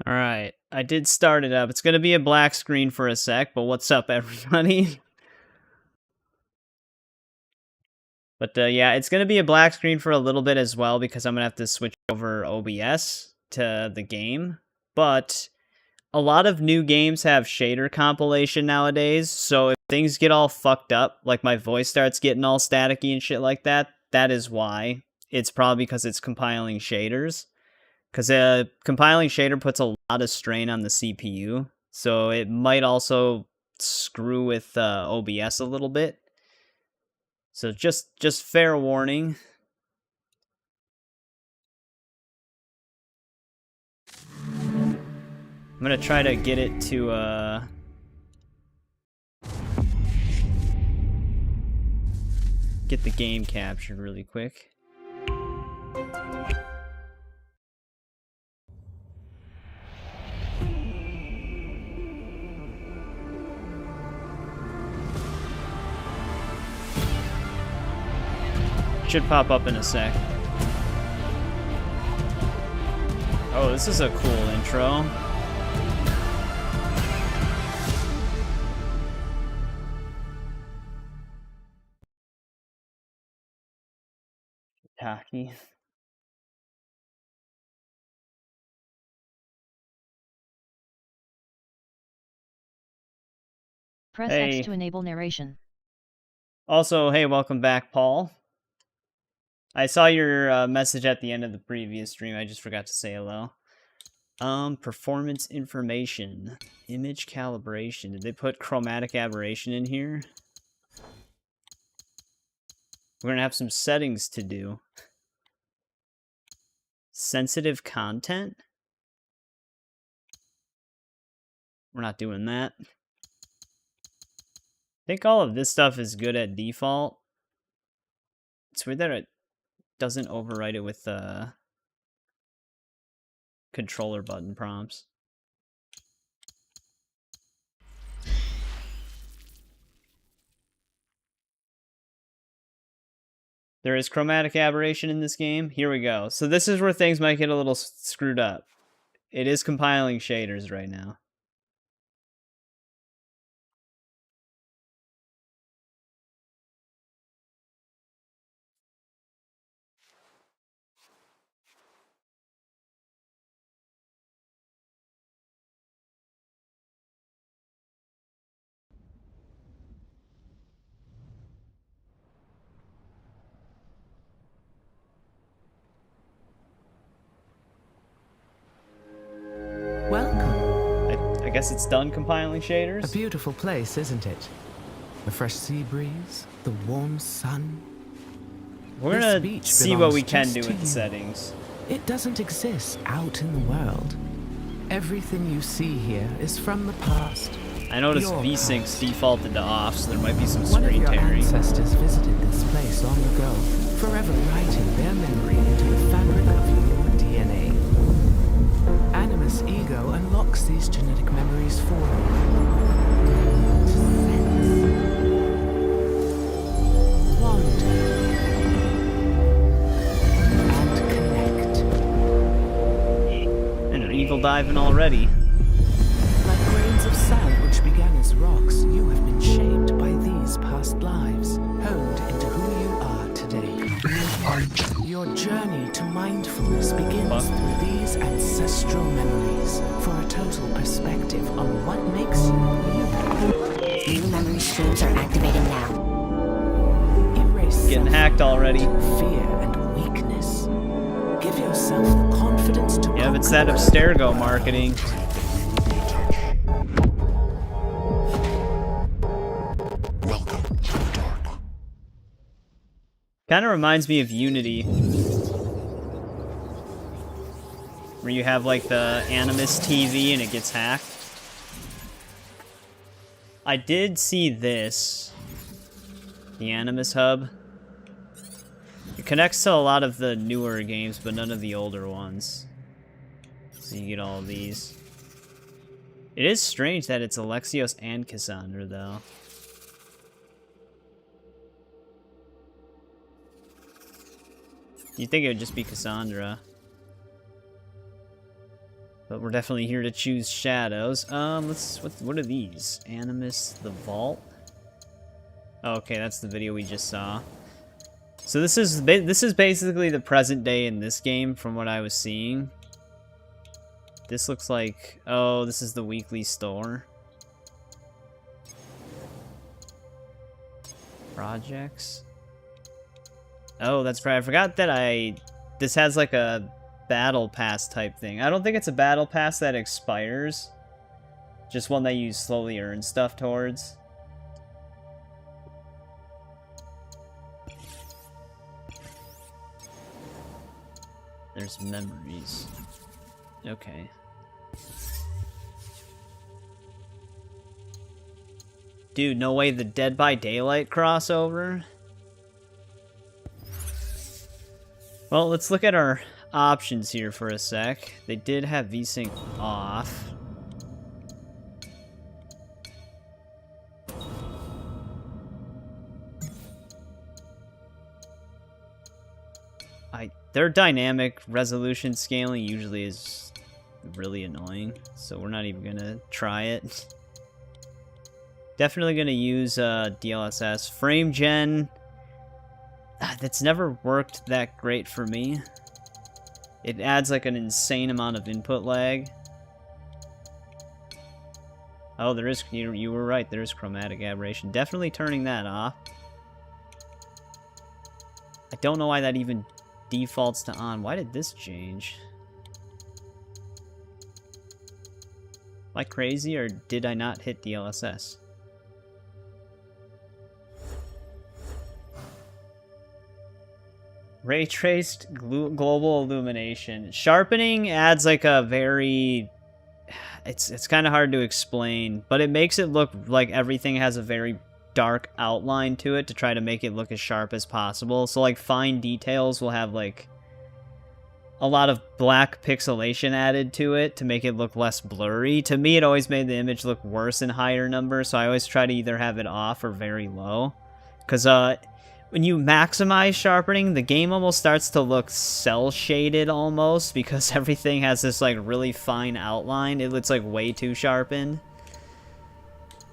Alright, I did start it up. It's gonna be a black screen for a sec, but what's up, everybody? But yeah, it's gonna be a black screen for a little bit as well, because I'm gonna have to switch over OBS to the game. But a lot of new games have shader compilation nowadays, so if things get all fucked up, like my voice starts getting all staticky and shit like that, that is why. It's probably because it's compiling shaders. Because compiling shader puts a lot of strain on the CPU, so it might also screw with OBS a little bit. So just fair warning. I'm gonna try to get it to get the game captured really quick. Should pop up in a sec. Oh, this is a cool intro. Taki. Press X to enable narration. Also, hey, welcome back, Paul. I saw your message at the end of the previous stream. I just forgot to say hello. Performance information. Image calibration. Did they put chromatic aberration in here? We're gonna have some settings to do. Sensitive content? We're not doing that. I think all of this stuff is good at default. It's weird that it doesn't overwrite it with controller button prompts. There is chromatic aberration in this game. Here we go. So this is where things might get a little screwed up. It is compiling shaders right now. Welcome. I guess it's done compiling shaders. A beautiful place, isn't it? The fresh sea breeze, the warm sun. We're gonna see what we can do with the settings. It doesn't exist out in the world. Everything you see here is from the past. I noticed VSync's defaulted to off, so there might be some One of screen your tearing. ancestors visited this place long ago, forever writing their memory into the fabric of your DNA. Animus ego unlocks these genetic memories for you. Evil diving already. Like grains of sand which began as rocks, you have been shaped by these past lives, honed into who you are today. Your journey to mindfulness begins through these ancestral memories for a total perspective on what makes you you. New memory streams are activated now. Erase Getting hacked already. Fear and weakness. Give yourself the confidence to Yeah, it's that Abstergo marketing. Welcome to the dark. Kind of reminds me of Unity, where you have like the Animus TV and it gets hacked. I did see this, the Animus Hub. It connects to a lot of the newer games, but none of the older ones. So you get all of these. It is strange that it's Alexios and Cassandra, though. You'd think it would just be Cassandra. But we're definitely here to choose shadows. What are these? Animus the Vault? Oh, okay, that's the video we just saw. So this is basically the present day in this game from what I was seeing. This looks like, oh, this is the weekly store. Projects. Oh, that's right. I forgot that this has like a battle pass type thing. I don't think it's a battle pass that expires. Just one that you slowly earn stuff towards. There's memories. Okay. Dude, no way, the Dead by Daylight crossover? Well, let's look at our options here for a sec. They did have VSync off. Their dynamic resolution scaling usually is really annoying, so we're not even gonna try it. Definitely gonna use DLSS. Frame gen, that's never worked that great for me. It adds like an insane amount of input lag. Oh, there is, you were right, there is chromatic aberration. Definitely turning that off. I don't know why that even defaults to on. Why did this change? Am I crazy, or did I not hit DLSS? Ray traced global illumination. Sharpening adds like a very... It's kind of hard to explain, but it makes it look like everything has a very dark outline to it to try to make it look as sharp as possible. So like fine details will have like a lot of black pixelation added to it to make it look less blurry. To me, it always made the image look worse in higher numbers, so I always try to either have it off or very low. Because when you maximize sharpening, the game almost starts to look cel-shaded almost, because everything has this like really fine outline. It looks like way too sharpened.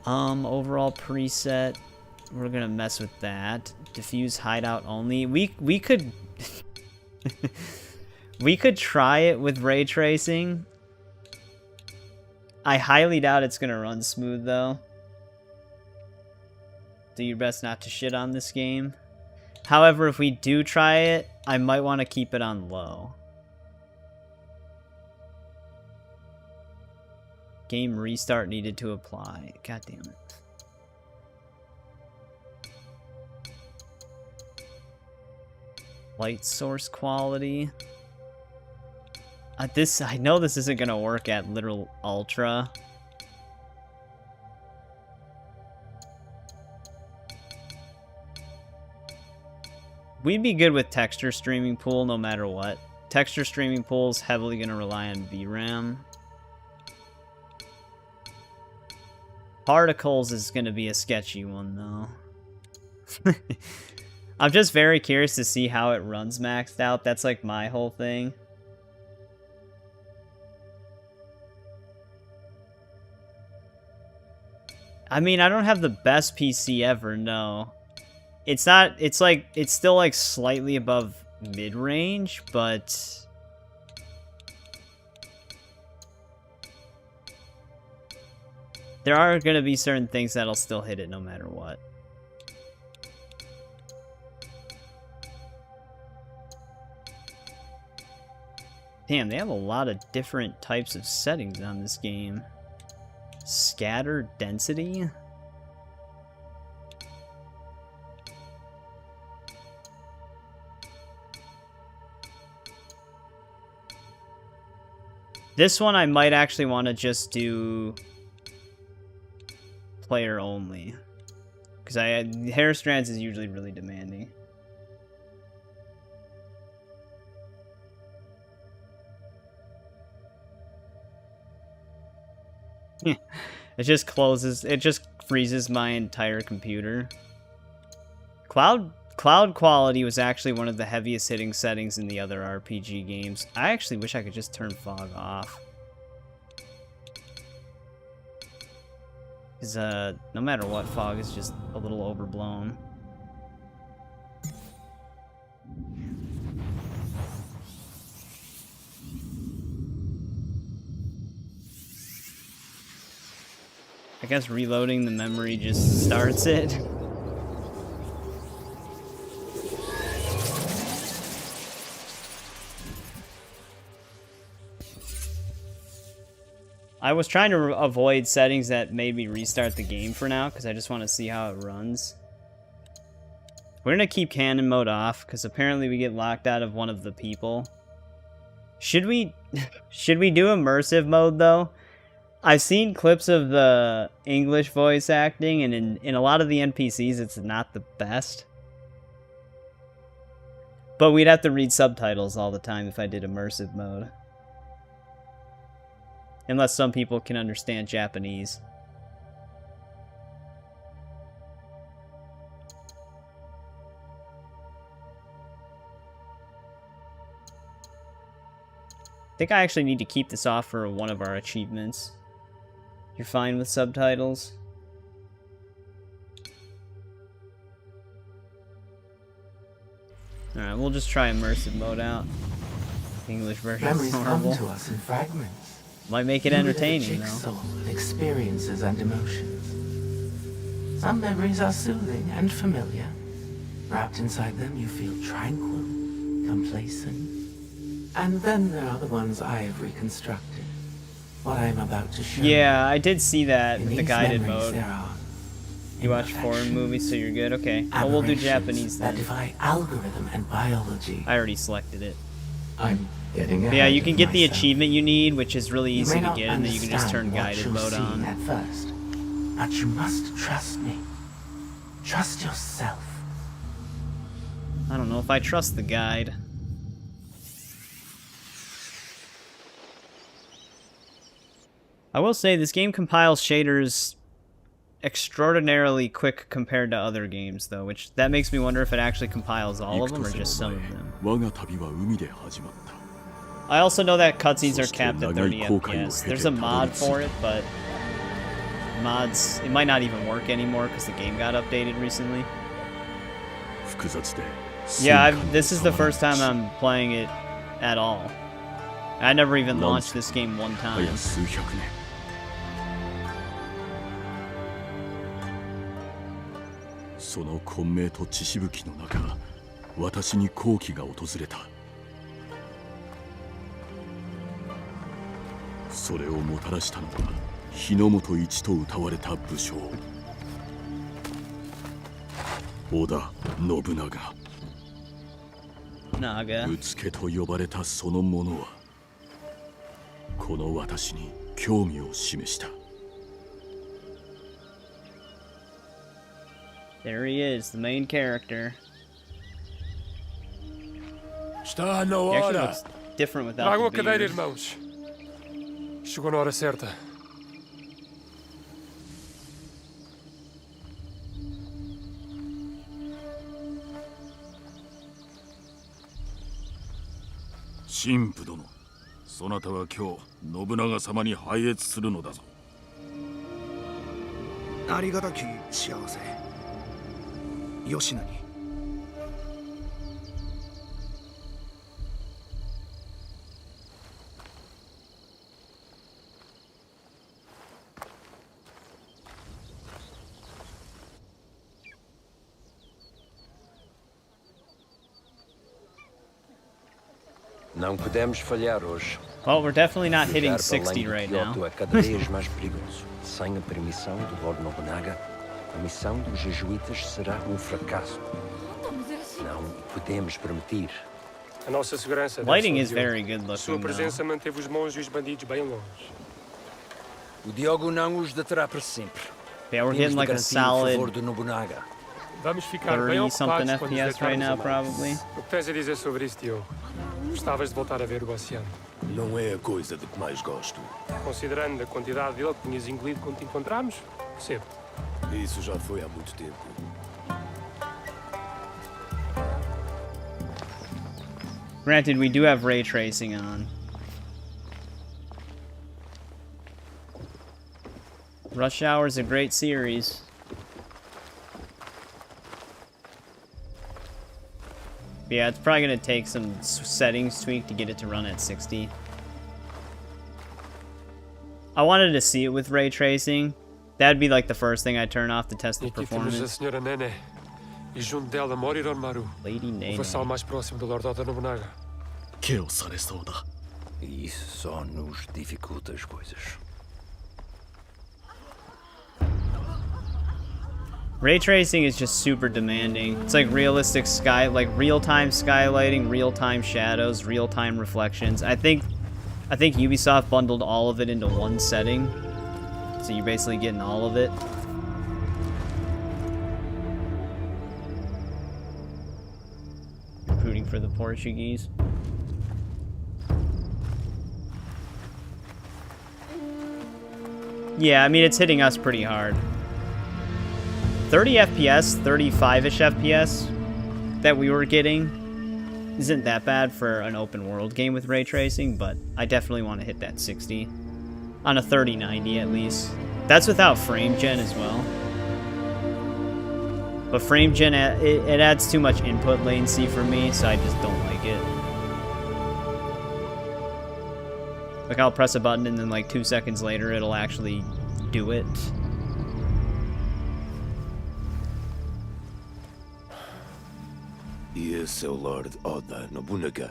Overall preset, we're gonna mess with that. Diffuse hideout only. We could we could try it with ray tracing. I highly doubt it's gonna run smooth though. Do your best not to shit on this game. However, if we do try it, I might want to keep it on low. Game restart needed to apply. God damn it. Light source quality. I know this isn't gonna work at literal ultra. We'd be good with texture streaming pool no matter what. Texture streaming pool is heavily gonna rely on VRAM. Particles is going to be a sketchy one, though. I'm just very curious to see how it runs maxed out. That's like my whole thing. I mean, I don't have the best PC ever, no. It's not, it's still like slightly above mid-range, but... there are going to be certain things that'll still hit it no matter what. Damn, they have a lot of different types of settings on this game. Scatter density? This one I might actually want to just do... player only, because hair strands is usually really demanding. It just closes, it just freezes my entire computer. Cloud quality was actually one of the heaviest hitting settings in the other RPG games. I actually wish I could just turn fog off. Because no matter what, fog is just a little overblown. I guess reloading the memory just starts it. I was trying to avoid settings that made me restart the game for now, because I just want to see how it runs. We're going to keep canon mode off, because apparently we get locked out of one of the people. Should we do immersive mode, though? I've seen clips of the English voice acting, and in a lot of the NPCs, it's not the best. But we'd have to read subtitles all the time if I did immersive mode. Unless some people can understand Japanese. I think I actually need to keep this off for one of our achievements. You're fine with subtitles? Alright, we'll just try immersive mode out. English version is horrible. Memories come to us in fragments. Might make it entertaining, though. Jigsaw of experiences and emotions. Some memories are soothing and familiar. Wrapped inside them, you feel tranquil, complacent. And then there are the ones I have reconstructed. What I am about to show. Yeah, I did see that In with the these guided memories, mode. there are You watch foreign movies, so you're good? Okay. Well, we'll do Japanese that then. defy algorithm and biology. I already selected it. I'm getting But yeah, ahead you can of get the myself. achievement you need, which is really You easy may to not get, and then you can just turn understand what guided you'll mode see on. at first, but you must trust me. Trust yourself. I don't know if I trust the guide. I will say this game compiles shaders extraordinarily quick compared to other games, though, which that makes me wonder if it actually compiles all of them or just some of them. I also know that cutscenes are capped at 30 FPS. There's a mod for it, but mods, it might not even work anymore because the game got updated recently. Yeah, this is the first time I'm playing it at all. I never even launched this game one time. Naga. うつけと呼ばれたその者はこの私に興味を示した。 There he is, the main character. Está na He actually hora. looks different without Tragam a the cadeira, beard. irmãos. Chegou na hora certa. Shimpu殿、そなたは今日信長様に拝謁するのだぞ。ありがたき幸せ。吉野に。Não podemos falhar hoje. Well, we're definitely not hitting Ficar 60 além do right Kyoto now. é cada vez mais perigoso. Sem a permissão do Lord Nobunaga, a missão dos jesuítas será um fracasso. Não podemos permitir. A nossa segurança deve Lighting ser is de ouro. very good Sua looking, presença though. manteve os monges e os bandidos bem longe. O Diogo não os deterá para sempre. Yeah, we're Temos hitting de like a garantir o favor solid do Nobunaga. Vamos ficar bem 30-something ocupados quando nos FPS right deitarmos now, a mar. probably. O que tens a dizer sobre isso, Diogo? Gostavas de voltar a ver o oceano? Não é a coisa de que mais gosto. Considerando a quantidade dele que tinhas engolido quando te encontramos, percebo. Isso já foi há muito tempo. Granted, we do have ray tracing on. Rush Hour is a great series. But yeah, it's probably going to take some settings tweak to get it to run at 60. I wanted to see it with ray tracing. That'd be like the first thing I turn off to test the performance. E junto dela mora Maru, Lady o vassal mais próximo do Lord Oda Nobunaga. E isso só nos dificulta as coisas. Ray tracing is just super demanding. It's like realistic real-time skylighting, real-time shadows, real-time reflections. I think Ubisoft bundled all of it into one setting, so you're basically getting all of it. Recruiting for the Portuguese. Yeah, I mean, it's hitting us pretty hard. 30 FPS, 35-ish FPS that we were getting isn't that bad for an open world game with ray tracing, but I definitely want to hit that 60 on a 3090 at least. That's without frame gen as well. But frame gen, it adds too much input latency for me, so I just don't like it. Like, I'll press a button and then like 2 seconds later it'll actually do it. Esse é o Lord Oda Nobunaga.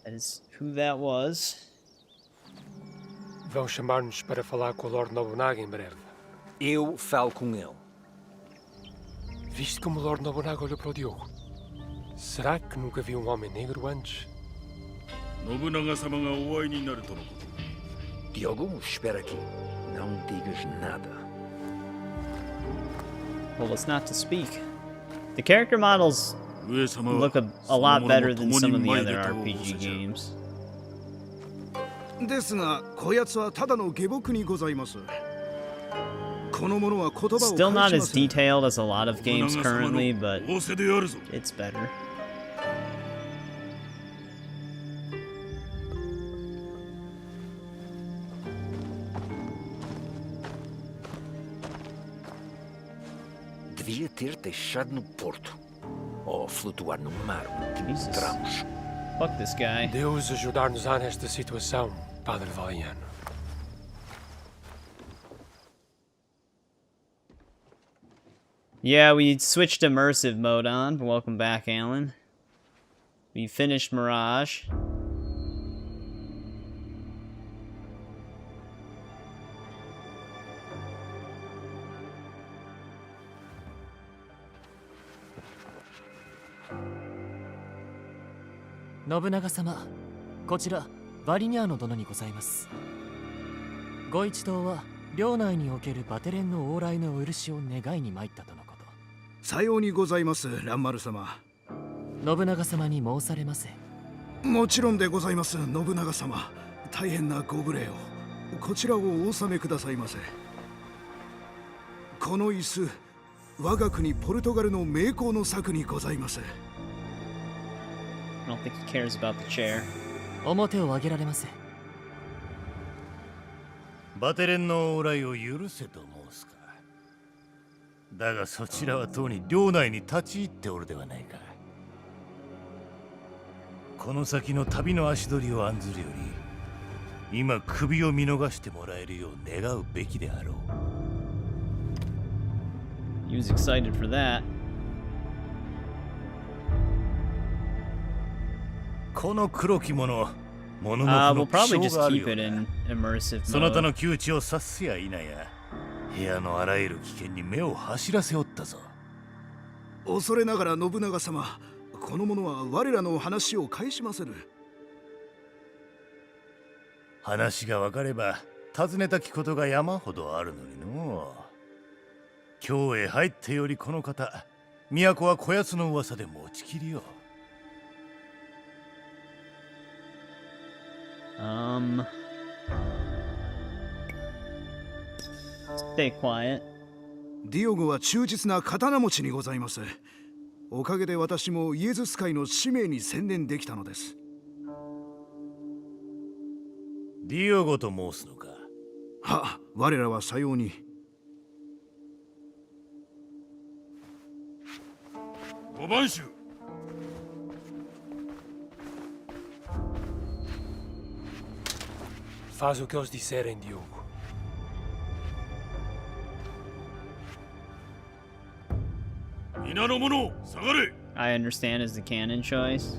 That is who that was. Vão chamar-nos para falar com o Lord Nobunaga em breve. Eu falo com ele. Viste como o Lord Nobunaga olhou para o Diogo? Será que nunca viu um homem negro antes? Diogo, espera aqui. Não digas nada. Well, it's not to speak. The character models look a lot better than some of the other RPG games. ですが、こやつはただの下僕にございます。この者は言葉を Still not 返 as しません。 detailed as a lot of games currently, but it's better. Devia ter deixado no porto. Ou flutuar no mar. Jesus. Tramos. Fuck this guy. Deus ajudar-nos-á nesta situação, Padre Valiano. Yeah, we switched immersive mode on. Welcome back, Alan. We finished Mirage. Nobunaga様、こちらバリニャーノ殿にございます。ご一同は領内におけるバテレンの往来のお許しを願いに参ったとのこと。さようにございます、蘭丸様。信長様に申されませ。もちろんでございます、信長様。大変なご無礼を。こちらをお納めくださいませ。この椅子、我が国ポルトガルの名工の作にございます。I don't think he cares about the chair. 表を上げられませ。バテレンの往来を許せと申すか。だがそちらはとうに領内に立ち入っておるではないか。この先の旅の足取りを案ずるより、今首を見逃してもらえるよう願うべきであろう。He was excited for that. この黒き者、モノノフ We'll の気 probably 性 just がある keep よう it だ。 in immersive そなた mode. の窮地を察すや否や、部屋のあらゆる危険に目を走らせおったぞ。恐れながら信長様、この者は我らの話を返しませる。話が分かれば尋ねたきことが山ほどあるのにのう。京へ入ってよりこの方、都はこやつの噂で持ちきりよ。Stay quiet. ディオゴは忠実な刀持ちにございます。おかげで私もイエズス会の使命に専念できたのです。ディオゴと申すのか。は、我らはさように。五番手。Faz o que eles disserem, Diogo. I understand is the canon choice.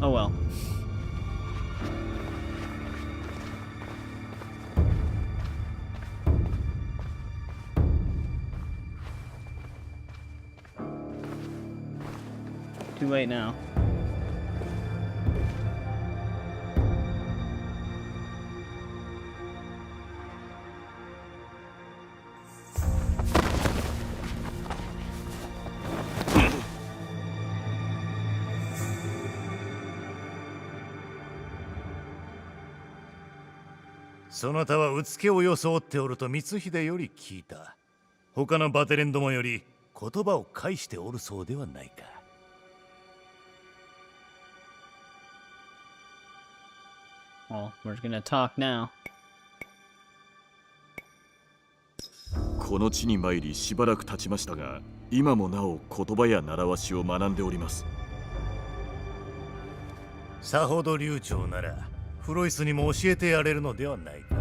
Oh well. Too late now. "そなたはうつけを装っておると光秀より聞いた。他のバテレンどもより言葉を返しておるそうではないか。Well, we're gonna talk now. この地に参りしばらく経ちましたが、今もなお言葉や習わしを学んでおります。さほど流暢ならフロイスにも教えてやれるのではないか。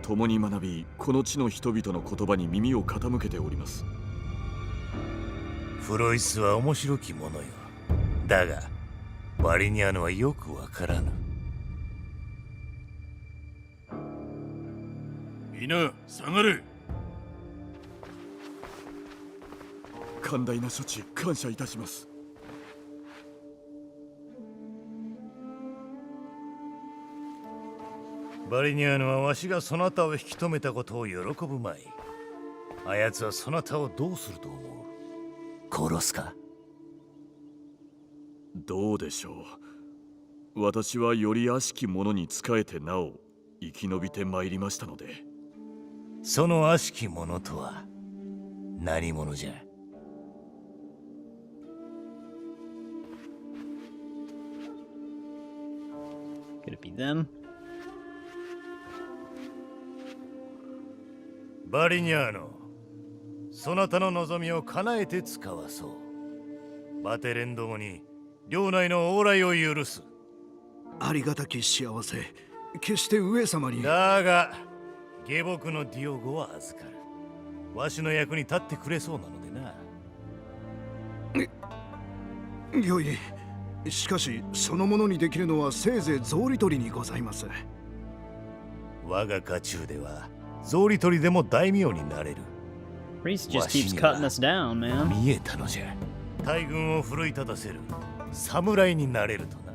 共に学び、この地の人々の言葉に耳を傾けております。フロイスは面白きものよ。だがバリニャーノはよくわからぬ。皆下がれ。寛大な処置感謝いたします。バリニャーノはわしがそなたを引き止めたことを喜ぶまい。あやつはそなたをどうすると思う？殺すか？どうでしょう。私はより悪しき者に仕えてなお生き延びてまいりましたので。その悪しき者とは何者じゃ？Could it be them? バリニャーノ、そなたの望みを叶えて使わそう。バテレンどもに領内の往来を許す。ありがたき幸せ、決して上様に。だが下僕のディオゴは預かる。わしの役に立ってくれそうなのでな。よい。しかしそのものにできるのはせいぜい草履取りにございます。我が家中では草履取りでも大名になれる。 Priest just keeps cutting us down, man. 見えたのじゃ。大軍を奮い立たせる侍になれるとな。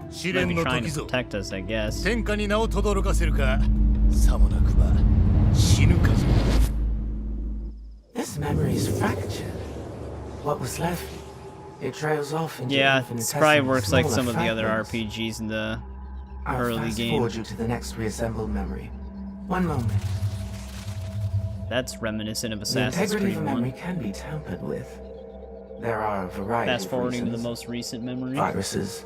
試練の時ぞ。天下に名を轟かせるか、さもなくば死ぬかぞ。 This memory is fractured. What was left? It trails off into yeah, this probably works like some of the other RPGs in the early game. I'll fast forward you to the next reassembled memory. One moment. That's reminiscent of Assassin's Creed 1. The integrity of a memory can be tampered with. There are a variety Fast forwarding of to the reasons. most recent memory. Viruses,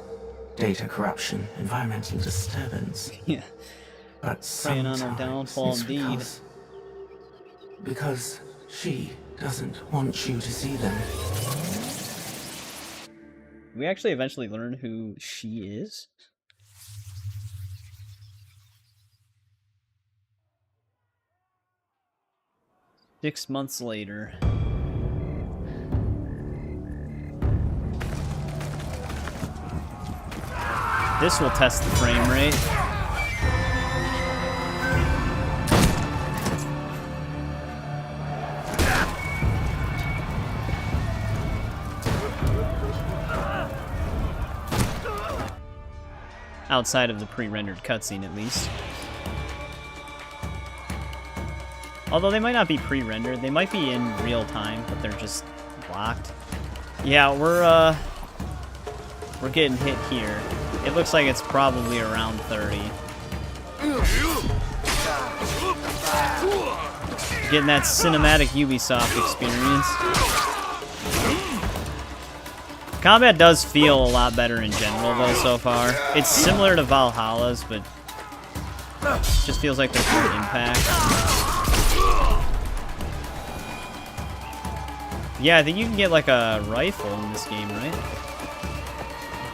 data corruption, environmental disturbance. Yeah. But Preying on our sometimes downfall it's indeed. Because she doesn't want you to see them. We actually eventually learn who she is. Six months later. This will test the frame rate. Outside of the pre-rendered cutscene, at least. Although they might not be pre-rendered, they might be in real time, but they're just blocked. Yeah, we're getting hit here. It looks like it's probably around 30. Getting that cinematic Ubisoft experience. Combat does feel a lot better in general, though, so far. It's similar to Valhalla's, but Just feels like there's more impact. Yeah, I think you can get like a rifle in this game, right?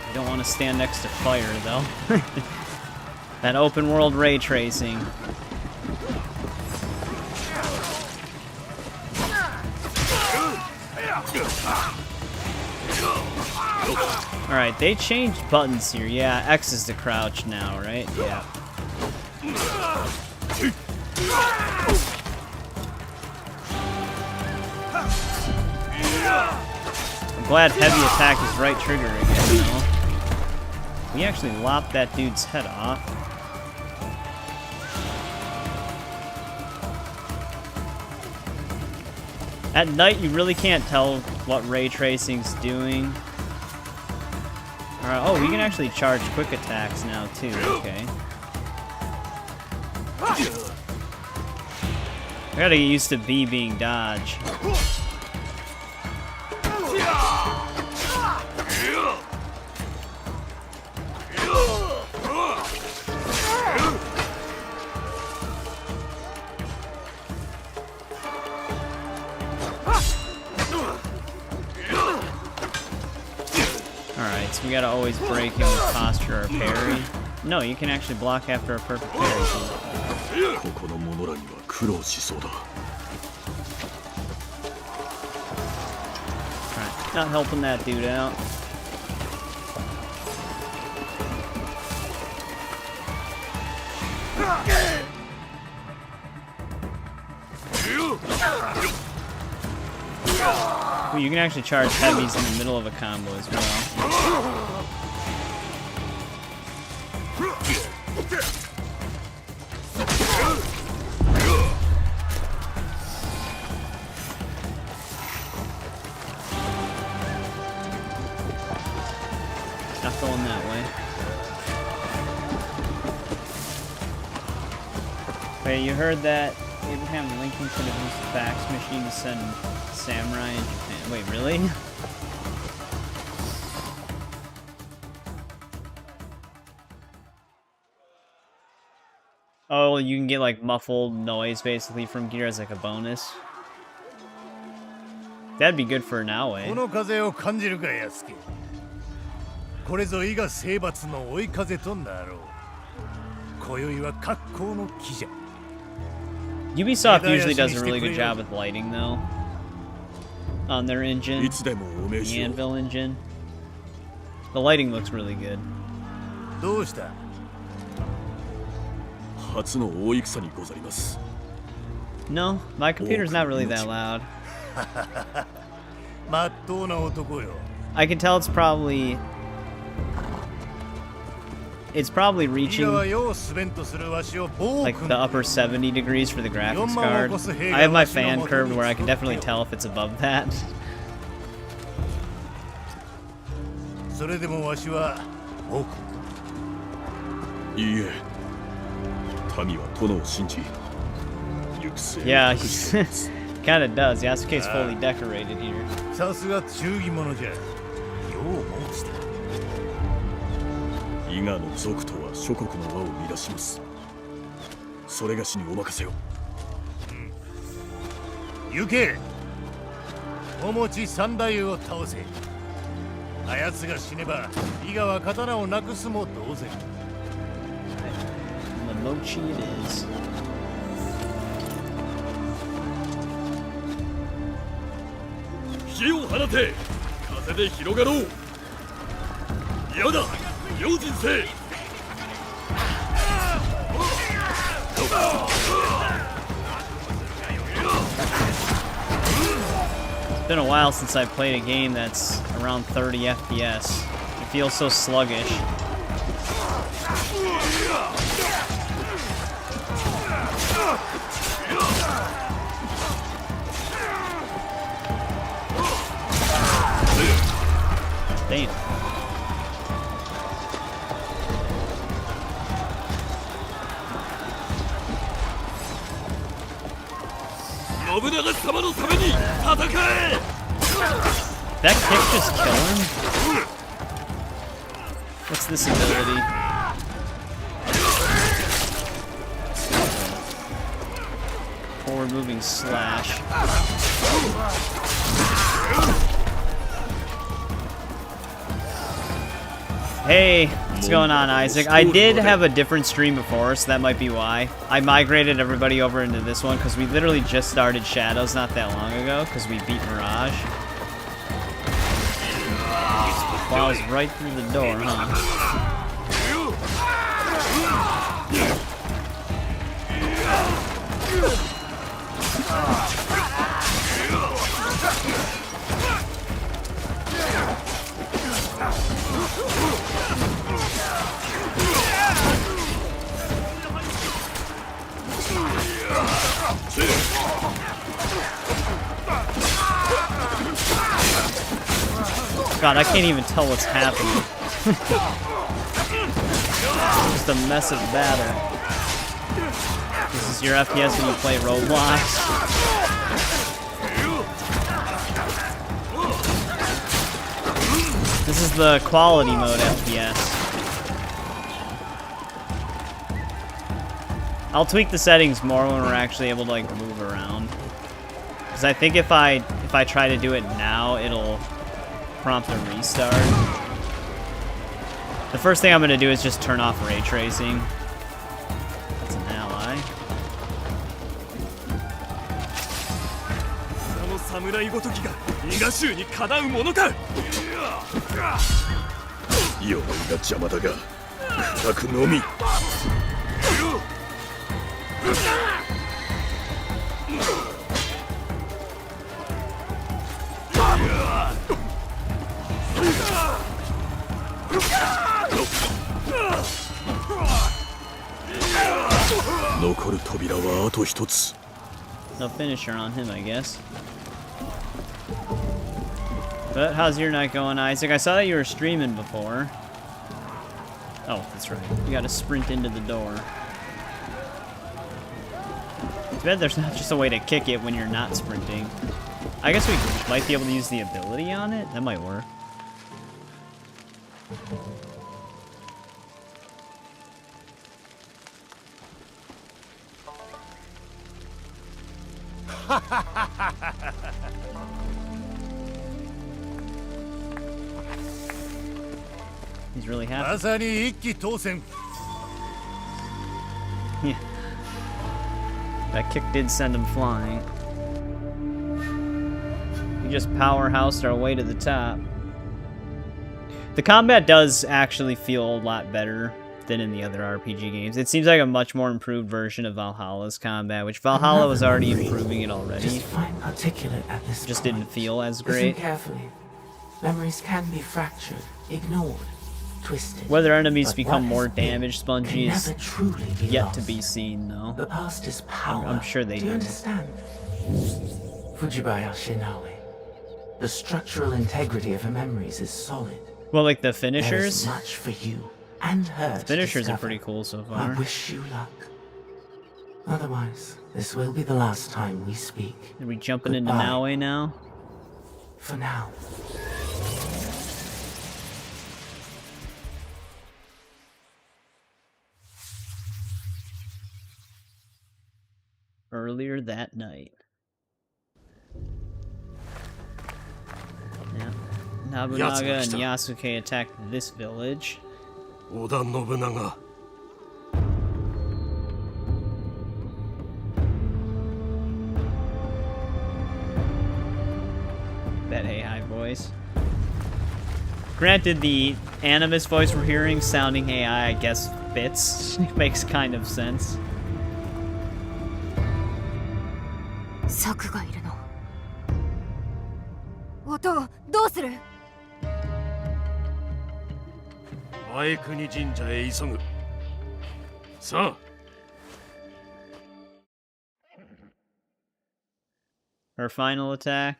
You don't want to stand next to fire, though. That open world ray tracing. Alright, they changed buttons here. Yeah, X is to crouch now, right? Yeah. I'm glad heavy attack is right trigger again, though. We actually lopped that dude's head off. At night, you really can't tell what ray tracing's doing. Alright, oh, we can actually charge quick attacks now, too. Okay. I gotta get used to B being dodge. Alright, so we gotta always break him with posture or parry. No, you can actually block after a perfect parry. Alright, not helping that dude out. Ooh, you can actually charge heavies in the middle of a combo as well. Not going that way. Wait, you heard that Abraham Lincoln could have used a fax machine to send samurai in Japan. Wait, really? Oh, you can get like muffled noise basically from gear as like a bonus. That'd be good for Naoe. Ubisoft usually does a really good job with lighting, though, on their engine, the Anvil engine. The lighting looks really good. No, my computer's not really that loud. I can tell it's probably reaching like the upper 70 degrees for the graphics card. I have my fan curved where I can definitely tell if it's above that. Yeah, kind of does. Yasuke's fully decorated here. Mochi it is. It's been a while since I played a game that's around 30 FPS. It feels so sluggish. Damn. That kick just kill him? What's this ability? removing slash. Hey, what's going on, Isaac? I did have a different stream before, so that might be why. I migrated everybody over into this one because we literally just started Shadows not that long ago because we beat Mirage. Plows right through the door, huh? God, I can't even tell what's happening. Just a mess of battle. This is your FPS when you play Roblox. This is the quality mode FPS. I'll tweak the settings more when we're actually able to like move around. Because I think if I try to do it now, it'll prompt a restart. The first thing I'm going to do is just turn off ray tracing. That's an ally. No finisher on him, I guess. But how's your night going, Isaac? I saw that you were streaming before. Oh, that's right. You gotta sprint into the door. Too bad there's not just a way to kick it when you're not sprinting. I guess we might be able to use the ability on it. That might work. He's really happy. Yeah. That kick did send him flying. We just powerhoused our way to the top. The combat does actually feel a lot better than in the other RPG games. It seems like a much more improved version of Valhalla's combat, which Valhalla was already improving it already. Just fine particulate at this just point. Didn't feel as Listen great. Carefully. Memories can be fractured, ignored, twisted. Whether enemies become more damage spongy is yet lost. to be seen, though. The past is power. I'm sure they do. You understand? Fujibaya Shinobi. The structural integrity of her memories is solid. Well, like the There finishers? is much for you and her The finishers to are pretty cool so I far. wish you luck. Otherwise, this will be the last time we speak. Are we jumping Goodbye. into Naoe now? For now. Earlier that night. Yeah. Nobunaga and Yasuke attacked this village. Oda Nobunaga. That AI voice. Granted, the Animus voice we're hearing sounding AI, I guess, fits. It makes kind of sense. 策がいるの。音をどうする？前国神社へ急ぐ。さあ。Her final attack?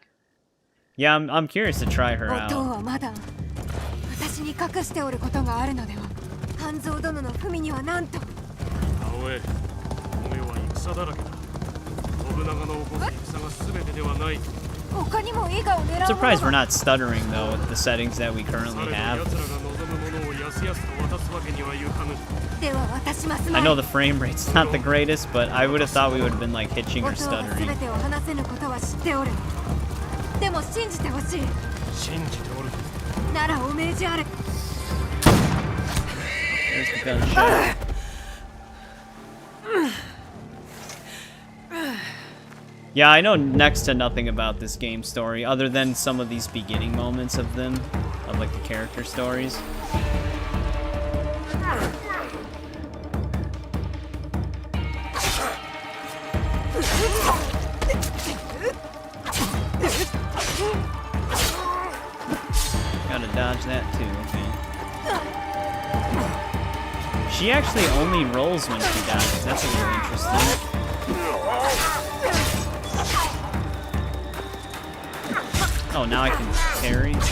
Yeah, I'm curious to try her 音 out. はまだ私に隠しておることがあるのでは。半蔵殿の文には何と。直江、この世は戦だらけだ。信長の起こす戦が全てではない。 他にも伊賀を狙う。 I'm surprised we're not stuttering though with the settings that we currently have. I know the frame rate's not the greatest, but I would have thought we would have been like hitching or stuttering. There's the gunshot. Yeah, I know next to nothing about this game story, other than some of these beginning moments of them, of like the character stories. Gotta dodge that too, okay. She actually only rolls when she dodges, that's a little interesting. Oh, now I can parry. Get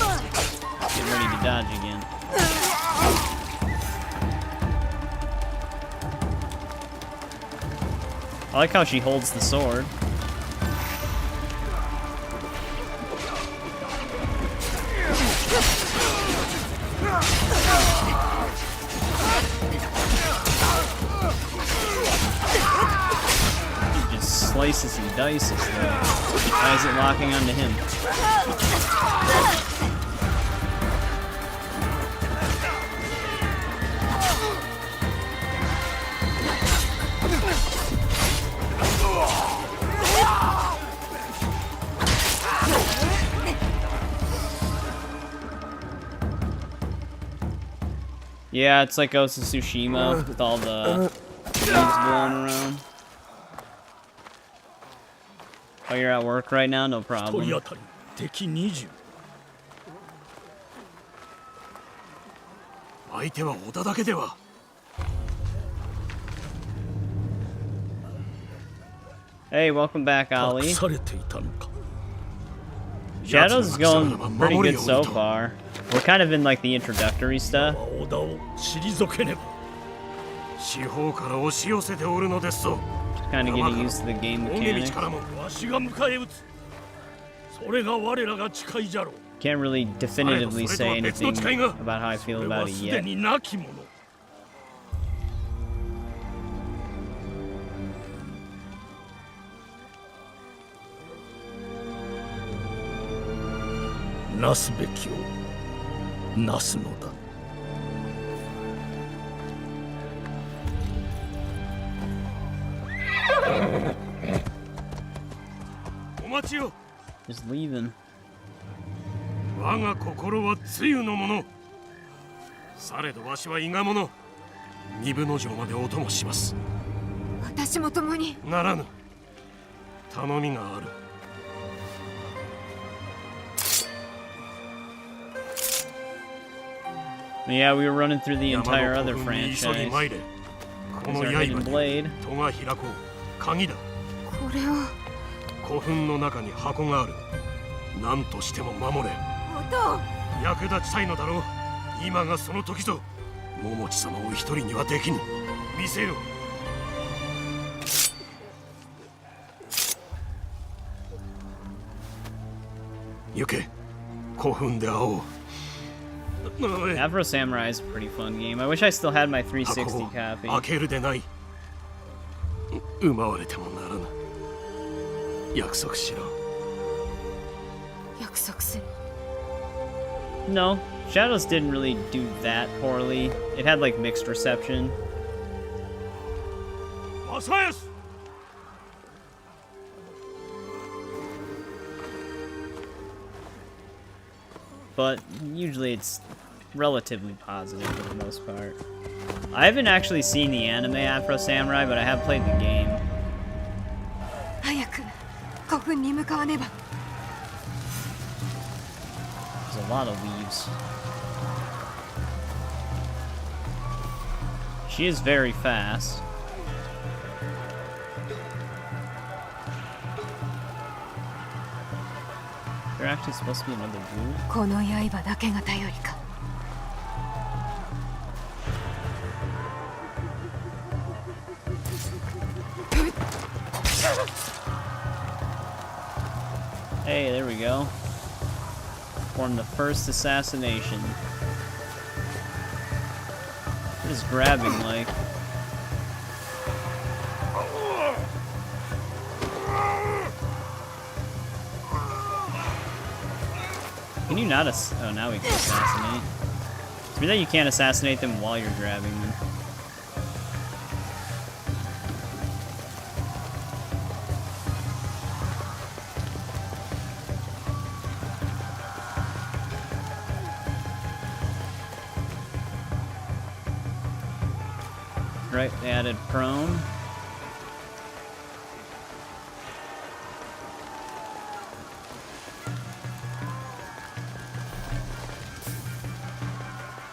ready to dodge again. I like how she holds the sword. She just slices and dices though. Why is it locking onto him? Yeah, it's like Ghost of Tsushima with all the leaves blowing around. Oh, you're at work right now? No problem. Hey, welcome back, Ali. Shadows is going pretty good so far. We're kind of in like the introductory stuff. Kind of getting used to the game mechanics. Can't really definitively say anything about how I feel about it yet. Just leaving. Yeah, we were running through the entire other franchise. There's our hidden blade. Afro Samurai is a pretty fun game. I wish I still had my 360 copy. No, Shadows didn't really do that poorly. It had like mixed reception. But usually it's relatively positive for the most part. I haven't actually seen the anime Afro Samurai, but I have played the game. There's a lot of leaves. She is very fast. There actually supposed to be another blue. Hey, there we go. Perform the first assassination. What is grabbing like? Can you not oh, now we can assassinate. It's weird that you can't assassinate them while you're grabbing them. Right, they added prone.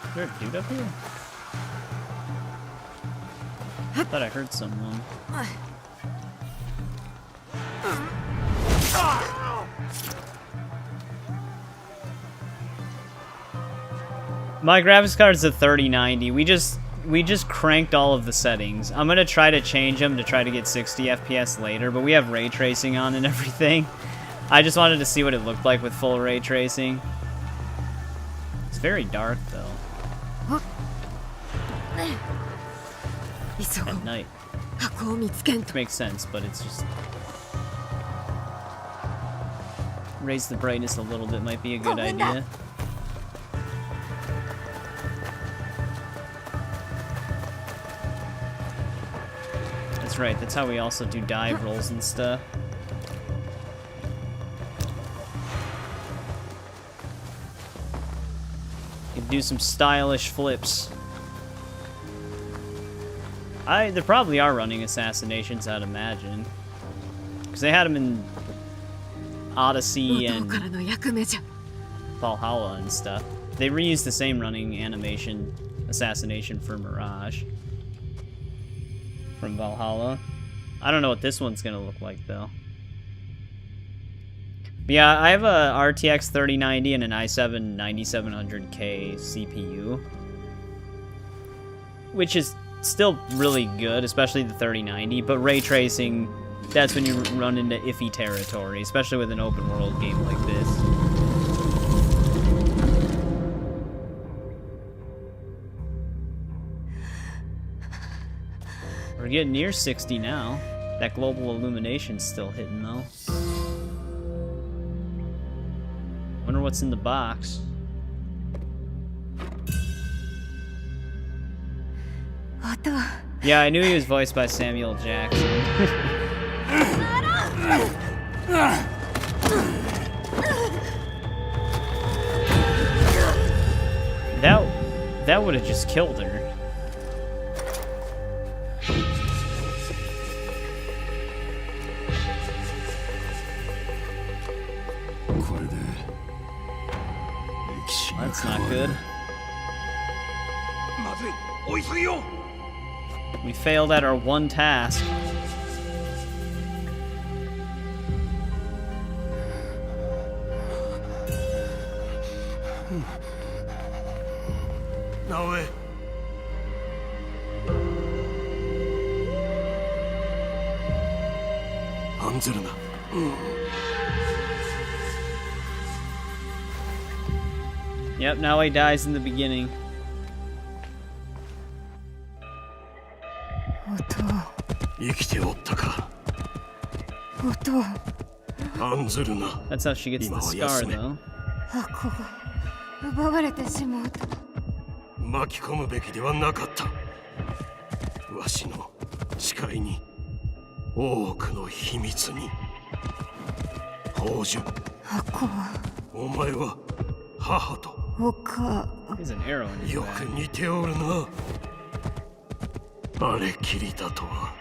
Is there a dude up here? I thought I heard someone. My graphics card is a 3090. We just cranked all of the settings. I'm gonna try to change them to try to get 60 FPS later, but we have ray tracing on and everything. I just wanted to see what it looked like with full ray tracing. It's very dark though. At night. Which makes sense, but it's just... Raise the brightness a little bit might be a good idea. That's right, that's how we also do dive rolls and stuff. You can do some stylish flips. They probably are running assassinations, I'd imagine. Because they had them in Odyssey and Valhalla and stuff. They reused the same running animation assassination for Mirage from Valhalla. I don't know what this one's gonna look like though. But yeah, I have a RTX 3090 and an i7 9700K CPU, which is still really good, especially the 3090, but ray tracing, that's when you run into iffy territory, especially with an open world game like this. We're getting near 60 now. That global illumination's still hitting though. Wonder what's in the box. Yeah, I knew he was voiced by Samuel Jackson. That would have just killed her. That's not good. We failed at our one task. Naoe. Yep, Naoe dies in the beginning. That's how she gets the scar, though. 奪われてしまうと。巻き込むべきではなかった。わしの誓いに、多くの秘密に。宝珠。箱は。お前は母と。よく似ておるな。あれきりだとは。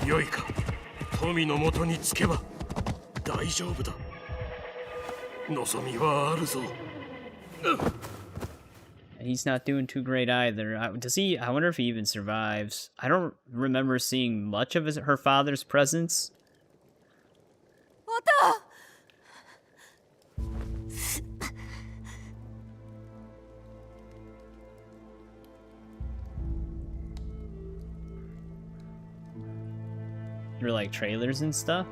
よいか、富のもとにつけば大丈夫だ。望みはあるぞ。He's not doing too great either. Does he? I wonder if he even survives. I don't remember seeing much of her father's presence. Or like trailers and stuff.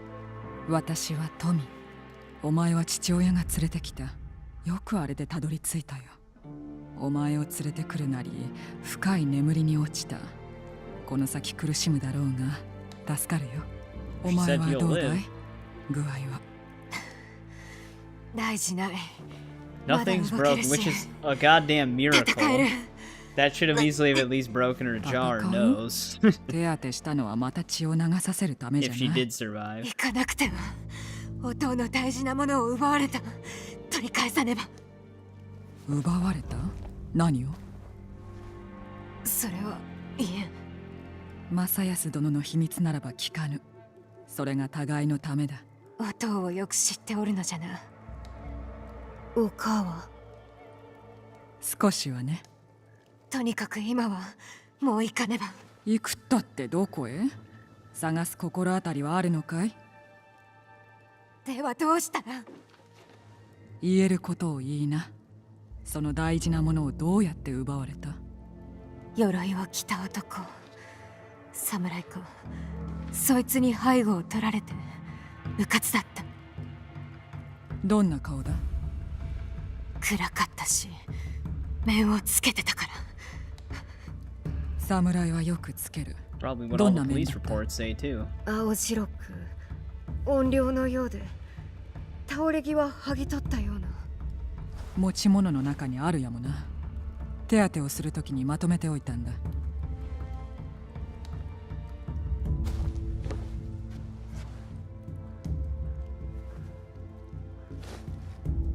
私はトミ。お前は父親が連れてきた。よくあれでたどり着いたよ。お前を連れてくるなり深い眠りに落ちた。この先苦しむだろうが助かるよ。お前はどうだい？具合は。大事ない。 Nothing's broken, which is a goddamn miracle. That should have easily have at least broken her jaw or nose. 手当てしたのはまた血を流させるためじゃない。 If she did survive. 行かなくては。お父の大事なものを奪われた。取り返さねば。奪われた？何を？それはいえ。正康殿の秘密ならば聞かぬ。それが互いのためだ。お父をよく知っておるのじゃな。お母は？少しはね。とにかく今はもう行かねば。行くったってどこへ？探す心当たりはあるのかい？ではどうしたら？言えることを言いな。その大事なものをどうやって奪われた？鎧を着た男、侍か。そいつに背後を取られてうかつだった。どんな顔だ？暗かったし面をつけてたから。侍はよくつける。Probably what all the police reports say too. 青白く怨霊のようで倒れ際剥ぎ取ったような。持ち物の中にあるやもな。手当てをするときにまとめておいたんだ。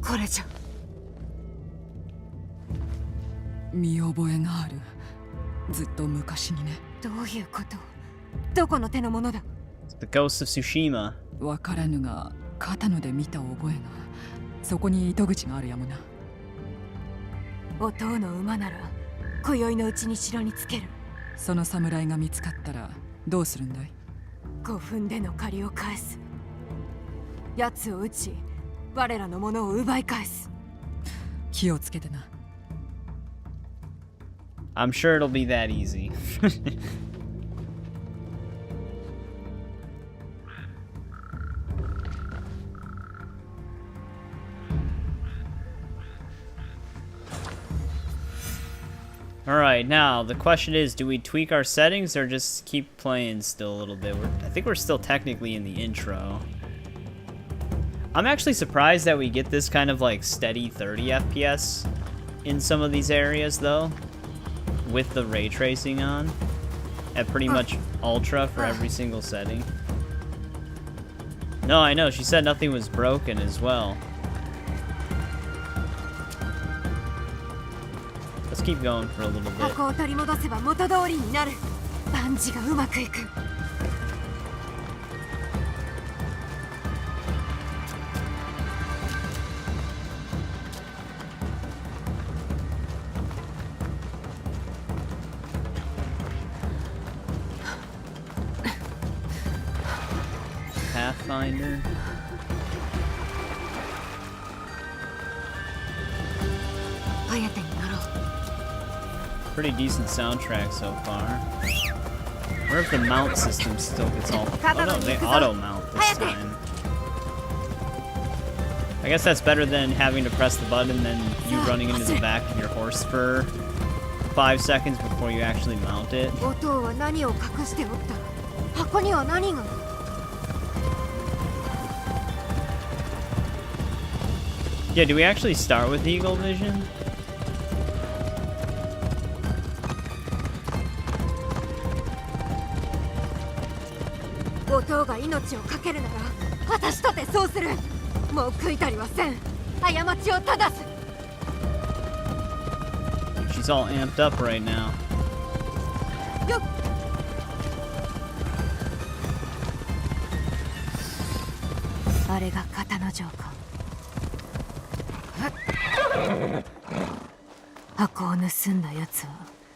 これじゃ。見覚えがある。ずっと昔にね。どういうこと？どこの手のものだ？ The Ghost of Tsushima. わからぬが、片野で見た覚えが。そこに糸口があるやもな。お父の馬なら今宵のうちに城につける。その侍が見つかったらどうするんだい？5分での借りを返す。奴を撃ち我らのものを奪い返す。気をつけてな。I'm sure it'll be that easy. Alright, now the question is, do we tweak our settings or just keep playing still a little bit? I think we're still technically in the intro. I'm actually surprised that we get this kind of like steady 30 FPS in some of these areas though, with the ray tracing on at pretty much ultra for every single setting. No, I know, she said nothing was broken as well. Let's keep going for a little bit. 箱を取り戻せば元通りになる。万事がうまくいく。Pathfinder. Pretty decent soundtrack so far. I wonder if the mount system still gets all... Oh no, they auto-mount this time. I guess that's better than having to press the button and then you running into the back of your horse for 5 seconds before you actually mount it. Yeah, do we actually start with Eagle Vision? She's all amped up right now.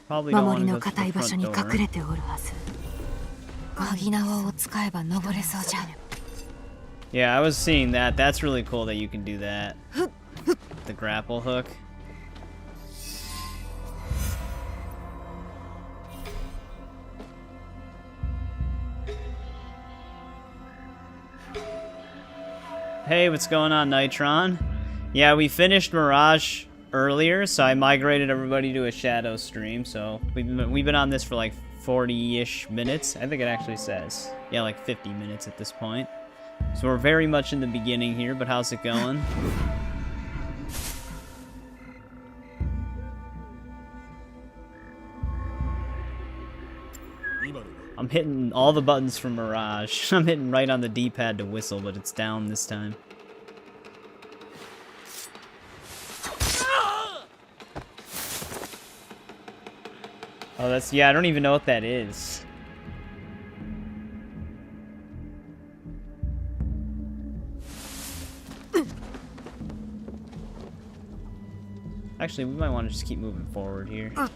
Probably don't want to go to the front door. Yeah, I was seeing that. That's really cool that you can do that. The grapple hook. Hey, what's going on, Nitron? Yeah, we finished Mirage earlier, so I migrated everybody to a shadow stream. So we've been on this for like 40-ish minutes. I think it actually says, yeah, like 50 minutes at this point. So we're very much in the beginning here, but how's it going? I'm hitting all the buttons from Mirage. I'm hitting right on the D-pad to whistle, but it's down this time. Oh, that's, yeah, I don't even know what that is. Actually, we might want to just keep moving forward here. Oh,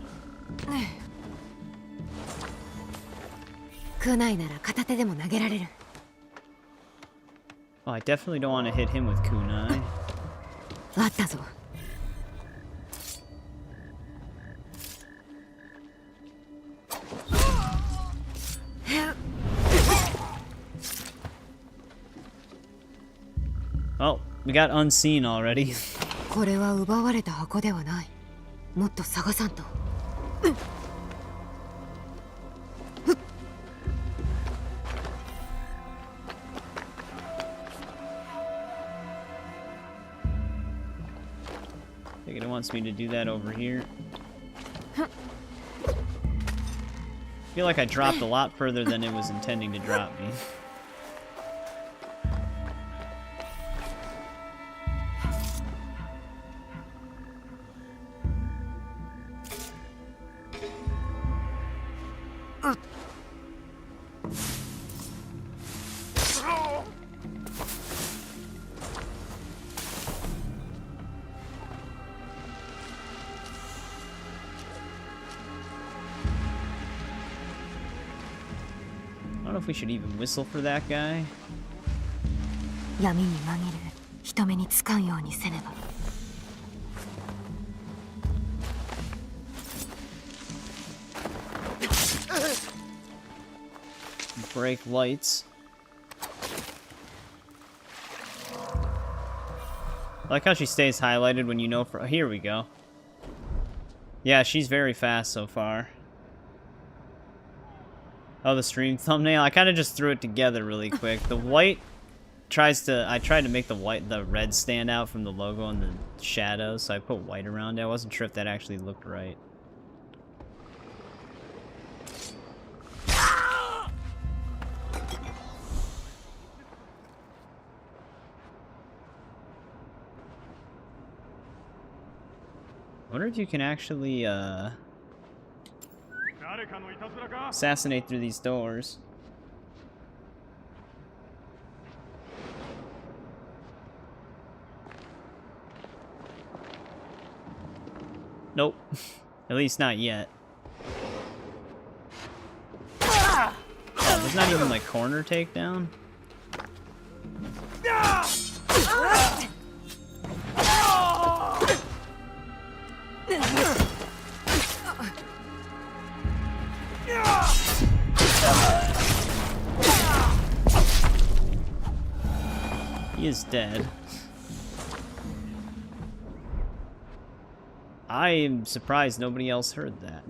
I definitely don't want to hit him with kunai. Oh, we got unseen already. I think it wants me to do that over here. I feel like I dropped a lot further than it was intending to drop me. I don't know if we should even whistle for that guy. Break lights. I like how she stays highlighted when you know for... Oh, here we go. Yeah, she's very fast so far. Oh, the stream thumbnail. I kind of just threw it together really quick. The white tries to... I tried to make the red stand out from the logo and the shadows, so I put white around it. I wasn't sure if that actually looked right. I wonder if you can actually, assassinate through these doors. Nope. At least not yet. Oh, there's not even like corner takedown. He is dead. I am surprised nobody else heard that.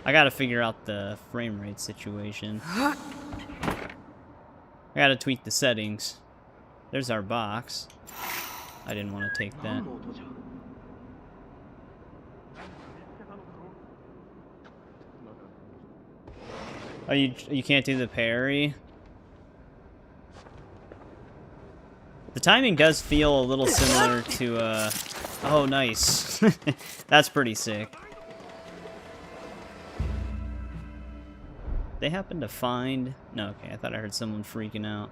I gotta figure out the frame rate situation. I gotta tweak the settings. There's our box. I didn't want to take that. Oh, you can't do the parry? The timing does feel a little similar to, oh, nice. That's pretty sick. They happen to find... No, okay, I thought I heard someone freaking out.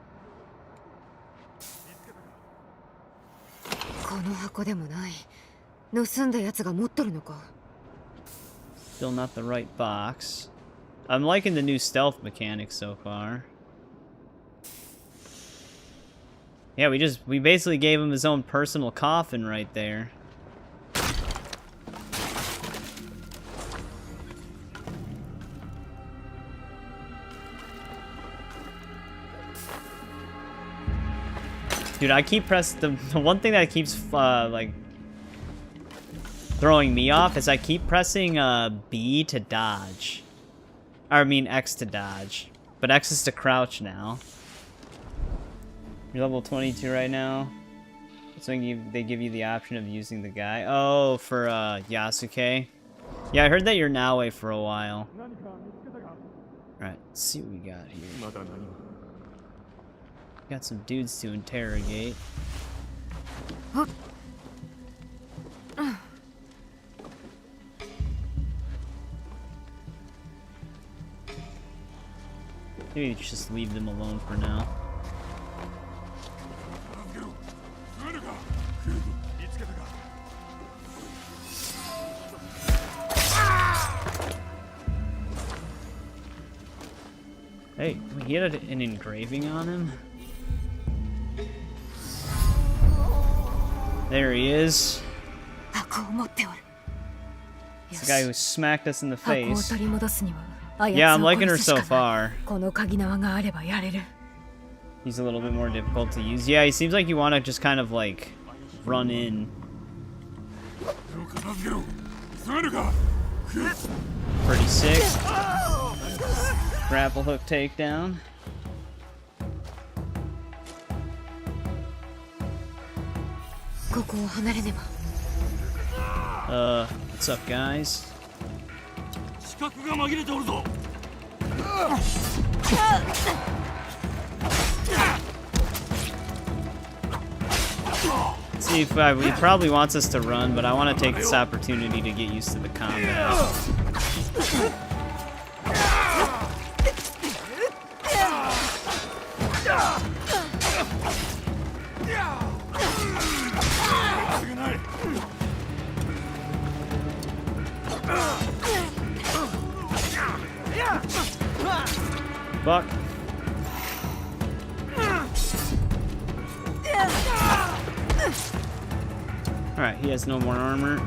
Still not the right box. I'm liking the new stealth mechanics so far. Yeah, we basically gave him his own personal coffin right there. Dude, I keep pressing the one thing that keeps like throwing me off is I keep pressing B to dodge. Or, I mean X to dodge. But X is to crouch now. You're level 22 right now. So they give you the option of using the guy. Oh, for Yasuke. Yeah, I heard that you're Naoe for a while. Alright, let's see what we got here. Got some dudes to interrogate. Maybe just leave them alone for now. Hey, he had an engraving on him. There he is. It's the guy who smacked us in the face. Yeah, I'm liking her so far. He's a little bit more difficult to use. Yeah, he seems like you want to just kind of like run in. Pretty sick. Grapple hook takedown. What's up, guys? Let's see if he probably wants us to run, but I want to take this opportunity to get used to the combat. Fuck. Alright, he has no more armor.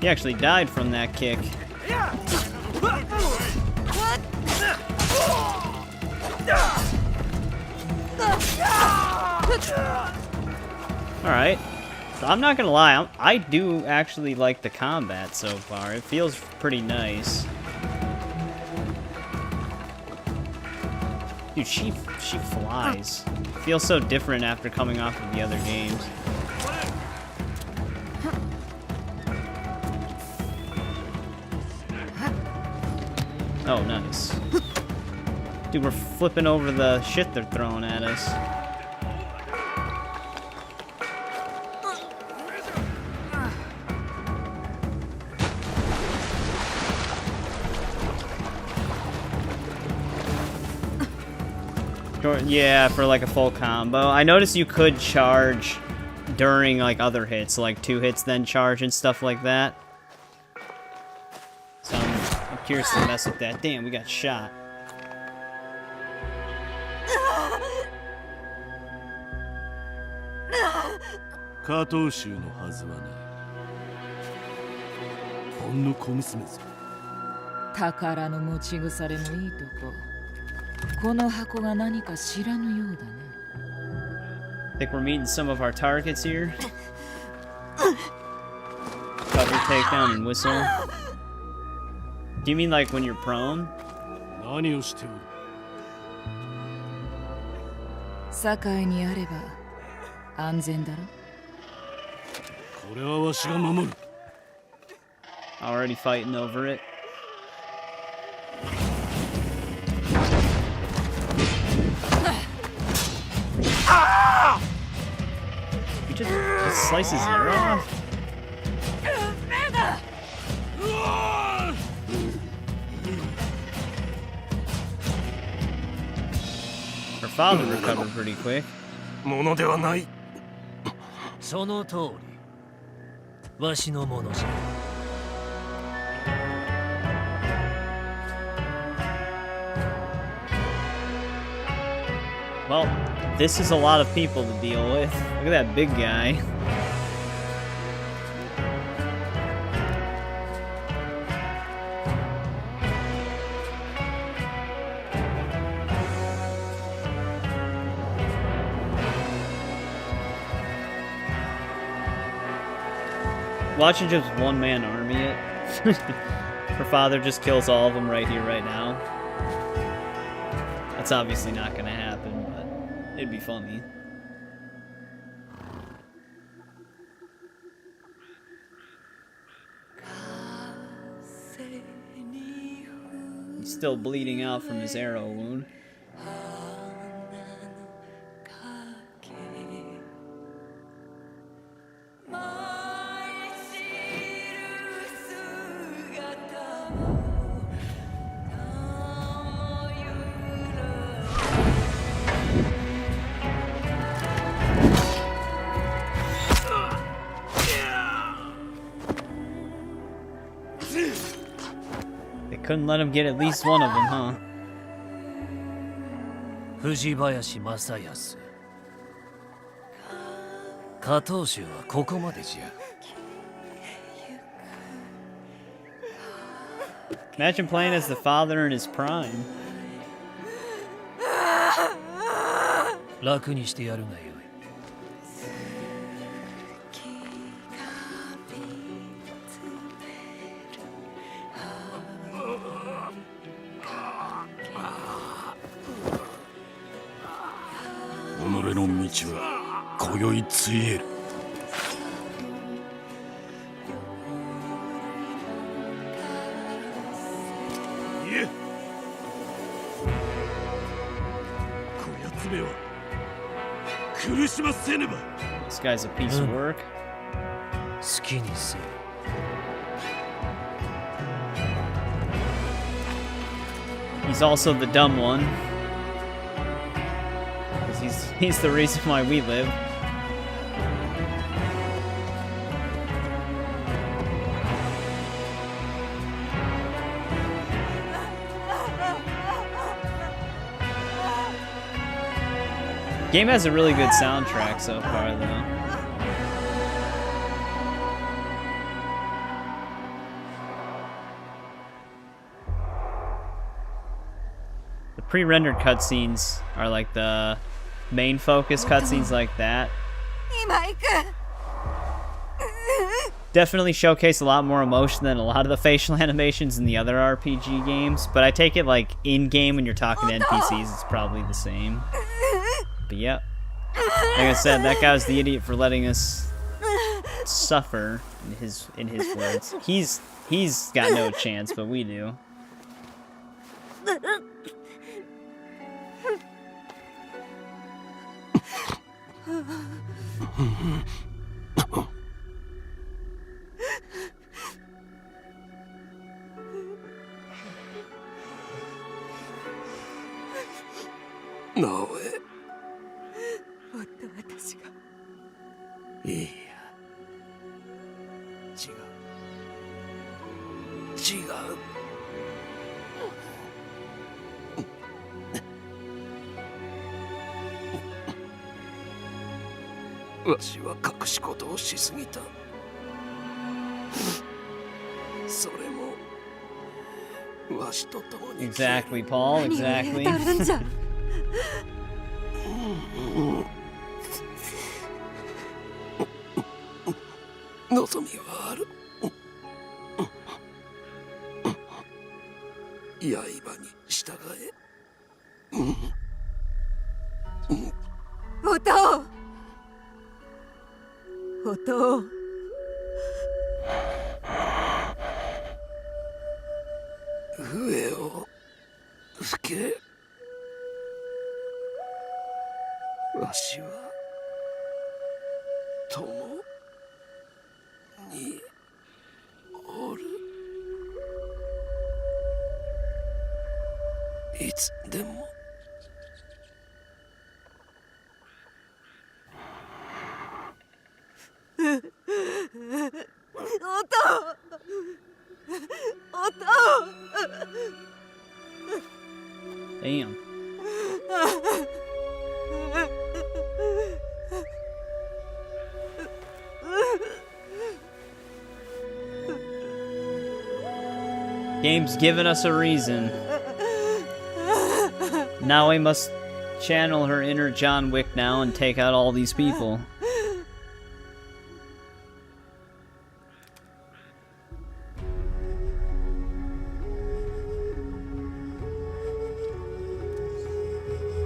He actually died from that kick. Alright. So I'm not gonna lie, I do actually like the combat so far. It feels pretty nice. Dude, she flies. It feels so different after coming off of the other games. Oh, nice. Dude, we're flipping over the shit they're throwing at us. Yeah, for like a full combo. I noticed you could charge during like other hits, like 2 hits then charge and stuff like that. So I'm curious to mess with that. Damn, we got shot. Think we're meeting some of our targets here. Cover, takedown, and whistle. Do you mean like when you're prone? Already fighting over it. You just slice his ear off. Her father recovered pretty quick. ものではない。その通り。わしのものじゃ。Well, this is a lot of people to deal with. Look at that big guy. Watching just one-man army it. Her father just kills all of them right here, right now. That's obviously not gonna happen, but it'd be funny. He's still bleeding out from his arrow wound. Couldn't let him get at least one of them, huh? 藤林正康。加藤衆はここまでじゃ。Imagine playing as the father in his prime. 楽にしてやるがよい。己の道は今宵ついえる。いえ、こやつめは苦しませねば。This guy's a piece of work. 好きにせよ。He's also the dumb one. He's the reason why we live. Game has a really good soundtrack so far, though. The pre-rendered cutscenes are like the main focus cutscenes like that. Definitely showcase a lot more emotion than a lot of the facial animations in the other RPG games, but I take it like in-game when you're talking to NPCs, it's probably the same. But yeah, like I said, that guy was the idiot for letting us suffer, in his words. He's got no chance, but we do. Naoe. いいや。違う。わしは隠し事をしすぎた。それもわしと共に。Exactly, Paul. Exactly. 望みはある。刃に従え。音。笛を吹け。わしは共におる。いつでも。Damn. Game's giving us a reason. Naoe must channel her inner John Wick now and take out all these people.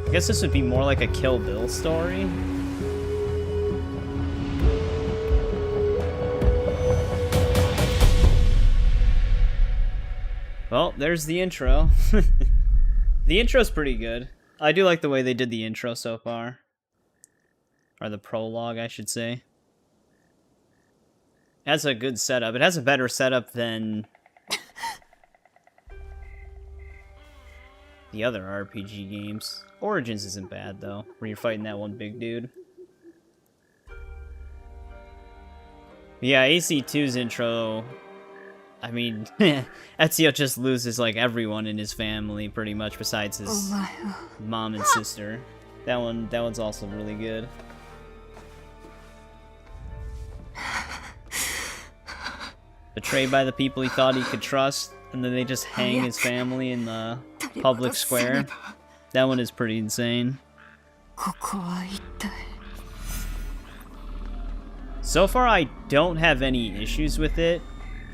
I guess this would be more like a Kill Bill story. Well, there's the intro. The intro's pretty good. I do like the way they did the intro so far. Or the prologue, I should say. It has a good setup. It has a better setup than the other RPG games. Origins isn't bad, though, where you're fighting that one big dude. Yeah, AC2's intro... I mean, Ezio just loses, like, everyone in his family, pretty much, besides his mom and sister. That one's also really good. Betrayed by the people he thought he could trust, and then they just hang his family in the public square. That one is pretty insane. So far, I don't have any issues with it.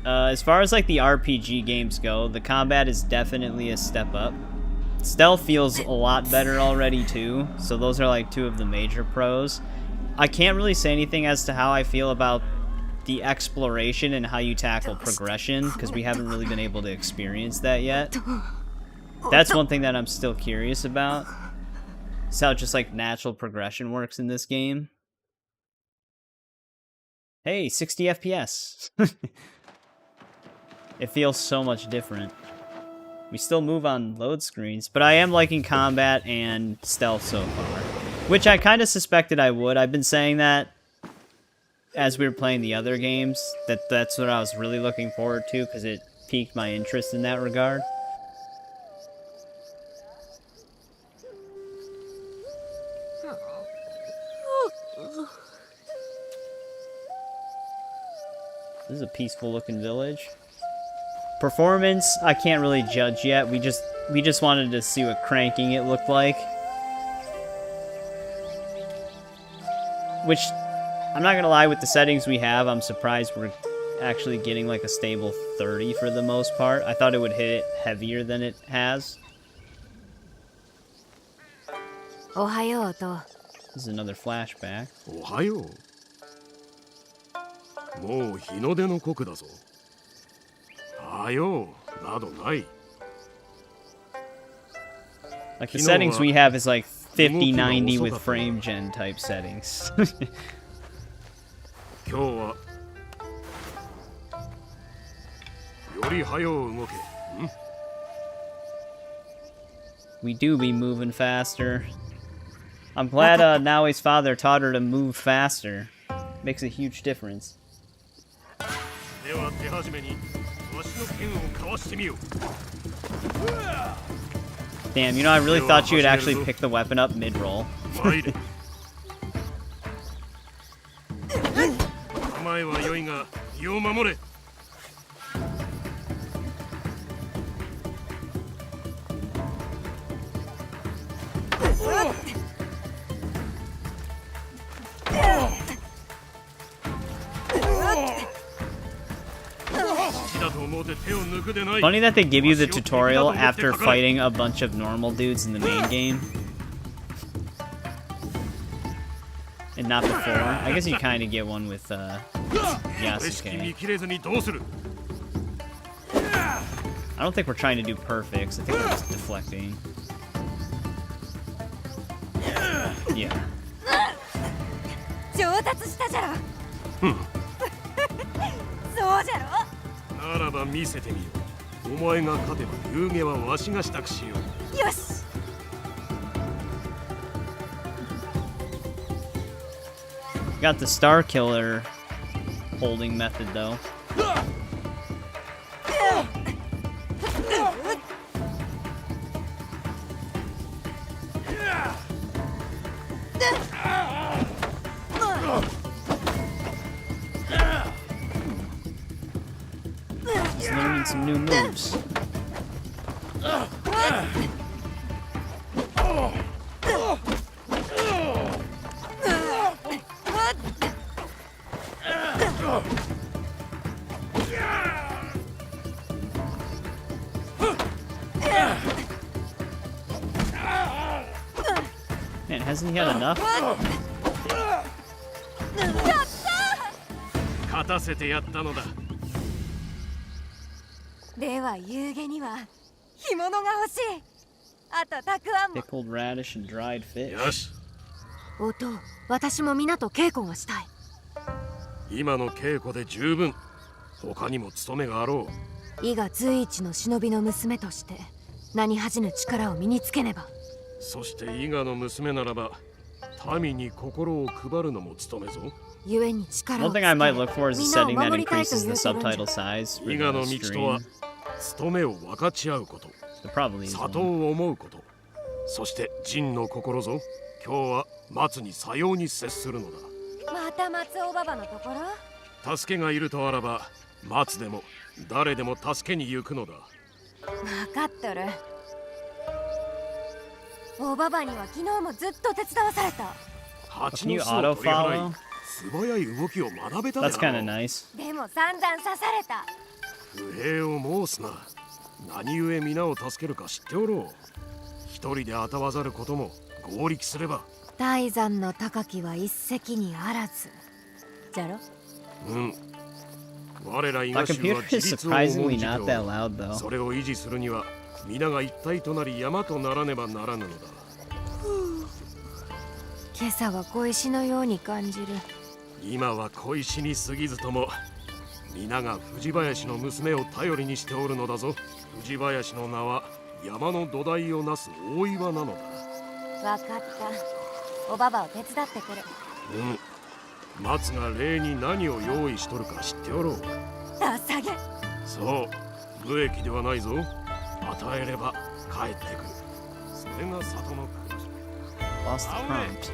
As far as like the RPG games go, the combat is definitely a step up. Stealth feels a lot better already too, so those are like two of the major pros. I can't really say anything as to how I feel about the exploration and how you tackle progression, because we haven't really been able to experience that yet. That's one thing that I'm still curious about. It's how just like natural progression works in this game. Hey, 60 FPS. It feels so much different. We still move on load screens, but I am liking combat and stealth so far. Which I kind of suspected I would. I've been saying that as we were playing the other games, that's what I was really looking forward to, because it piqued my interest in that regard. This is a peaceful looking village. Performance, I can't really judge yet. We just wanted to see what cranking it looked like. Which, I'm not gonna lie, with the settings we have, I'm surprised we're actually getting like a stable 30 for the most part. I thought it would hit it heavier than it has. This is another flashback. Like the settings we have is like 50-90 with frame gen type settings. We do be moving faster. I'm glad Naoe's father taught her to move faster. Makes a huge difference. Damn, you know, I really thought you would actually pick the weapon up mid-roll. Funny that they give you the tutorial after fighting a bunch of normal dudes in the main game. And not before. I guess you kind of get one with Yasuke. I don't think we're trying to do perfects. I think we're just deflecting. Yeah. Got the Star Killer holding method though. He's learning some new moves. Man, hasn't he had enough? 勝たせてやったのだ。では夕げには干物が欲しい。あとたくあんも。 Pickled radish and dried fish. よし。おと、私も皆と稽古がしたい。今の稽古で十分。他にも務めがあろう。伊賀随一の忍びの娘として何恥じぬ力を身につけねば。そして伊賀の娘ならば民に心を配るのも務めぞ。 One thing I might look for is a setting that increases the subtitle size for the stream. It probably is one. 里を思うこと。そして仁の心ぞ。今日は松にさように接するのだ。また松尾ババのところ？助けがいるとあらば、松でも誰でも助けに行くのだ。分かっとる。おばばには昨日もずっと手伝わされた。 Can you auto follow? 素早い動きを学べたであろう。 That's kind of nice. でも散々刺された。不平を申すな。何故皆を助けるか知っておろう。一人であたわざることも合力すれば。大山の高きは一石にあらず。じゃろ？うん。我ら伊賀 My 衆は computer 自 is 立を思う surprisingly 事 not 業。 that loud though. それを維持するには皆が一体となり山とならねばならぬのだ。今朝は小石のように感じる。今は小石に過ぎずとも皆が藤林の娘を頼りにしておるのだぞ。藤林の名は山の土台をなす大岩なのだ。わかった。おばばを手伝ってくる。うん。松が礼に何を用意しとるか知っておろう。ダサげ。そう、無益ではないぞ。与えれば帰ってくる。それが里の暮らし。 Lost the prompt.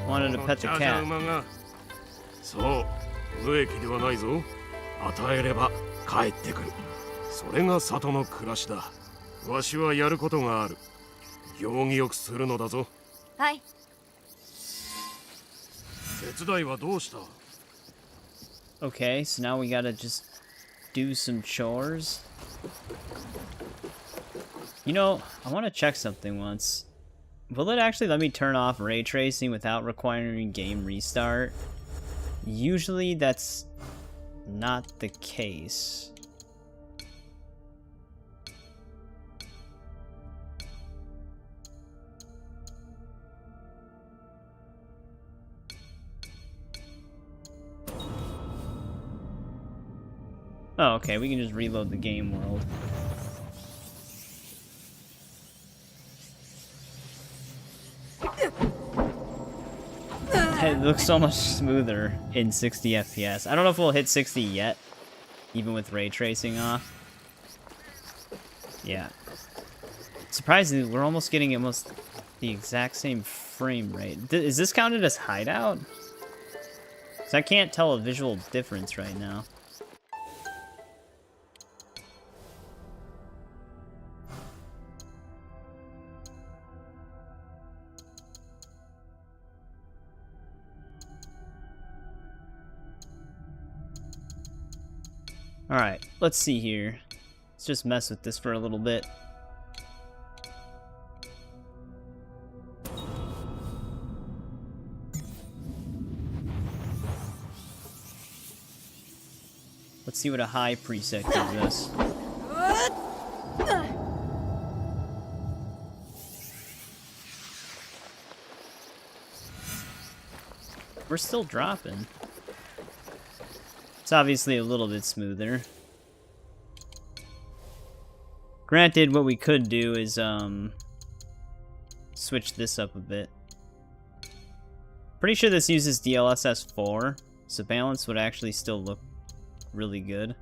Wanted to pet the cat. そう、無益ではないぞ。与えれば帰ってくる。それが里の暮らしだ。わしはやることがある。行儀よくするのだぞ。はい。手伝いはどうした？ Okay, so now we gotta just do some chores. You know, I want to check something once. Will it actually let me turn off ray tracing without requiring game restart? Usually that's not the case. Oh, okay, we can just reload the game world. It looks so much smoother in 60 FPS. I don't know if we'll hit 60 yet, even with ray tracing off. Yeah. Surprisingly, we're almost getting almost the exact same frame rate. Is this counted as hideout? Because I can't tell a visual difference right now. Alright, let's see here. Let's just mess with this for a little bit. Let's see what a high preset gives us. We're still dropping. It's obviously a little bit smoother. Granted, what we could do is switch this up a bit. Pretty sure this uses DLSS 4, so balance would actually still look really good.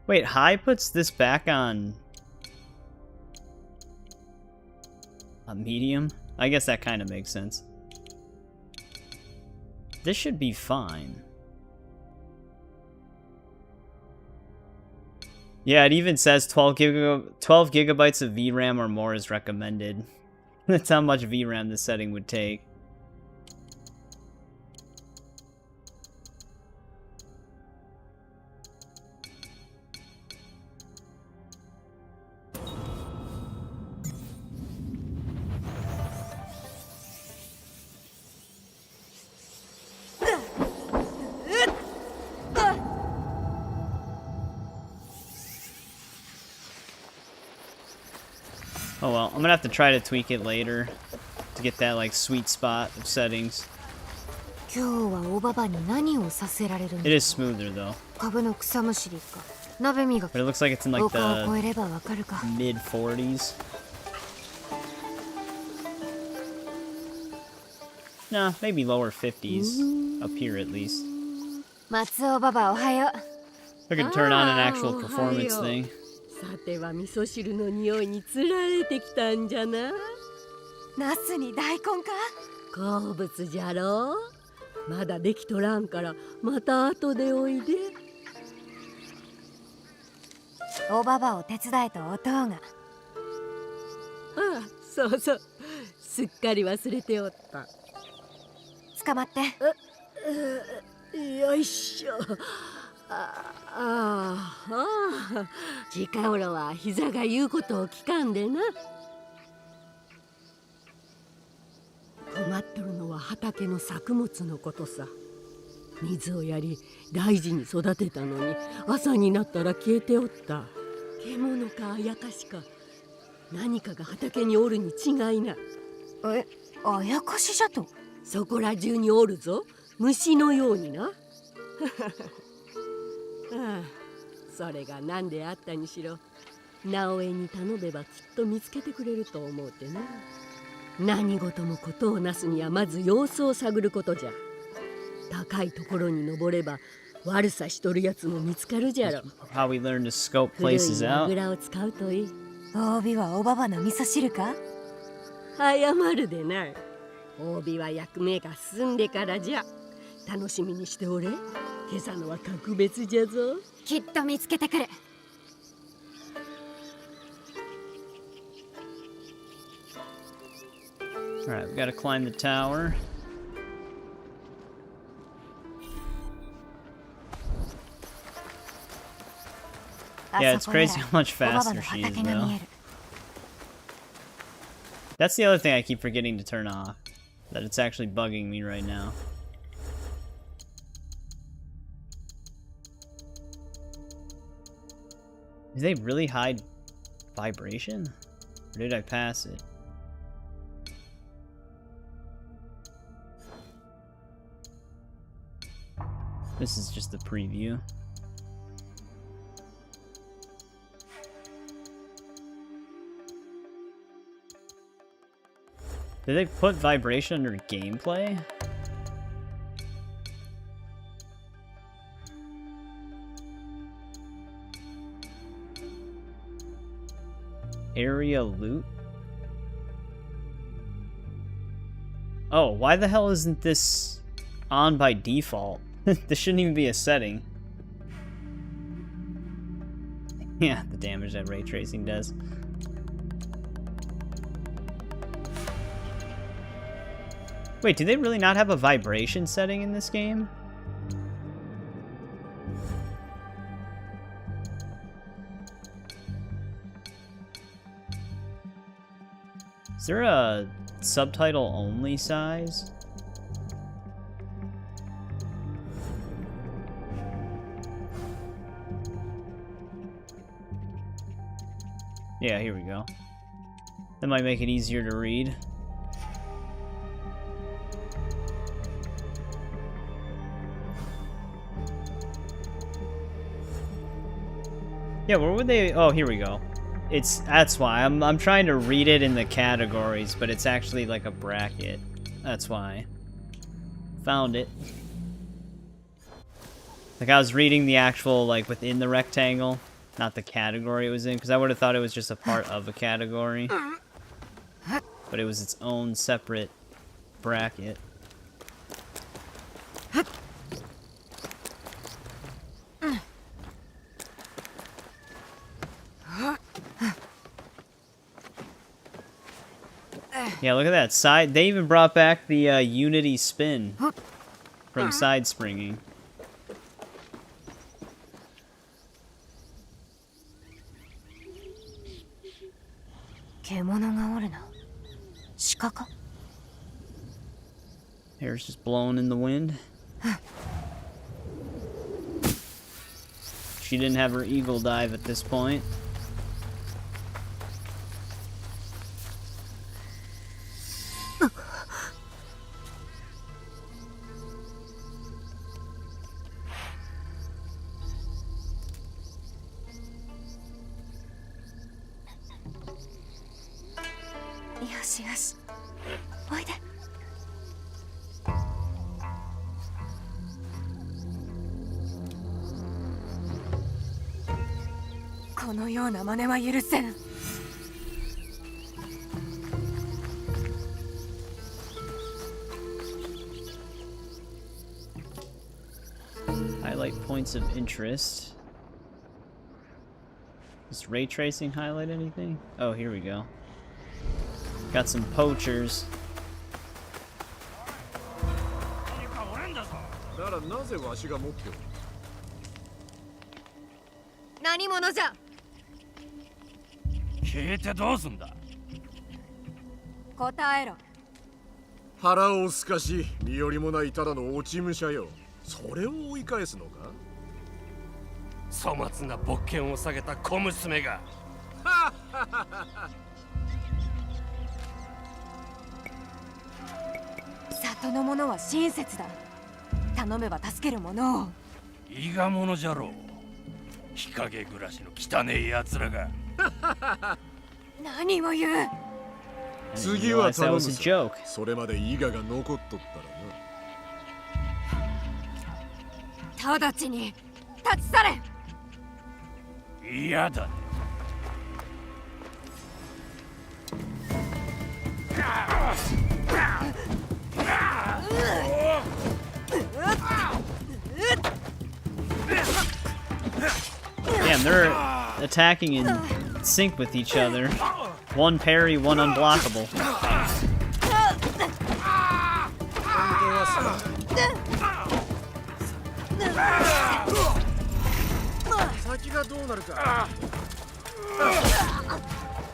Wait, high puts this back on medium? I guess that kind of makes sense. This should be fine. Yeah, it even says 12 gigabytes of VRAM or more is recommended. That's how much VRAM this setting would take. Oh well, I'm gonna have to try to tweak it later to get that like sweet spot of settings. It is smoother though. But it looks like it's in like the mid 40s. No, maybe lower 50s up here at least. I could turn on an actual performance thing. さては味噌汁の匂いにつられてきたんじゃな。ナスに大根か？好物じゃろ。まだできとらんからまた後でおいで。おばばを手伝えとおとうが。ああ、そうそう。すっかり忘れておった。捕まって。よいしょ。近頃は膝が言うことを聞かんでな。困っとるのは畑の作物のことさ。水をやり大事に育てたのに朝になったら消えておった。獣かあやかしか何かが畑におるに違いない。あやかしじゃと？そこら中におるぞ、虫のようにな。ああ、それが何であったにしろ直江に頼めばきっと見つけてくれると思うてな。何事もことをなすにはまず様子を探ることじゃ。高いところに登れば悪さしとるやつも見つかるじゃろ。How we learn to scope places out. 古い櫓を使うといい。帯はおばばの味噌汁か？早まるでない。帯は役目が済んでからじゃ。楽しみにしておれ。今朝のは格別じゃぞ。きっと見つけてくる。Alright, we gotta climb the tower. Yeah, it's crazy how much faster she is, though. That's the other thing I keep forgetting to turn off. That it's actually bugging me right now. Do they really hide vibration? Or did I pass it? This is just the preview. Did they put vibration under gameplay? Area loot? Oh, why the hell isn't this on by default? This shouldn't even be a setting. Yeah, the damage that ray tracing does. Wait, do they really not have a vibration setting in this game? Is there a subtitle only size? Yeah, here we go. That might make it easier to read. Yeah, where would they? Oh, here we go. That's why I'm trying to read it in the categories, but it's actually like a bracket. That's why. Found it. Like I was reading the actual like within the rectangle, not the category it was in, because I would have thought it was just a part of a category. But it was its own separate bracket. Yeah, look at that side. They even brought back the Unity spin from side springing. 獣がおるな。鹿か? Hair's just blowing in the wind. She didn't have her eagle dive at this point. Yes. おいで。このような真似は許せん。Highlight points of interest. Does ray tracing highlight anything? Oh, here we go. Got some poachers. ならなぜわしが持っておる？何者じゃ？聞いてどうすんだ？答えろ。腹をすかし、身寄りもないただの落ち武者よ。それを追い返すのか？粗末な勃剣を下げた小娘が。里の者は親切だ。頼めば助ける者を。伊賀者じゃろう。日陰暮らしの汚え奴らが。何を言う。次は頼むさ。それまで伊賀が残っとったらな。直ちに立ち去れ。嫌だね。Damn, they're attacking in sync with each other. One parry, one unblockable.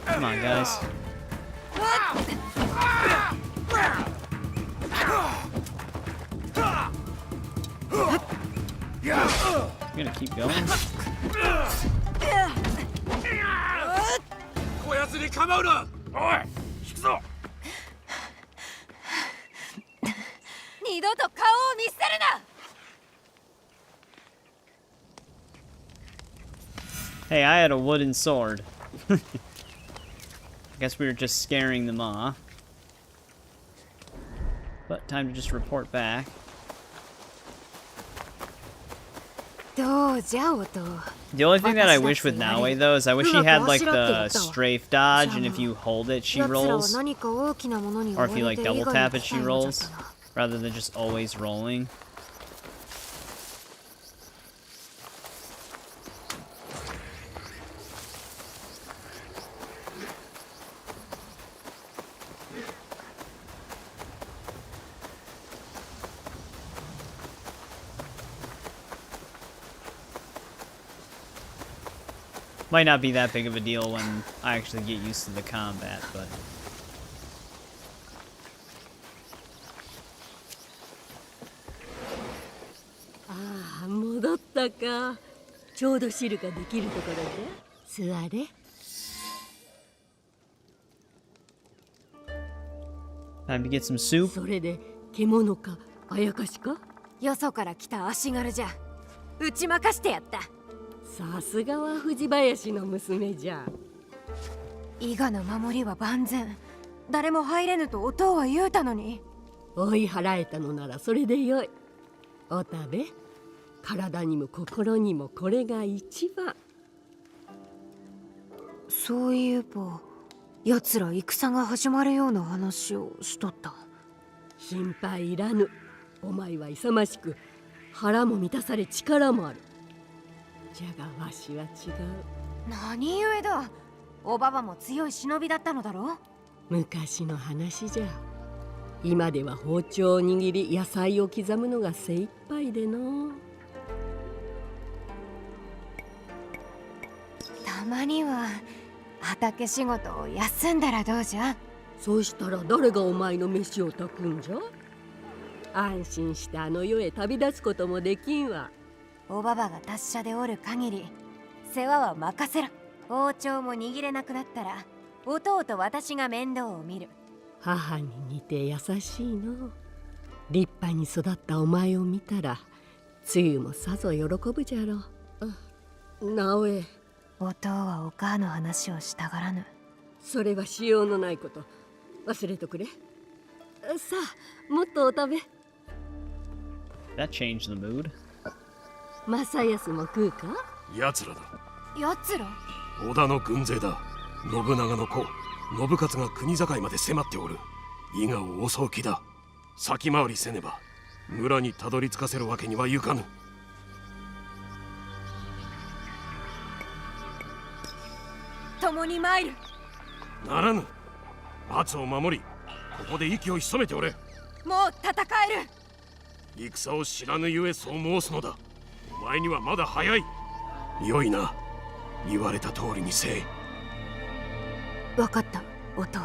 Come on, guys. I'm gonna keep going. こやつに構うな。おい、引くぞ。二度と顔を見せるな。Hey, I had a wooden sword. I guess we were just scaring them off. But time to just report back. どうじゃおと。 The only thing that I wish with Naoe though is I wish she had like the strafe dodge, and if you hold it, she rolls. Or if you like double tap it, she rolls. Rather than just always rolling. Might not be that big of a deal when I actually get used to the combat, but... Ah, 戻ったか。ちょうど汁ができるところで。座れ。Time to get some soup. それで獣かあやかしか？よそから来た足軽じゃ。打ち負かしてやった。さすがは藤林の娘じゃ。伊賀の守りは万全。誰も入れぬとお父は言うたのに。追い払えたのならそれでよい。お食べ。体にも心にもこれが一番。そういえば、奴ら戦が始まるような話をしとった。心配いらぬ。お前は勇ましく腹も満たされ力もある。じゃがわしは違う。何故だ。おばばも強い忍びだったのだろう。昔の話じゃ。今では包丁を握り野菜を刻むのが精一杯での。たまには畑仕事を休んだらどうじゃ。そうしたら誰がお前の飯を炊くんじゃ。安心してあの世へ旅立つこともできんわ。おばばが達者でおる限り世話は任せろ。包丁も握れなくなったら弟と私が面倒を見る。母に似て優しいの。立派に育ったお前を見たらつゆもさぞ喜ぶじゃろう。直江、お父はお母の話をしたがらぬ。それはしようのないこと。忘れとくれ。さあ、もっとお食べ。That changed the mood. 正康も食うか。奴らだ。奴ら？織田の軍勢だ。信長の子信勝が国境まで迫っておる。伊賀を襲う気だ。先回りせねば村にたどり着かせるわけにはいかぬ。共に参る。ならぬ。松を守りここで息を潜めておれ。もう戦える。戦を知らぬゆえそう申すのだ。お前にはまだ早い。よいな。言われた通りにせい。分かった、お父。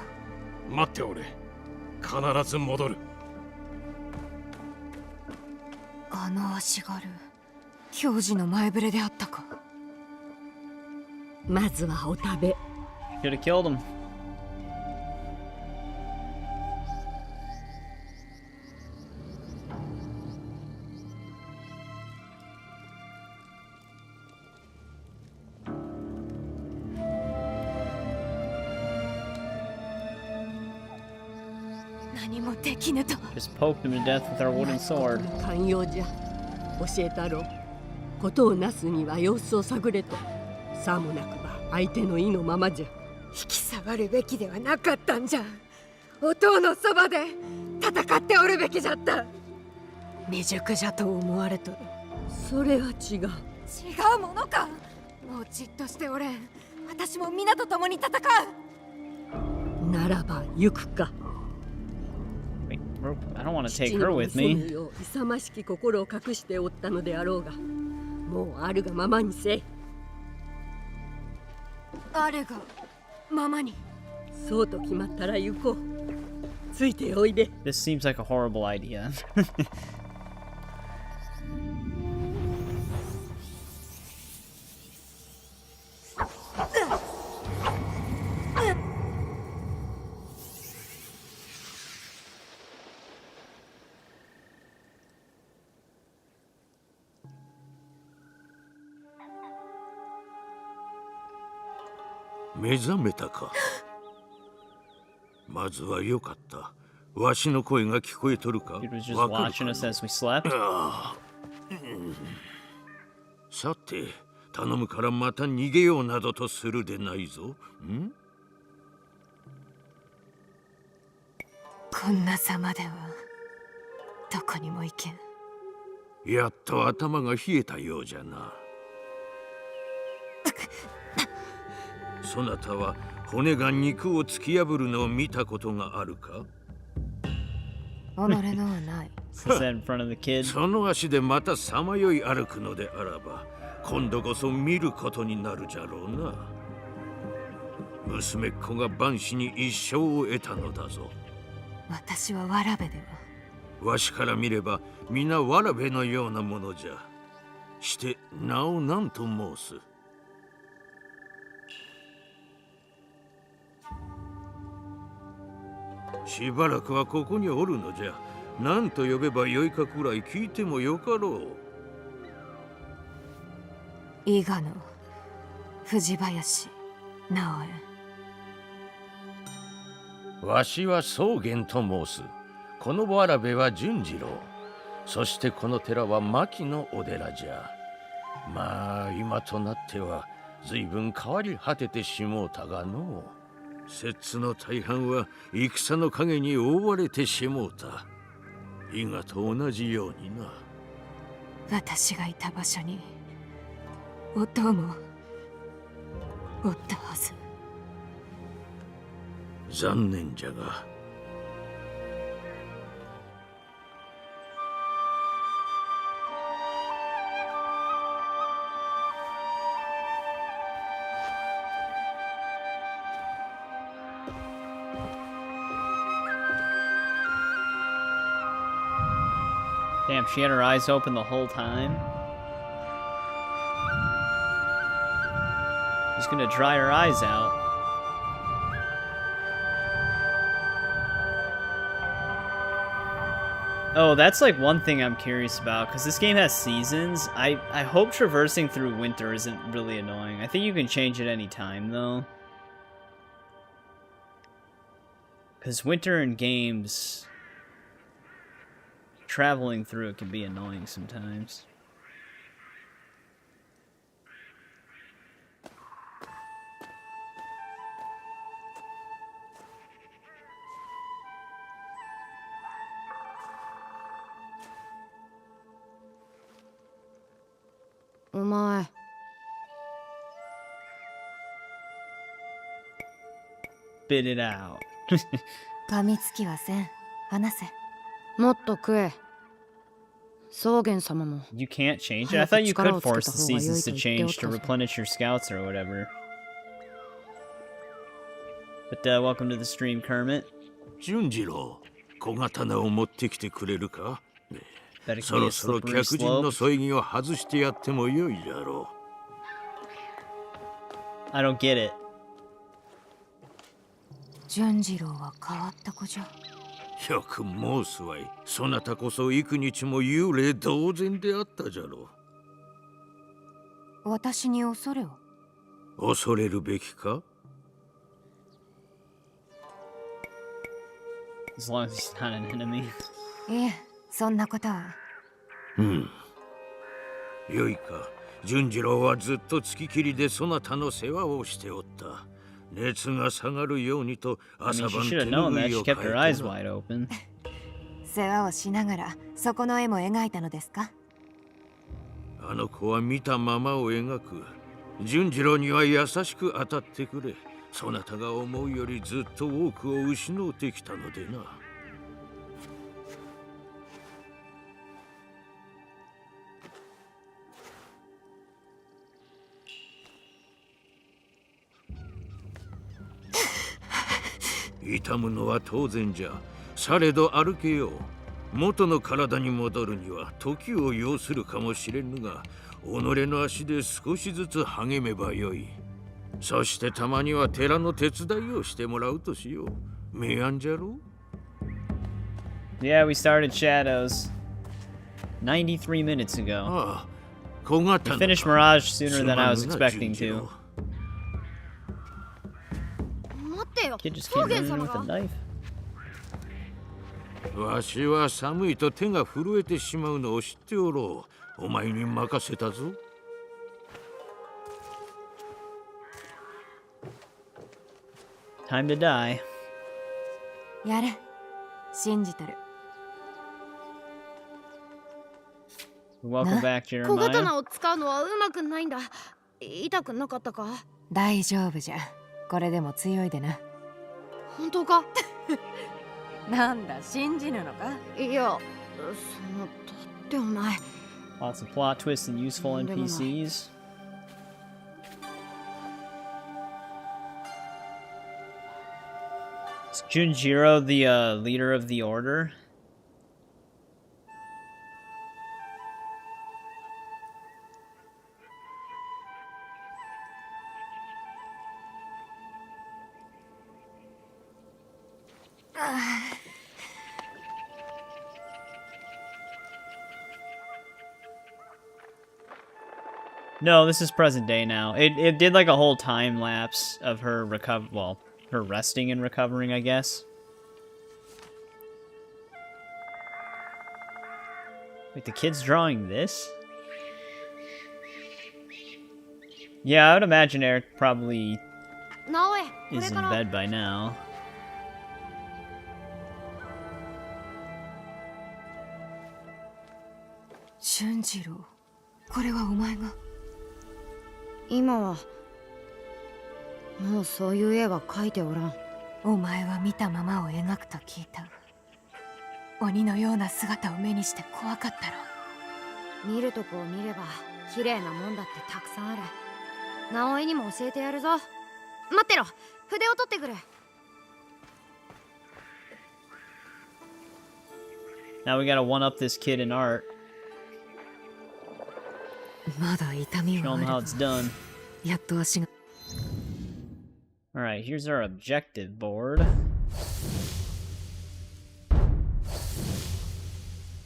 待っておれ。必ず戻る。あの足軽、教授の前触れであったか。まずはお食べ。Should have killed him. Just poked him to death with our wooden sword. 寛容じゃ。教えたろう。ことをなすには様子を探れと。さもなくば相手の意のままじゃ。引き下がるべきではなかったんじゃ。お父のそばで戦っておるべきじゃった。未熟じゃと思われとる。それは違う。違うものか。もうじっとしておれん。私も皆と共に戦う。ならば行くか。I don't want to take her with me. 勇ましき心を隠しておったのであろうが、もうあるがままにせい。あるがままに。そうと決まったら行こう。ついておいで。This seems like a horrible idea. 目覚めたか。まずはよかった。わしの声が聞こえとるか。さて、頼むからまた逃げようなどとするでないぞ。ん？こんな様ではどこにも行けん。やっと頭が冷えたようじゃな。そなたは骨が肉を突き破るのを見たことがあるか。己のはない。その足でまたさまよい歩くのであらば、今度こそ見ることになるじゃろうな。娘っ子が万死に一生を得たのだぞ。私はわらべでは。わしから見れば皆わらべのようなものじゃ。して名を何と申す。しばらくはここにおるのじゃ。何と呼べばよいかくらい聞いてもよかろう。伊賀の藤林直江。わしは宗玄と申す。このわらべは純次郎。そしてこの寺は牧のお寺じゃ。まあ今となっては随分変わり果ててしもうたがのう。摂津の大半は戦の陰に覆われてしもうた。伊賀と同じようにな。私がいた場所に音もおったはず。残念じゃが。Damn, she had her eyes open the whole time. She's gonna dry her eyes out. Oh, that's like one thing I'm curious about, because this game has seasons. I hope traversing through winter isn't really annoying. I think you can change it any time, though. Because winter in games, traveling through it can be annoying sometimes. Spit it out. 噛みつきはせん。話せ。もっと食え。草原様も。You can't change it? I thought you could force the seasons to change to replenish your scouts or whatever. But welcome to the stream, Kermit. 純次郎、小刀を持ってきてくれるか？そろそろ客人の添い木を外してやってもよいじゃろう。I don't get it. 純次郎は変わった子じゃ。よく申すわい。そなたこそ幾日も幽霊同然であったじゃろう。私に恐れを？恐れるべきか？ As long as he's not an enemy. いえ、そんなことは。よいか。純次郎はずっと付ききりでそなたの世話をしておった。熱が下がるようにと朝晩手拭いを変えてな。世話をしながらそこの絵も描いたのですか？あの子は見たままを描く。純次郎には優しく当たってくれ。そなたが思うよりずっと多くを失うてきたのでな。痛むのは当然じゃ。されど歩けよう。元の体に戻るには時を要するかもしれぬが、己の足で少しずつ励めばよい。そしてたまには寺の手伝いをしてもらうとしよう。明暗じゃろう？ Yeah, we started Shadows 93 minutes ago. We finished Mirage sooner than I was expecting to. Kid just keep running with a knife. わしは寒いと手が震えてしまうのを知っておろう。お前に任せたぞ。Time to die. やれ。信じてる。Welcome back, Jeremiah. 小刀を使うのはうまくないんだ。痛くなかったか？大丈夫じゃ。これでも強いでな。本当か？なんだ、信じぬのか？いや、そのとってお前。Lots of plot twists and useful NPCs. Is Junjiro the leader of the order? No, this is present day now. It did like a whole time lapse of her her resting and recovering, I guess. Wait, the kid's drawing this? Yeah, I would imagine Eric probably Naoe, is in bed by now. 俊次郎、これはお前が。今はもうそういう絵は描いておらん。お前は見たままを描くと聞いた。鬼のような姿を目にして怖かったろ。見るとこを見れば綺麗なもんだってたくさんある。直江にも教えてやるぞ。待ってろ、筆を取ってくる。Now we gotta one up this kid in art. まだ痛み Show は him あ how る it's done. やっと足が。Alright, here's our objective board.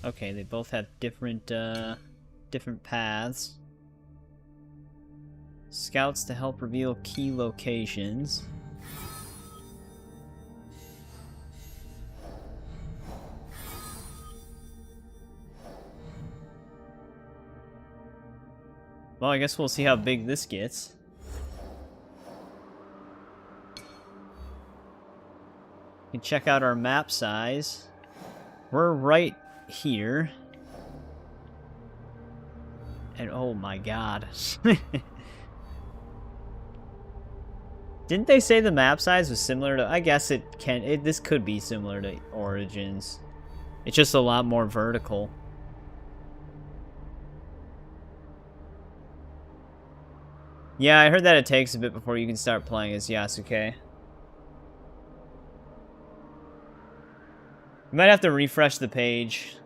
Okay, they both have different paths. Scouts to help reveal key locations. Well, I guess we'll see how big this gets. You can check out our map size. We're right here. And oh my god. Didn't they say the map size was similar to... I guess it can... this could be similar to Origins. It's just a lot more vertical. Yeah, I heard that it takes a bit before you can start playing as Yasuke. You might have to refresh the page,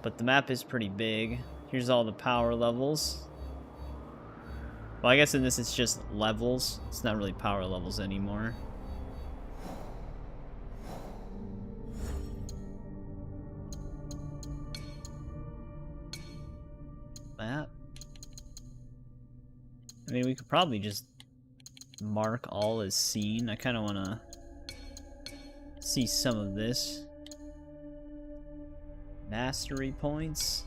but the map is pretty big. Here's all the power levels. Well, I guess in this it's just levels. It's not really power levels anymore. Map. I mean, we could probably just mark all as seen. I kind of want to see some of this. Mastery points.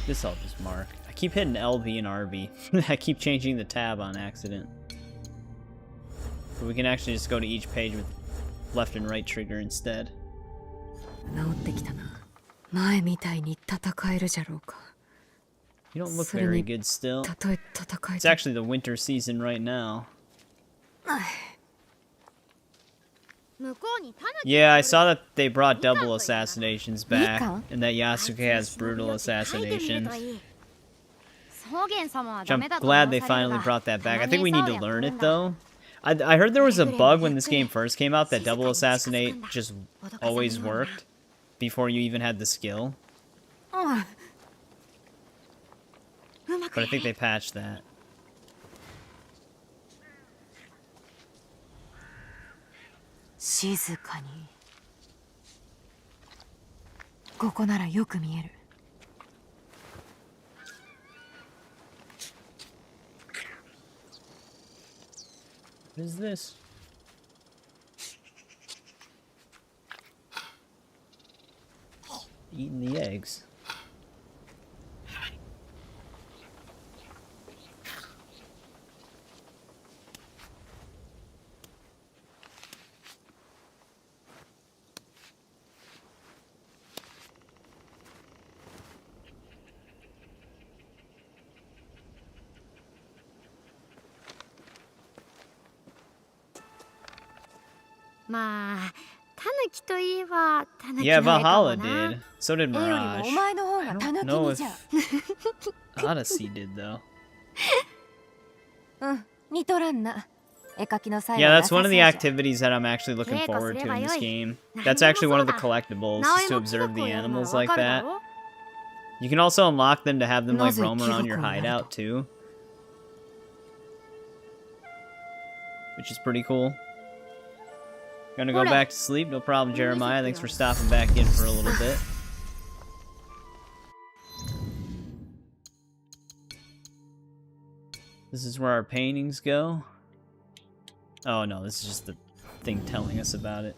This I'll just mark. I keep hitting LB and RB. I keep changing the tab on accident. But we can actually just go to each page with left and right trigger instead. 治ってきたな。前みたいに戦えるじゃろうか。You don't look very good still. It's actually the winter season right now. Yeah, I saw that they brought double assassinations back, and that Yasuke has brutal assassinations. Which I'm glad they finally brought that back. I think we need to learn it, though. I heard there was a bug when this game first came out that double assassinate just always worked before you even had the skill. But I think they patched that. What is this? Eating the eggs. Yeah, Valhalla did. So did Mirage. I don't know if Odyssey did, though. Yeah, that's one of the activities that I'm actually looking forward to in this game. That's actually one of the collectibles, is to observe the animals like that. You can also unlock them to have them like roam around your hideout too. Which is pretty cool. Gonna go back to sleep? No problem, Jeremiah. Thanks for stopping back in for a little bit. This is where our paintings go. Oh no, this is just the thing telling us about it.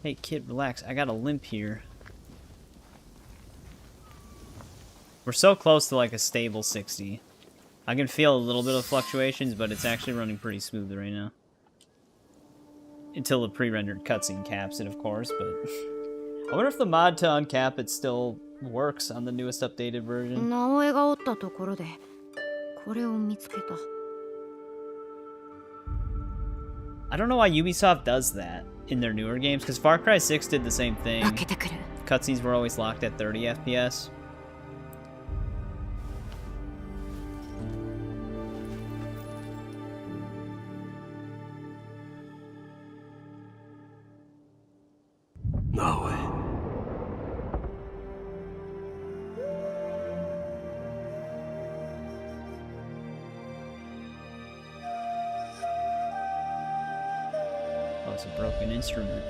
Hey kid, relax. I got a limp here. We're so close to like a stable 60. I can feel a little bit of fluctuations, but it's actually running pretty smooth right now. Until the pre-rendered cutscene caps it, of course, but... I wonder if the mod to uncap it still works on the newest updated version. Naoeがおったところでこれを見つけた。I don't know why Ubisoft does that in their newer games, because Far Cry 6 did the same thing. Cutscenes were always locked at 30 FPS. Naoe. Oh, it's a broken instrument.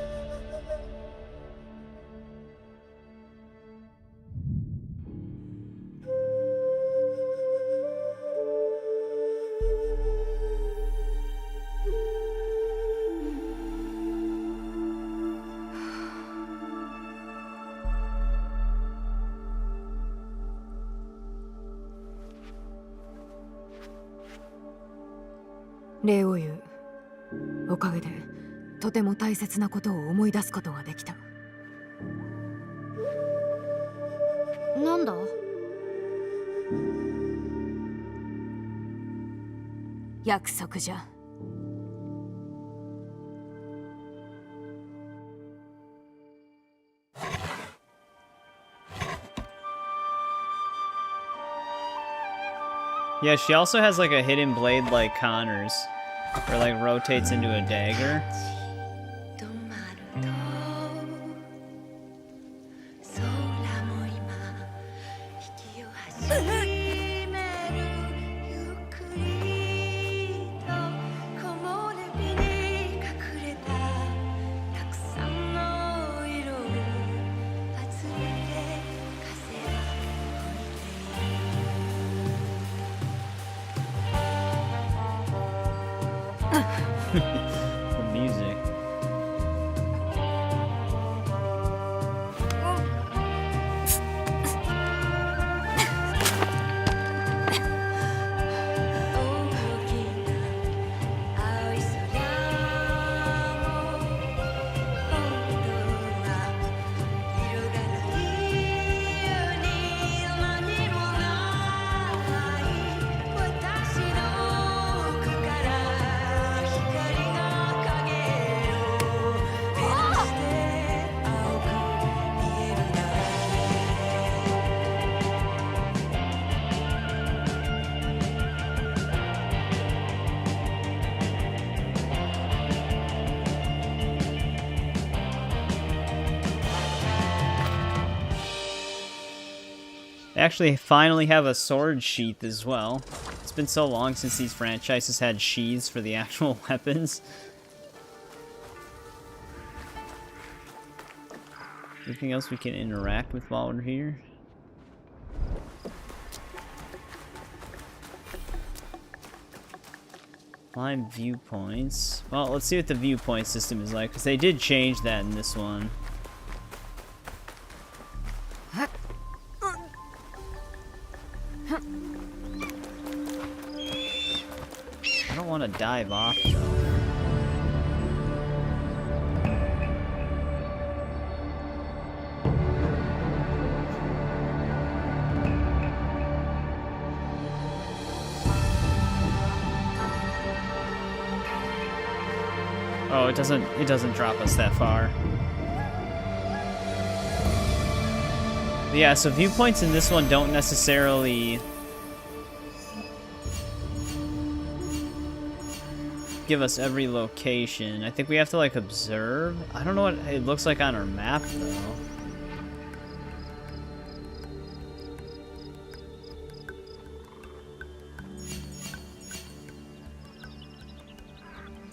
礼を言う。おかげでとても大切なことを思い出すことができた。なんだ？約束じゃ。Yeah, she also has like a hidden blade like Connor's, or like rotates into a dagger. The music. They actually finally have a sword sheath as well. It's been so long since these franchises had sheaths for the actual weapons. Anything else we can interact with while we're here? Climb viewpoints. Well, let's see what the viewpoint system is like, because they did change that in this one. I don't want to dive off, though. Oh, it doesn't drop us that far. But yeah, so viewpoints in this one don't necessarily give us every location. I think we have to like observe. I don't know what it looks like on our map though.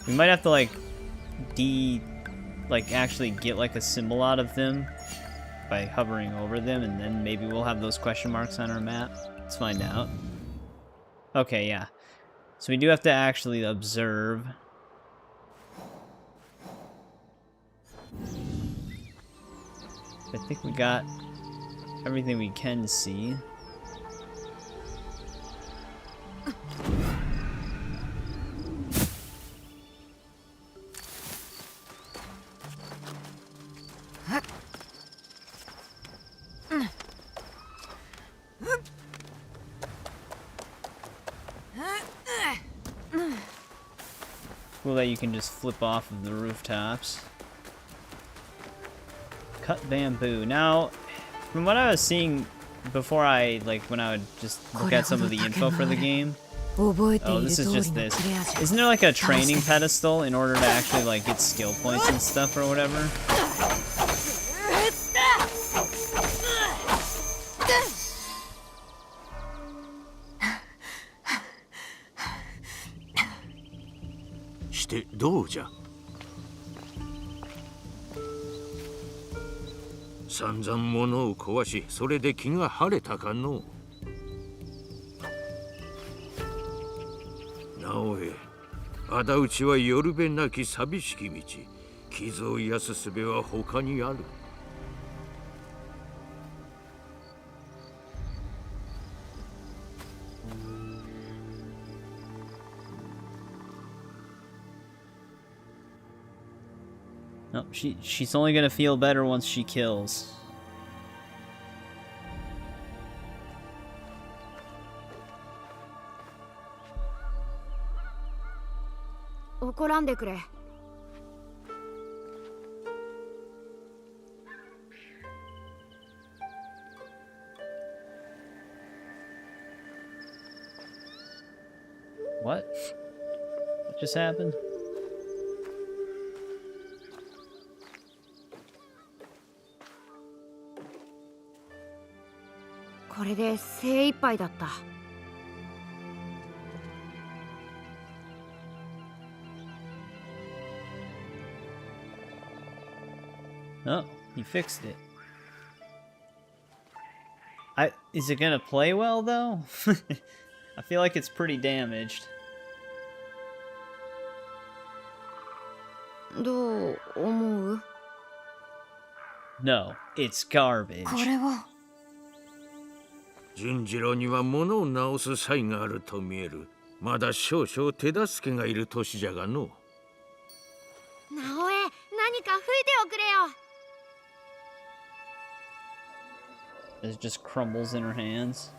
We might have to like actually get like a symbol out of them by hovering over them, and then maybe we'll have those question marks on our map. Let's find out. Okay, yeah. So we do have to actually observe. I think we got everything we can see. Cool that you can just flip off of the rooftops. Cut bamboo. Now, from what I was seeing before when I would just look at some of the info for the game. Oh, this is just this. Isn't there like a training pedestal in order to actually like get skill points and stuff or whatever?どうじゃ。散々物を壊し、それで気が晴れたかの。直江、仇討ちは夜べなき寂しき道。傷を癒す術は他にある。No, she's only gonna feel better once she kills. What? What just happened? Oh, he fixed it. Is it gonna play well though? I feel like it's pretty damaged. No, it's garbage. 純次郎には物を直す才があると見える。まだ少々手助けがいる年じゃがの。直江、何か吹いておくれよ。It just crumbles in her hands.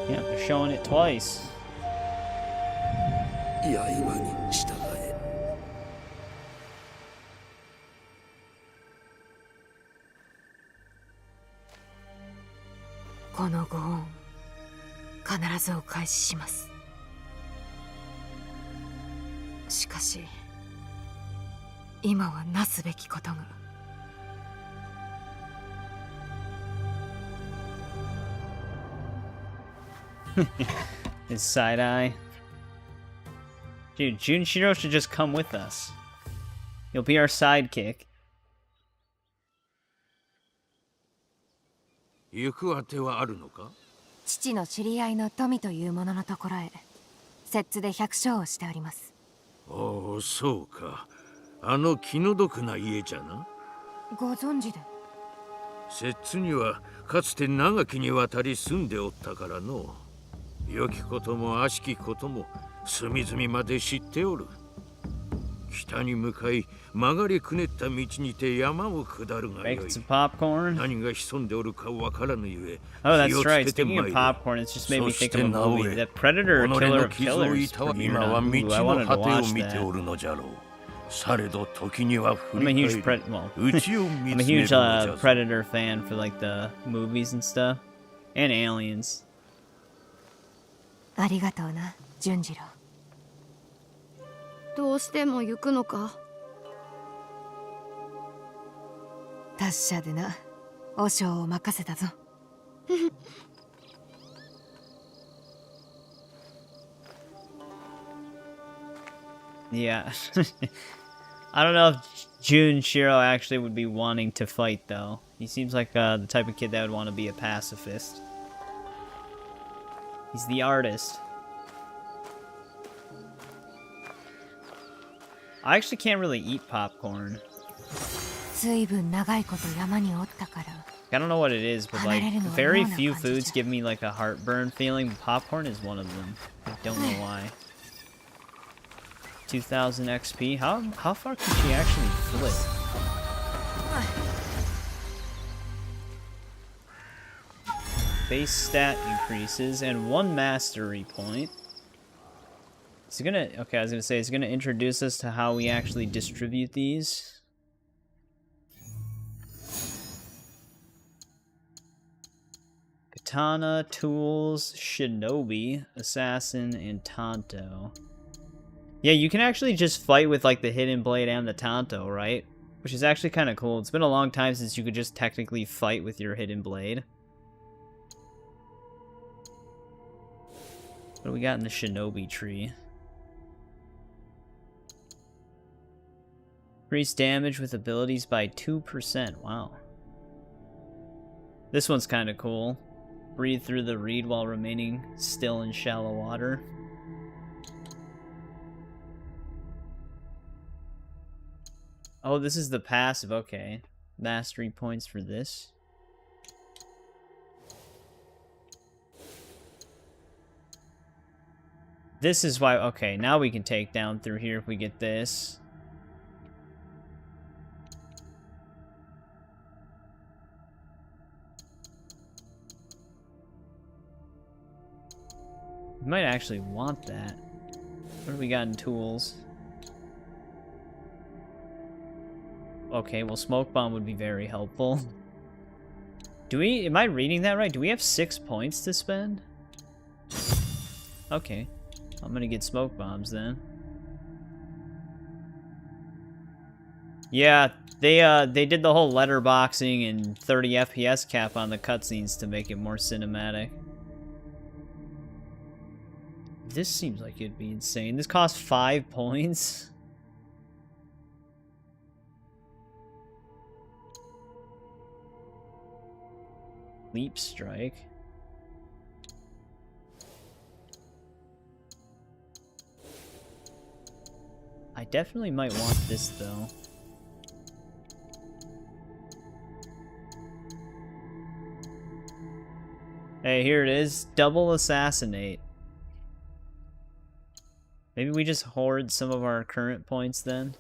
Yeah, they're showing it twice. 刃に従え。このご恩、必ずお返しします。しかし、今はなすべきことが。His side eye. Dude, Junshiro should just come with us. He'll be our sidekick. 行くあてはあるのか？父の知り合いの富というもののところへ、摂津で百姓をしております。おお、そうか。あの気の毒な家じゃな。ご存知で？摂津にはかつて長きにわたり住んでおったからの。良きことも悪しきことも隅々まで知っておる。北に向かい曲がりくねった道にて山を下るがよい。何が潜んでおるかわからぬゆえ。Oh, that's right. Speaking of popcorn, it's just made me think of a movie. That Predator Killer of Killers. I'm a huge I'm a huge Predator fan for like the movies and stuff, and Aliens. ありがとうな、純次郎。どうしても行くのか。達者でな、和尚を任せたぞ。Yeah. I don't know if Junshiro actually would be wanting to fight, though. He seems like the type of kid that would want to be a pacifist. He's the artist. I actually can't really eat popcorn. I don't know what it is, but like very few foods give me like a heartburn feeling. Popcorn is one of them. I don't know why. 2000 XP. How far can she actually flip? Base stat increases and 1 mastery point. Is it gonna... Okay, I was gonna say, it's gonna introduce us to how we actually distribute these. Katana, tools, Shinobi, Assassin, and Tanto. Yeah, you can actually just fight with like the Hidden Blade and the Tanto, right? Which is actually kind of cool. It's been a long time since you could just technically fight with your Hidden Blade. What do we got in the Shinobi tree? Increase damage with abilities by 2%. Wow. This one's kind of cool. Breathe through the reed while remaining still in shallow water. Oh, this is the passive. Okay. Mastery points for this. This is why... Okay, now we can take down through here if we get this. We might actually want that. What do we got in tools? Okay, well, smoke bomb would be very helpful. Do we... Am I reading that right? Do we have 6 points to spend? Okay. I'm gonna get smoke bombs then. Yeah, they did the whole letterboxing and 30 FPS cap on the cutscenes to make it more cinematic. This seems like it'd be insane. This costs 5 points. Leap strike. I definitely might want this though. Hey, here it is. Double assassinate. Maybe we just hoard some of our current points then.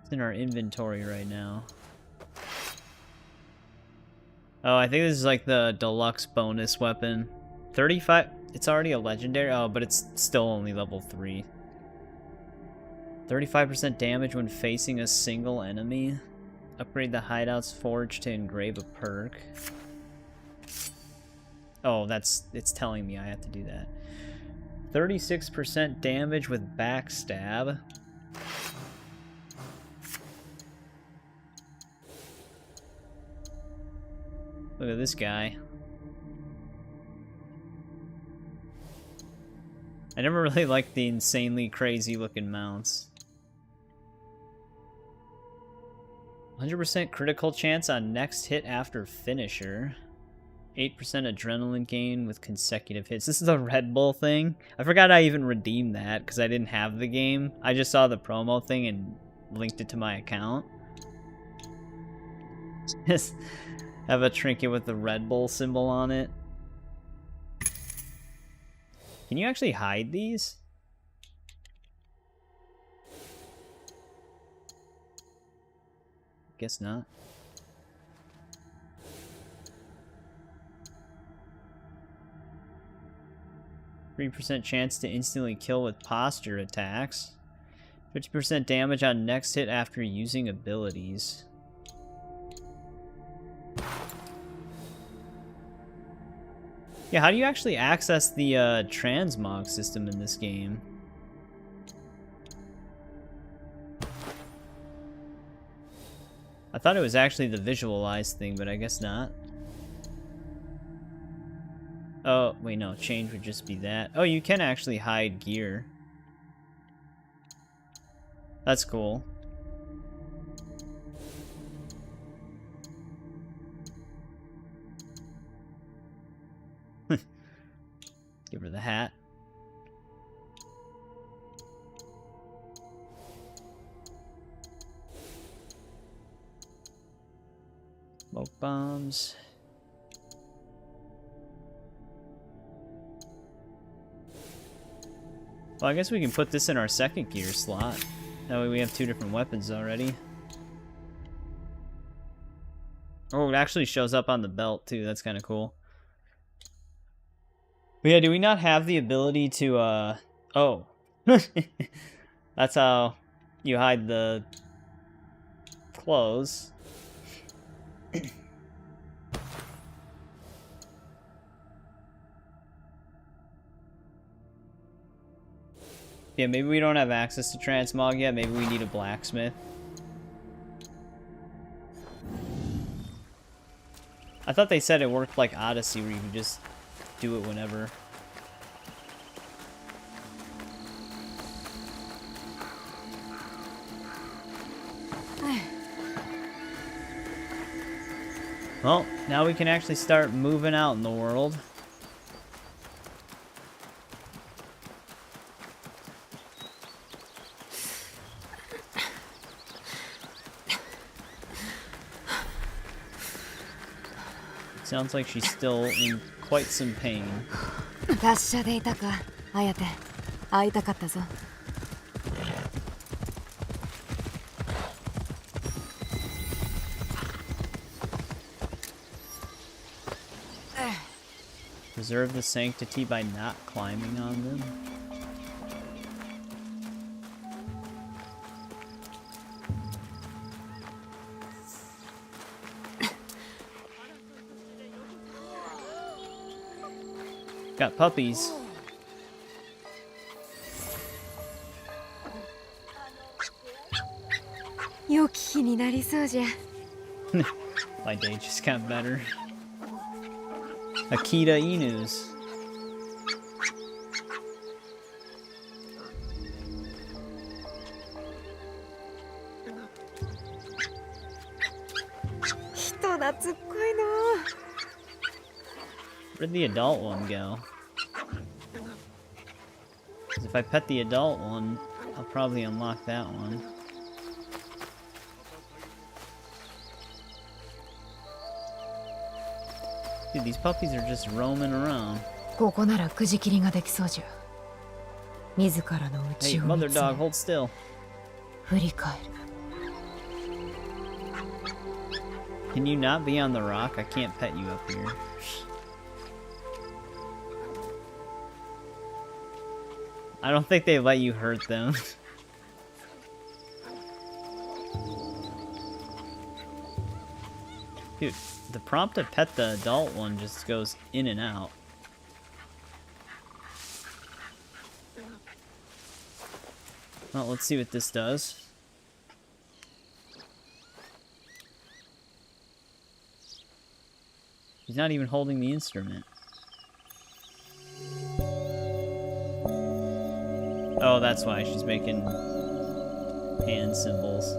It's in our inventory right now. Oh, I think this is like the deluxe bonus weapon. 35... It's already a legendary? Oh, but it's still only level 3. 35% damage when facing a single enemy. Upgrade the hideout's forge to engrave a perk. Oh, it's telling me I have to do that. 36% damage with backstab. Look at this guy. I never really liked the insanely crazy looking mounts. 100% critical chance on next hit after finisher. 8% adrenaline gain with consecutive hits. This is a Red Bull thing. I forgot I even redeemed that because I didn't have the game. I just saw the promo thing and linked it to my account. Just have a trinket with the Red Bull symbol on it. Can you actually hide these? Guess not. %3 chance to instantly kill with posture attacks. 50% damage on next hit after using abilities. Yeah, how do you actually access the transmog system in this game? I thought it was actually the visualized thing, but I guess not. Oh, wait, no. Change would just be that. Oh, you can actually hide gear. That's cool. Give her the hat. Smoke bombs. Well, I guess we can put this in our second gear slot. That way we have 2 different weapons already. Oh, it actually shows up on the belt too. That's kind of cool. But yeah, do we not have the ability to, oh. That's how you hide the clothes. Yeah, maybe we don't have access to transmog yet. Maybe we need a blacksmith. I thought they said it worked like Odyssey, where you can just do it whenever. Well, now we can actually start moving out in the world. Sounds like she's still in quite some pain. 達者でいたか、綾手。会いたかったぞ。Preserve the sanctity by not climbing on them. Got puppies. My day just got better. Akita Inus. Where'd the adult one go? 'Cause if I pet the adult one, I'll probably unlock that one. Dude, these puppies are just roaming around. ここならくじ切りができそうじゃ。自らの内 Hey, を mother 見つめ dog, hold still. 振り返る。 Can you not be on the rock? I can't pet you up here. I don't think they let you hurt them. Dude, the prompt to pet the adult one just goes in and out. Well, let's see what this does. He's not even holding the instrument. Oh, that's why she's making hand symbols.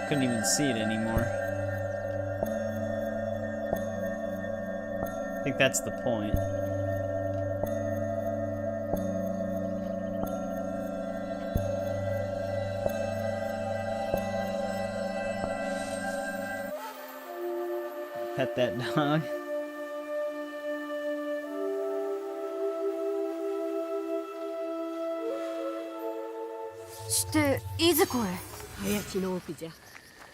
Couldn't even see it anymore. I think that's the point. Pet that dog. していずこへ林の奥じゃ。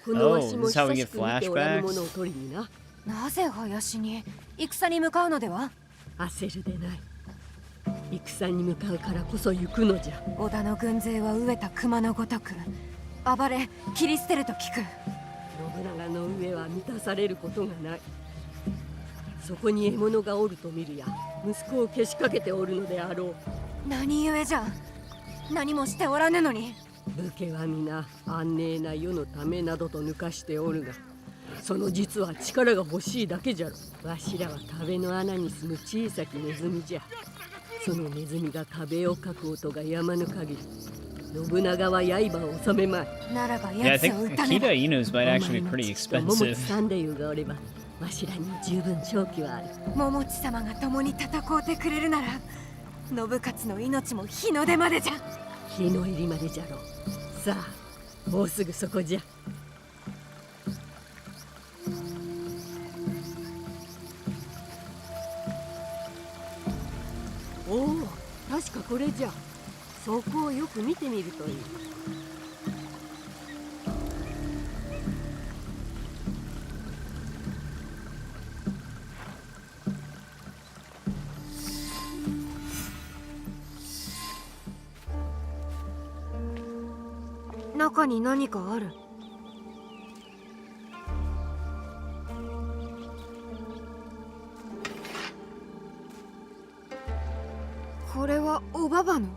このわしも久しく見ておらぬものを取りにな。なぜ林に戦に向かうのでは。焦るでない。戦に向かうからこそ行くのじゃ。織田の軍勢は飢えた熊のごとく暴れ切り捨てると聞く。信長の上は満たされることがない。そこに獲物がおると見るや、息子をけしかけておるのであろう。何故じゃ。何もしておらぬのに。武家は皆安寧な世のためなどと抜かしておるが、その実は力が欲しいだけじゃろ。わしらは壁の穴に住む小さきネズミじゃ。そのネズミが壁をかく音がやまぬ限り、信長は刃を収めまい。ならば Yeah, I 奴 think を撃たねば。 Akita Inu's might actually be pretty 桃地 expensive. 三太夫がおれば、わしらに十分勝機はある。桃地様が共に戦うてくれるなら、信勝の命も日の出までじゃ。日の入りまでじゃろう。さあ、もうすぐそこじゃ。おお、確かこれじゃ。そこをよく見てみるといい。中に何かある。これはおばばの。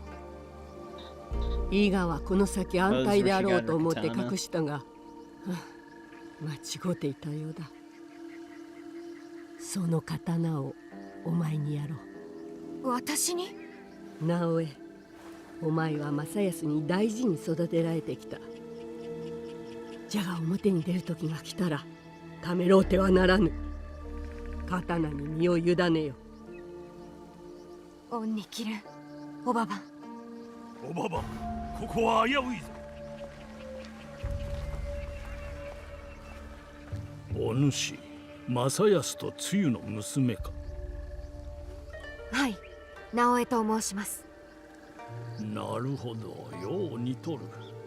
伊賀はこの先安泰であろうと思って隠したが、間違っていたようだ。その刀をお前にやろう。私に？直江、お前は正康に大事に育てられてきた。じゃが表に出る時が来たらためろうてはならぬ。刀に身を委ねよ。恩に着る、おばば。おばば、ここは危ういぞ。お主、正康とつゆの娘か。はい、直江と申します。なるほど、よう似とる。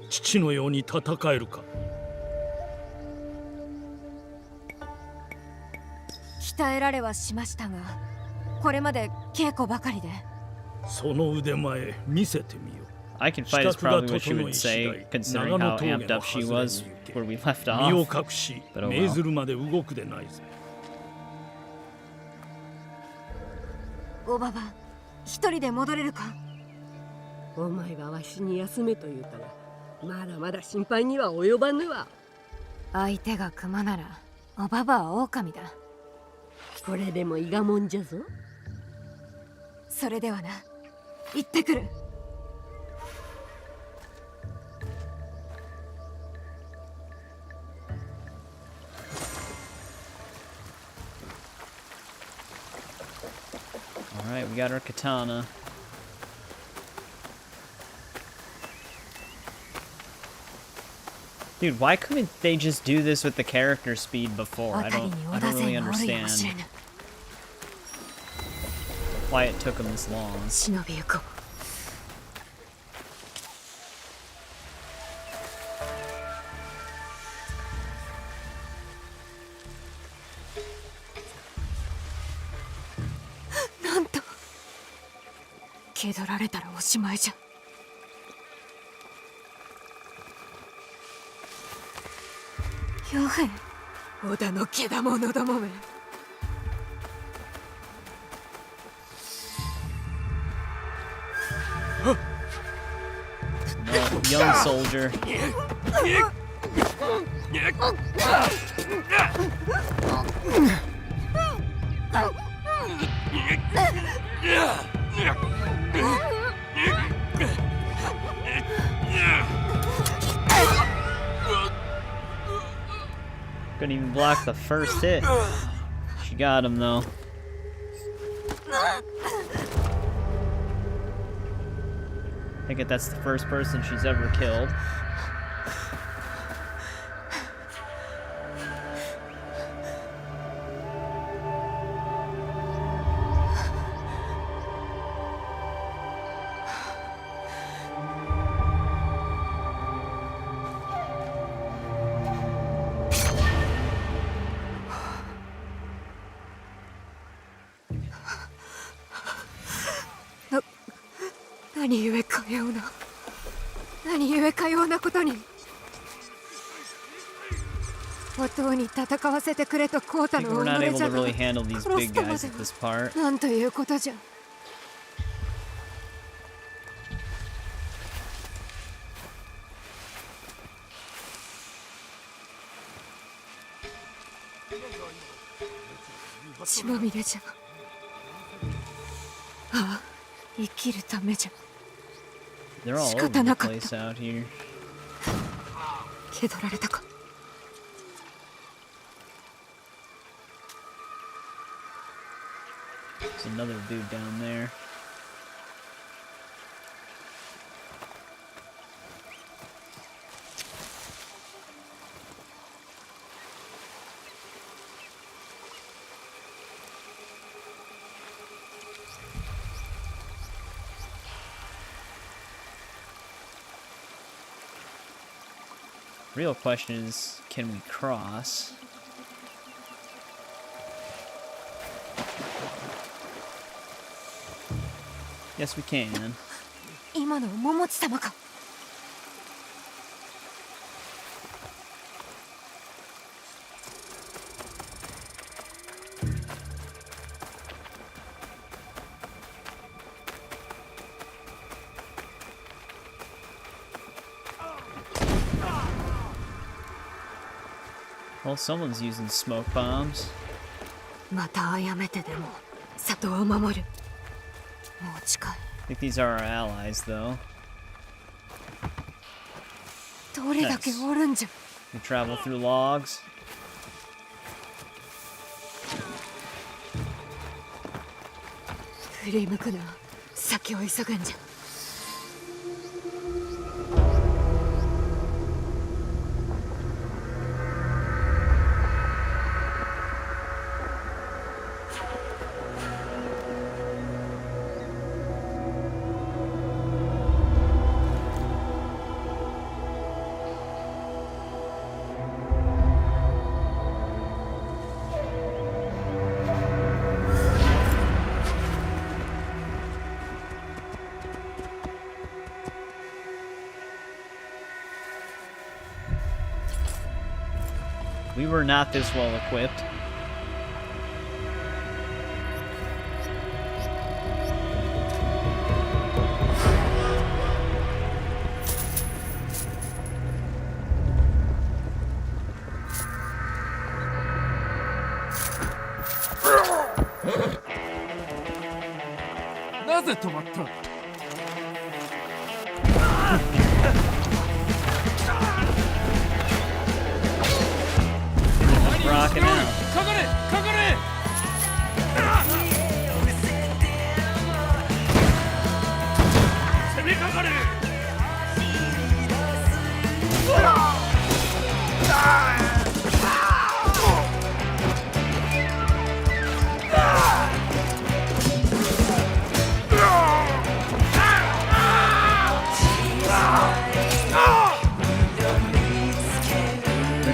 父のように戦えるか。鍛えられはしましたが、これまで稽古ばかりで。その腕前見せてみよ。I can fight is probably what she would say, considering how amped up she was where we left 身を off. 隠し、 But oh 命 well. ずるまで動くでないぞ。おばば、一人で戻れるか。お前はわしに休めと言うたが、まだまだ心配には及ばぬわ。相手が熊なら、おばばは狼だ。これでも伊賀もんじゃぞ。それではな、行ってくる。Alright, we got our katana. Dude, why couldn't they just do this with the character speed before? I don't really understand why it took them this long. Shinobi 行こう。なんと、気取られたらおしまいじゃ。よへ、織田のけだものどもめ。No, young soldier. Couldn't even block the first hit. She got him though. I think that's the first person she's ever killed.何故かような何故かようなことにお父に戦わせてくれとコータの己じゃな殺すとまではなんということじゃ血まみれじゃああ生きるためじゃ They're all over the place out here. 蹴取られたか There's another dude down there. Real question is, can we cross? Yes, we can. 今の桃地様か Well, someone's using smoke bombs. またやめてでも里を守るもう近い I think these are our allies, though. どれだけおるんじゃ We travel through logs. 振り向くな先を急ぐんじゃ We were not this well equipped. Rocking out.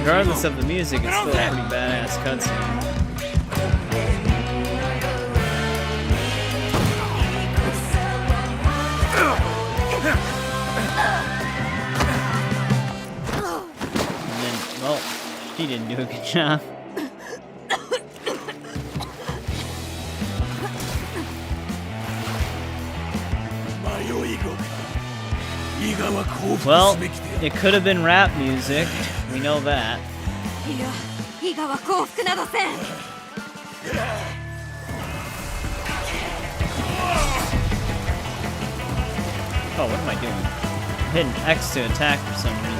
Regardless of the music, it's still a pretty badass cutscene. And then, well, she didn't do a good job. Well, it could have been rap music. We know that. Oh, what am I doing? I'm hitting X to attack for some reason.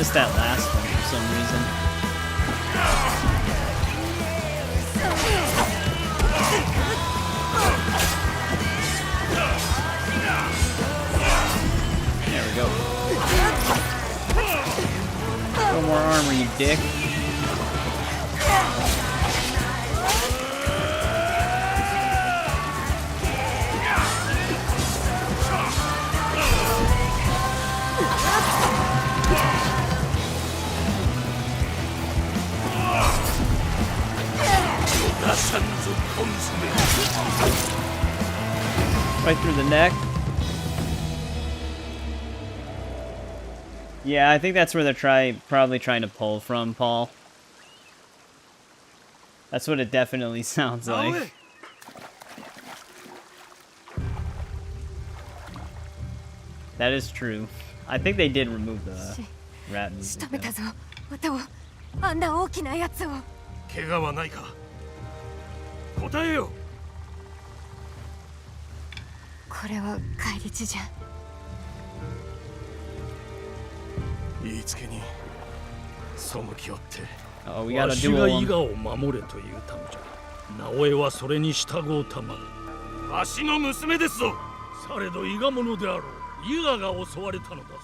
missed that last one for some reason. There we go. No more armor, you dick. Right through the neck. Yeah, I think that's where they're probably trying to pull from, Paul. That's what it definitely sounds like. That is true. I think they did remove the rat music. あんな大きなやつを。怪我はないか。答えよ。これは返り血じゃ。言いつけに背きよって。わしが伊賀を守れというためじゃ。直江はそれに従うたまえ。わしの娘ですぞ。されど伊賀者であろう。伊賀が襲われたのだぞ。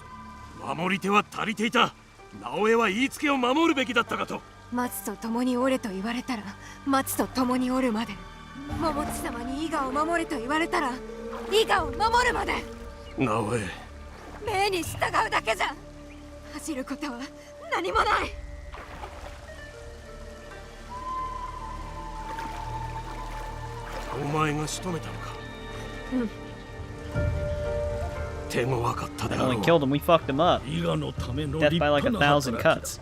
守り手は足りていた。直江は言いつけを守るべきだったかと。松と共におれと言われたら松と共におるまで。桃地様に伊賀を守れと言われたら伊賀を守るまで。直江。命に従うだけじゃ。恥じることは何もない。お前が仕留めたのか。うん。手も分かっただろう。Only killed him, we fucked him up. Death by like 1,000 cuts.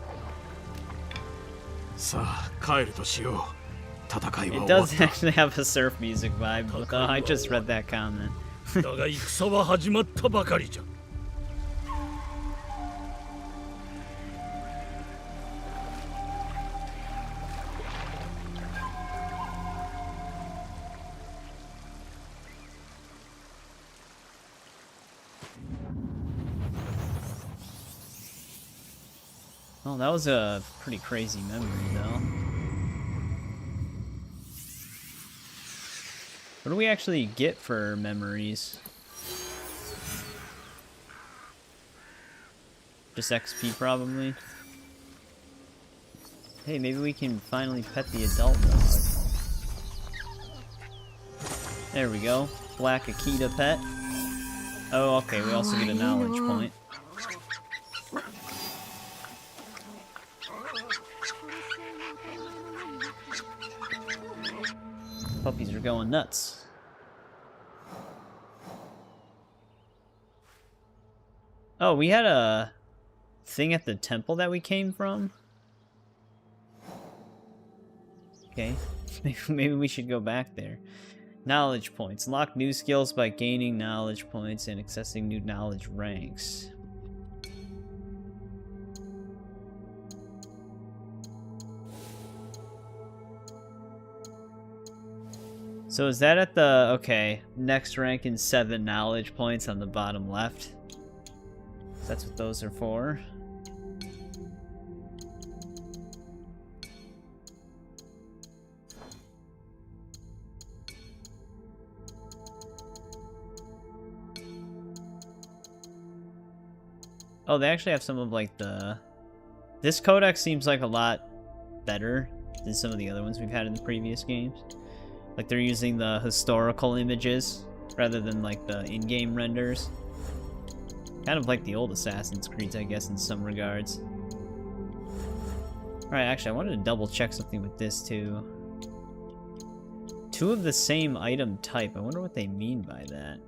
さあ帰るとしよう。戦いは It 終わっ does た。 actually have a surf music vibe, but I just read that comment. だが戦は始まったばかりじゃ。Oh, that was a pretty crazy memory, though. What do we actually get for memories? Just XP, probably. Hey, maybe we can finally pet the adult dog. There we go. Black Akita pet. Oh, okay, we also get a knowledge point. Puppies are going nuts. Oh, we had a thing at the temple that we came from? Okay, maybe we should go back there. Knowledge points. Unlock new skills by gaining knowledge points and accessing new knowledge ranks. So is that at the, okay, next rank in 7 knowledge points on the bottom left? That's what those are for. Oh, they actually have some of like the... This codex seems like a lot better than some of the other ones we've had in the previous games. Like they're using the historical images rather than like the in-game renders. Kind of like the old Assassin's Creed, I guess, in some regards. Alright, actually, I wanted to double check something with this too. 2 of the same item type. I wonder what they mean by that.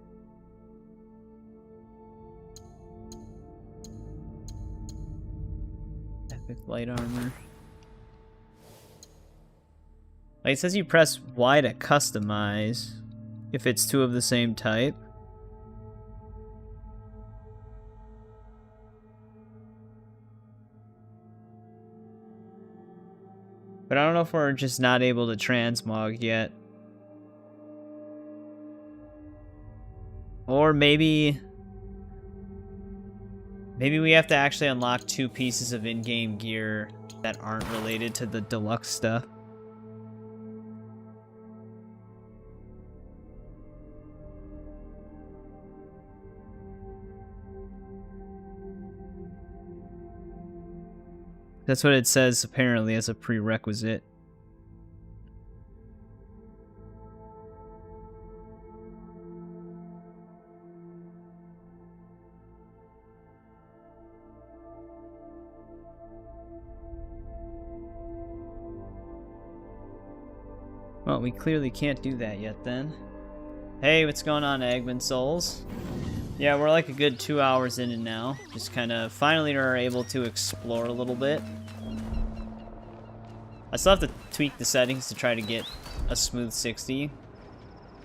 Epic light armor. Like, it says you press Y to customize if it's 2 of the same type. But I don't know if we're just not able to transmog yet. Or maybe... Maybe we have to actually unlock 2 pieces of in-game gear that aren't related to the deluxe stuff. That's what it says, apparently, as a prerequisite. Well, we clearly can't do that yet, then. Hey, what's going on, Eggman Souls? Yeah, we're like a good 2 hours in and now. Just kind of finally are able to explore a little bit. I still have to tweak the settings to try to get a smooth 60.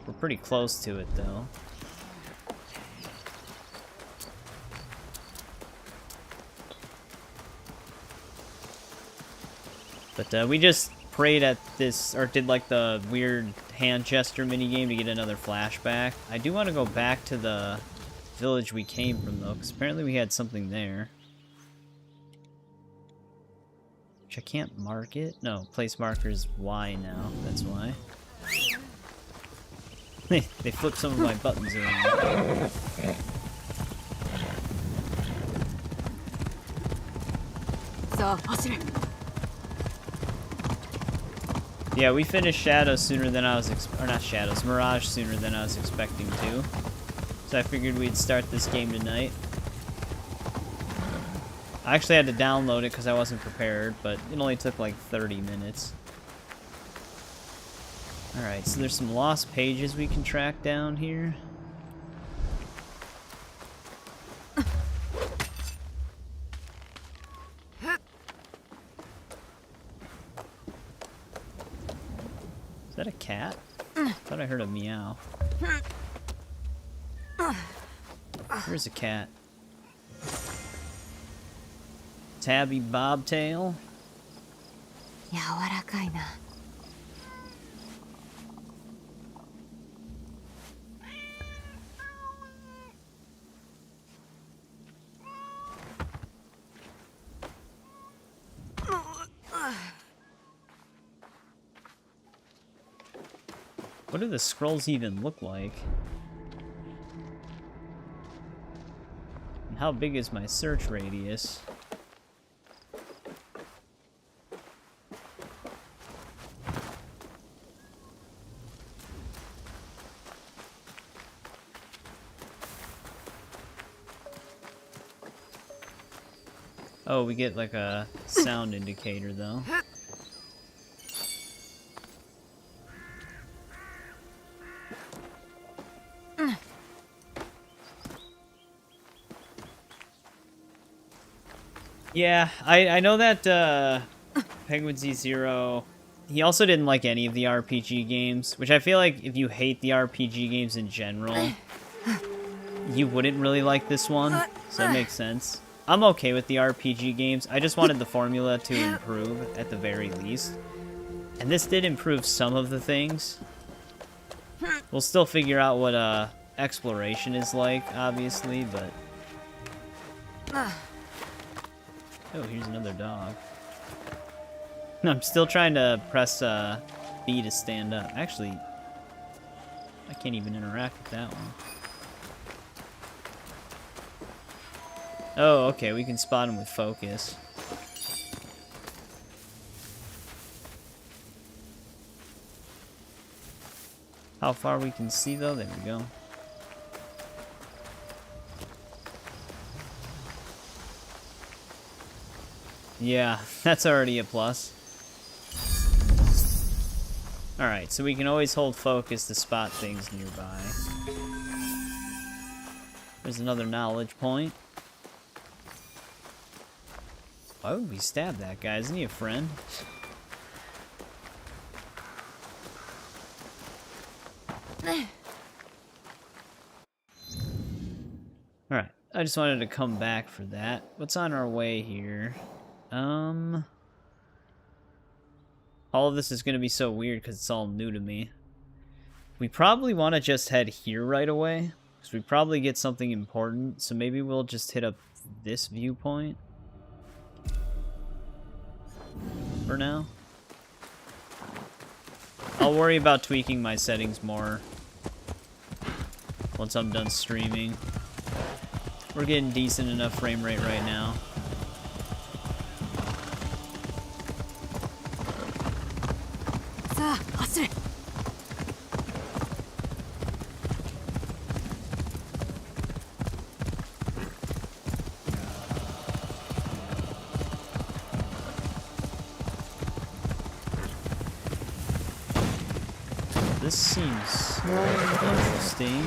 We're pretty close to it, though. But we just prayed at this, or did like the weird hand gesture minigame to get another flashback. I do want to go back to the village we came from, though, because apparently we had something there. Which I can't mark it. No, place marker is Y now. That's why. They flipped some of my buttons around. Yeah, we finished Shadows sooner than I was or not Shadows, Mirage sooner than I was expecting to. So I figured we'd start this game tonight. I actually had to download it because I wasn't prepared, but it only took like 30 minutes. Alright, so there's some lost pages we can track down here. Is that a cat? I thought I heard a meow. Where's a cat? Tabby bobtail. What do the scrolls even look like? And how big is my search radius? Oh, we get like a sound indicator though. Yeah, I know that Penguin Z0, he also didn't like any of the RPG games, which I feel like if you hate the RPG games in general, you wouldn't really like this one, so it makes sense. I'm okay with the RPG games, I just wanted the formula to improve at the very least. And this did improve some of the things. We'll still figure out what exploration is like, obviously, but... Oh, here's another dog. I'm still trying to press B to stand up. Actually, I can't even interact with that one. Oh, okay, we can spot him with focus. How far we can see, though? There we go. Yeah, that's already a plus. Alright, so we can always hold focus to spot things nearby. There's another knowledge point. Why would we stab that guy? Isn't he a friend? Alright, I just wanted to come back for that. What's on our way here? All of this is going to be so weird because it's all new to me. We probably want to just head here right away, because we probably get something important, so maybe we'll just hit up this viewpoint for now. I'll worry about tweaking my settings more once I'm done streaming. We're getting decent enough frame rate right now. This seems interesting.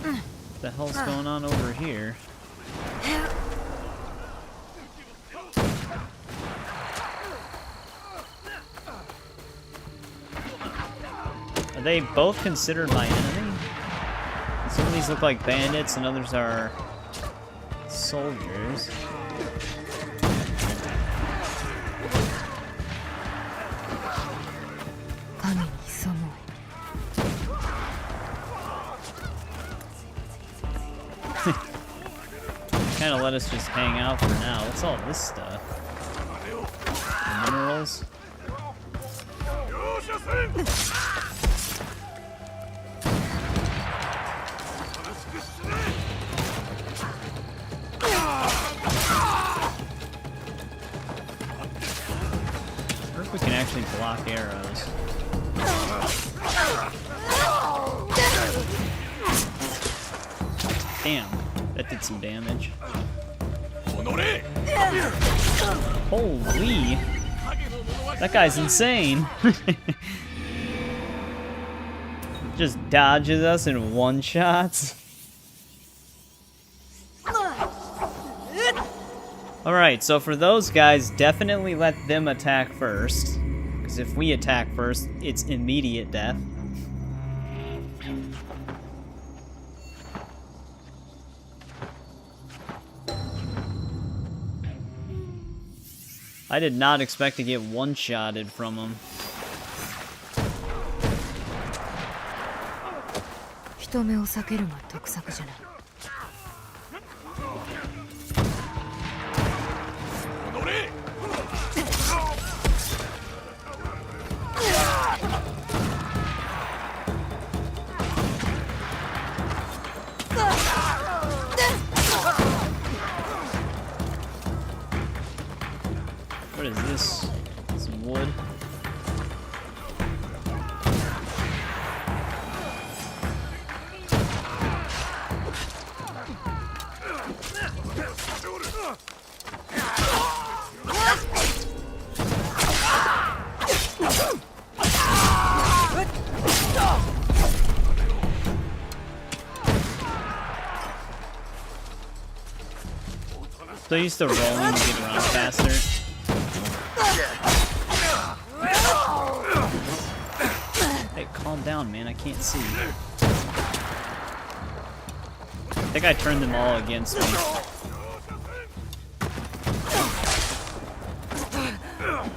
What the hell's going on over here? Are they both considered my enemy? Some of these look like bandits and others are soldiers. Kind of let us just hang out for now. What's all this stuff? The minerals? I wonder if we can actually block arrows. Damn, that did some damage. Holy! That guy's insane! Just dodges us in one shots. Alright, so for those guys, definitely let them attack first. Because if we attack first, it's immediate death. I did not expect to get one-shotted from him. What is this? Some wood? So used to rolling to get around faster. Hey, calm down, man. I can't see. I think I turned them all against me.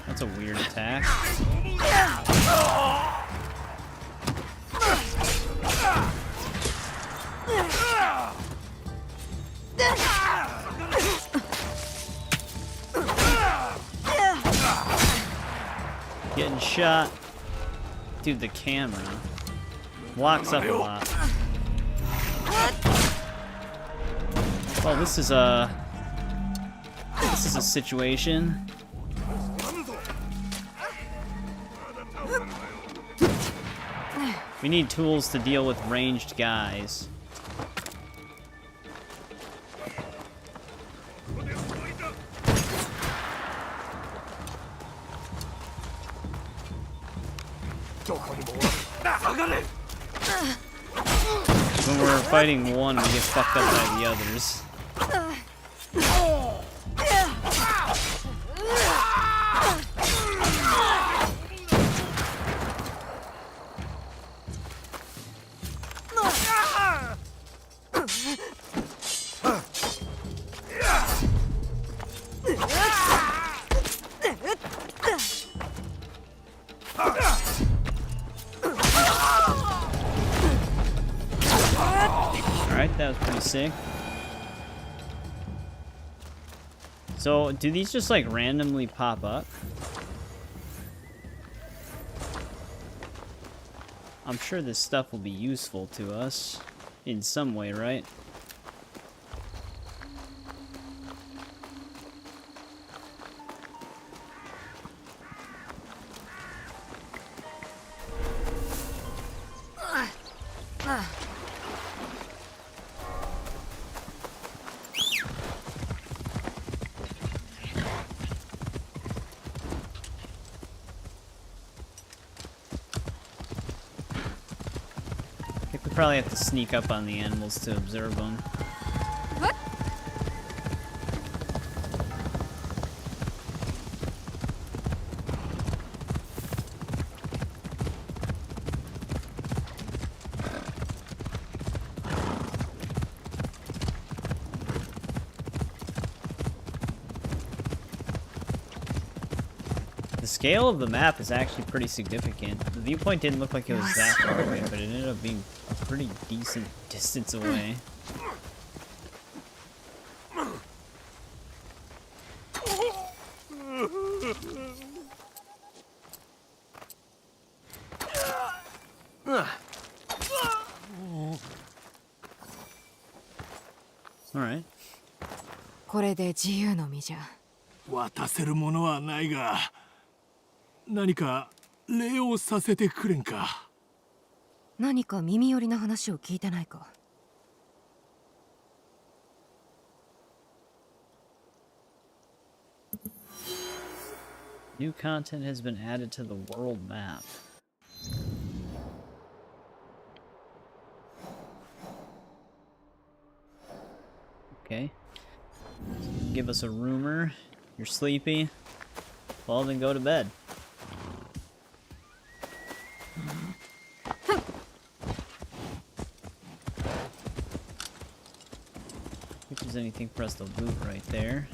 That's a weird attack. Getting shot. Dude, the camera blocks up a lot. Well, this is a situation. We need tools to deal with ranged guys. When we're fighting one, we get fucked up by the others. Alright, that was pretty sick. So, do these just like randomly pop up? I'm sure this stuff will be useful to us in some way, right? Probably have to sneak up on the animals to observe them. What? The scale of the map is actually pretty significant. The viewpoint didn't look like it was that far away, but it ended up being a pretty decent distance away. Alright. これで自由の身じゃ。渡せるものはないが、何か礼をさせてくれんか。何か耳寄りな話を聞いてないか。New content has been added to the world map. Okay. Give us a rumor. You're sleepy. Well, then go to bed. If there's anything for us to loot right there.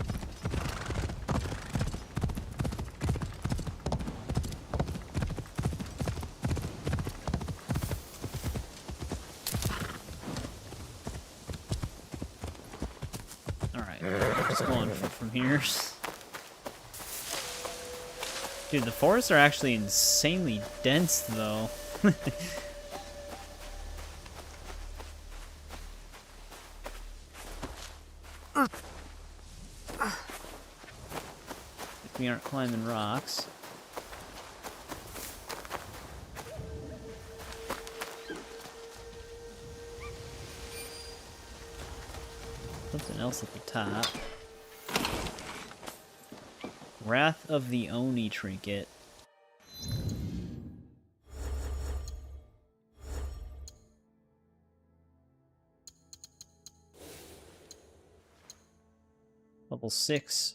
Alright, just going from here. Dude, the forests are actually insanely dense, though. We aren't climbing rocks. Something else at the top. Wrath of the Oni trinket. Level 6.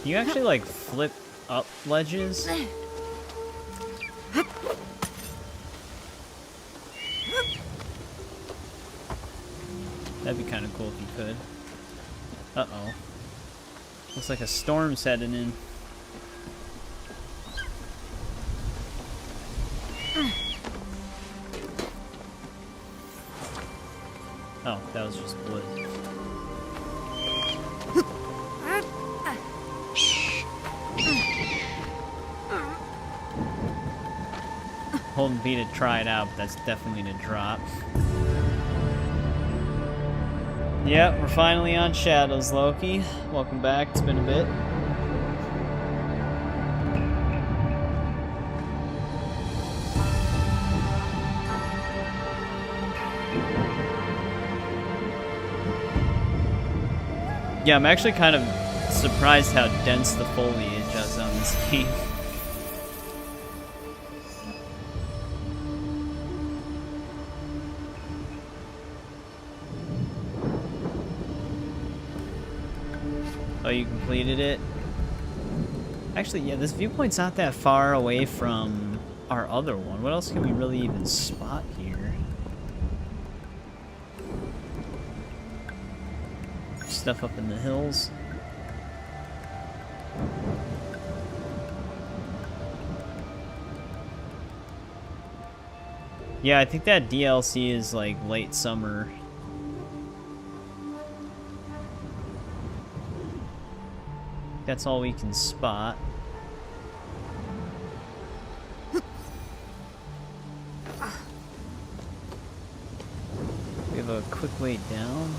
Can you actually, like, flip up ledges? That'd be kind of cool if you could. Uh-oh. Looks like a storm's heading in. Oh, that was just wood. Holding B to try it out, but that's definitely to drop. Yep, we're finally on Shadows, Loki. Welcome back, it's been a bit. Yeah, I'm actually kind of surprised how dense the foliage is on this game. Oh, you completed it? Actually, yeah, this viewpoint's not that far away from our other one. What else can we really even spot here? Stuff up in the hills. Yeah, I think that DLC is like late summer. That's all we can spot. We have a quick way down.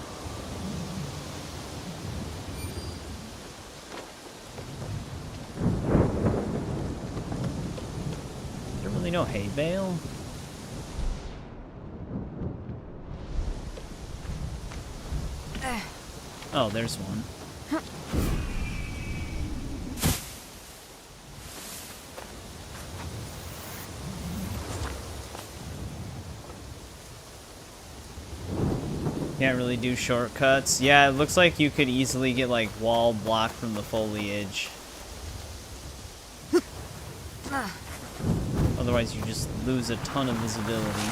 Is there really no hay bale? Oh, there's one. Can't really do shortcuts. Yeah, it looks like you could easily get like wall blocked from the foliage. Otherwise you just lose a ton of visibility.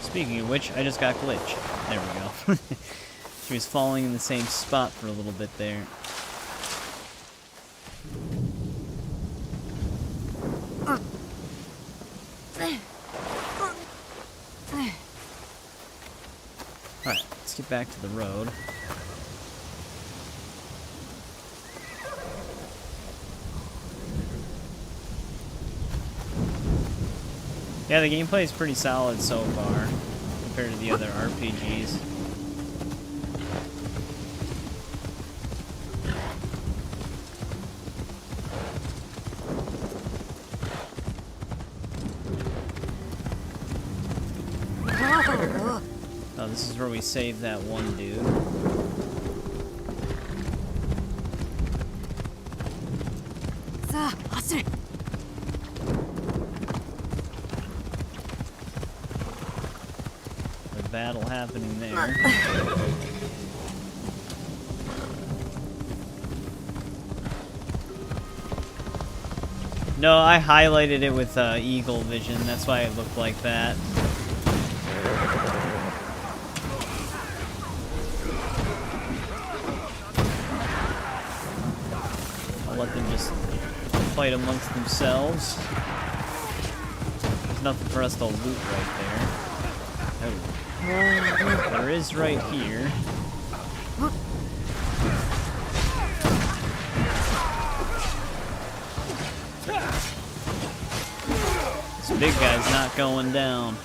Speaking of which, I just got glitch. There we go. She was falling in the same spot for a little bit there. Alright, let's get back to the road. Yeah, the gameplay is pretty solid so far compared to the other RPGs. Oh, this is where we saved that one dude. The battle happening there. No, I highlighted it with eagle vision. That's why it looked like that. I'll let them just fight amongst themselves. There's nothing for us to loot right there. Oh, there is right here. This big guy's not going down.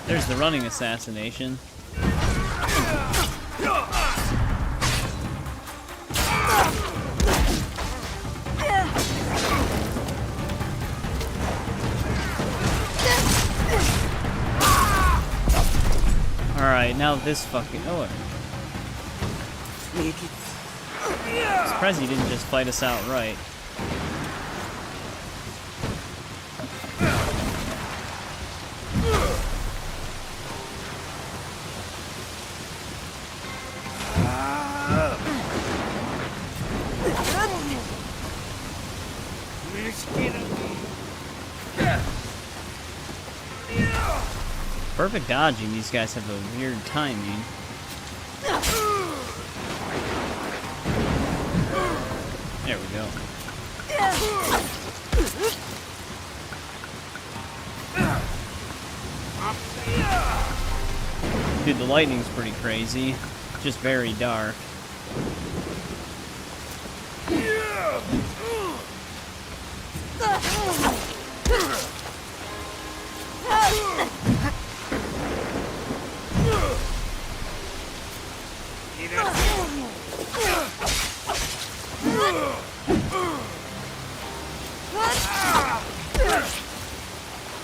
There's the running assassination. Alright, now this fucking... Oh, I'm surprised he didn't just fight us outright. Perfect dodging, these guys have a weird timing. There we go. Dude, the lightning's pretty crazy. Just very dark.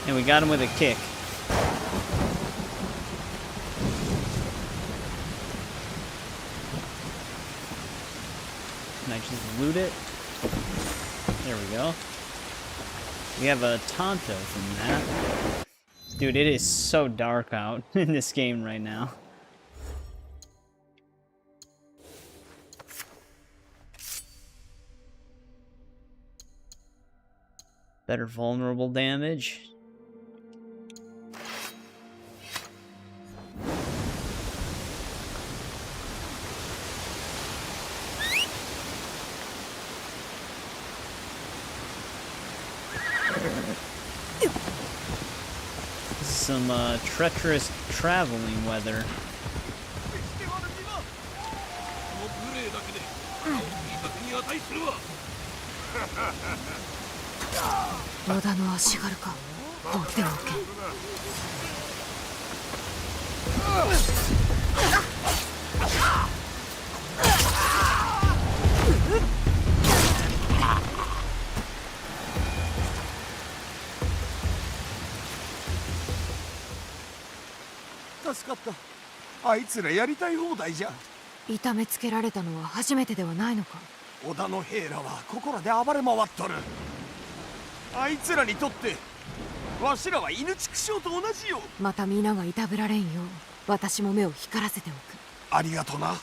And we got him with a kick. Can I just loot it? There we go. We have a Tonto from that. Dude, it is so dark out in this game right now. Better vulnerable damage. Some treacherous traveling weather. 野田の足軽か放っておけ。助かった。あいつらやりたい放題じゃ。痛めつけられたのは初めてではないのか。織田の兵らはここらで暴れ回っとる。あいつらにとってわしらは犬畜生と同じよ。また皆がいたぶられんよう私も目を光らせておく。ありがとな。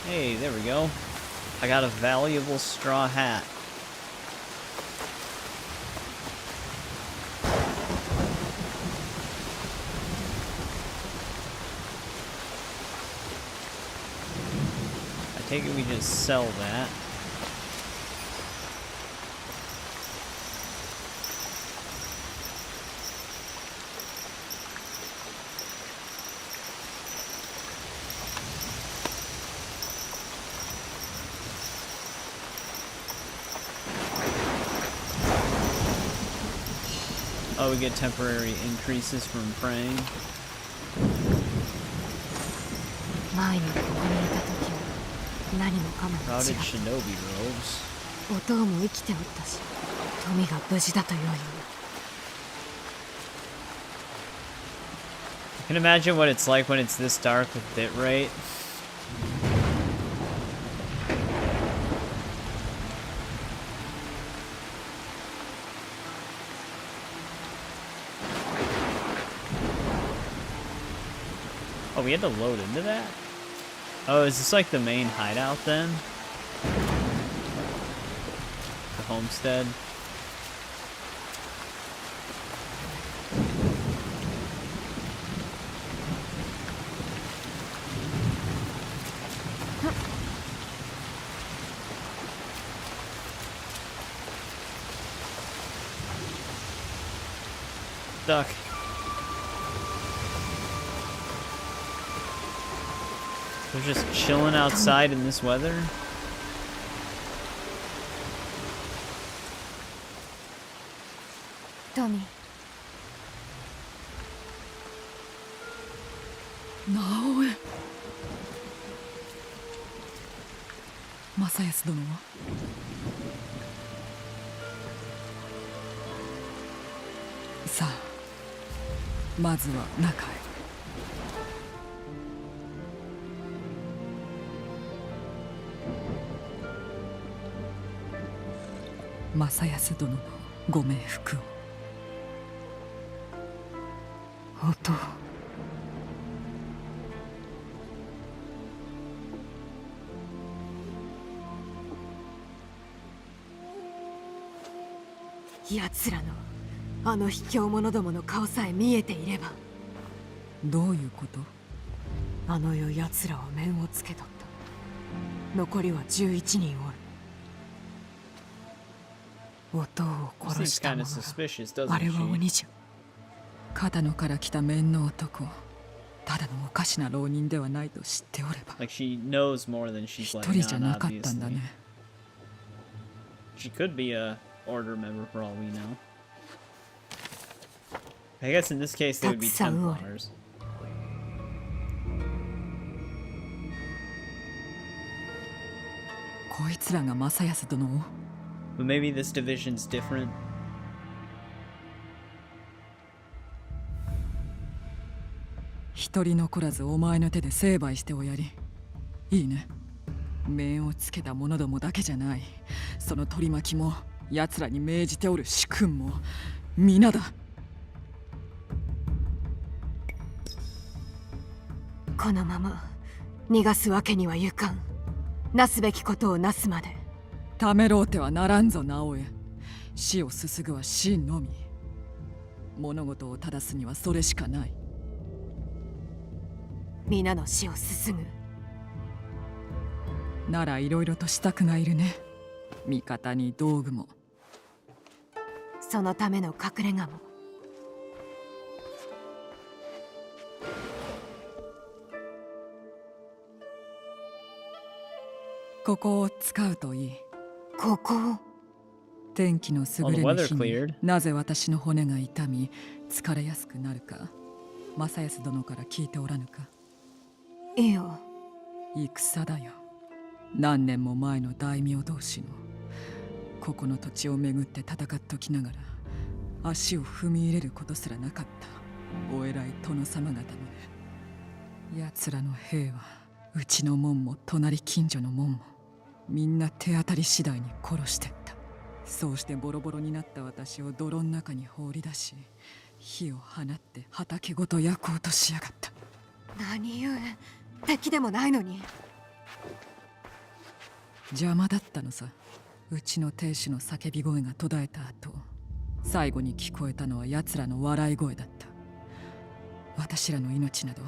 Hey, there we go. I got a valuable straw hat. I take it we just sell that. Oh, we get temporary increases from praying. 前にここにいた時は何もかもが違う。 Routed Shinobi robes. お父も生きておったし富が無事だとよいよ。 I can imagine what it's like when it's this dark with bitrate. Oh, we had to load into that? Oh, is this like the main hideout then? The homestead? Duck. They're just chilling outside in this weather. Tommy. Naoe. 正康殿はさあまずは中へ。正康殿のご冥福を。お父。奴らのあの卑怯者どもの顔さえ見えていれば。どういうこと？あの世奴らは面をつけとった。残りは11人おる。お父を殺した者があれは鬼じゃ。片野から来た面の男、ただのおかしな浪人ではないと知っておれば。一人じゃなかったんだね。She could be a order member for all we know. I guess in this case they would be Templars. こいつらが正康殿を。But maybe this division's different. 一人残らずお前の手で成敗しておやり。いいね。面をつけた者どもだけじゃない。その取り巻きも奴らに命じておる主君も皆だ。このまま逃がすわけにはいかん。なすべきことをなすまでためろうてはならんぞ直江。死をすすぐは死のみ。物事を正すにはそれしかない。皆の死をすすぐならいろいろと支度がいるね。味方に道具も。そのための隠れ家も。ここを使うといい。ここを。天気の優れぬ日になぜ私の骨が痛み疲れやすくなるか、正康殿から聞いておらぬか。いいよ。戦だよ。何年も前の大名同士の。ここの土地をめぐって戦っときながら足を踏み入れることすらなかったお偉い殿様方のね。奴らの兵はうちの門も隣近所の門もみんな手当たり次第に殺してった。そうしてボロボロになった私を泥の中に放り出し、火を放って畑ごと焼こうとしやがった。何故敵でもないのに。邪魔だったのさ。うちの亭主の叫び声が途絶えた後、最後に聞こえたのは奴らの笑い声だった。私らの命など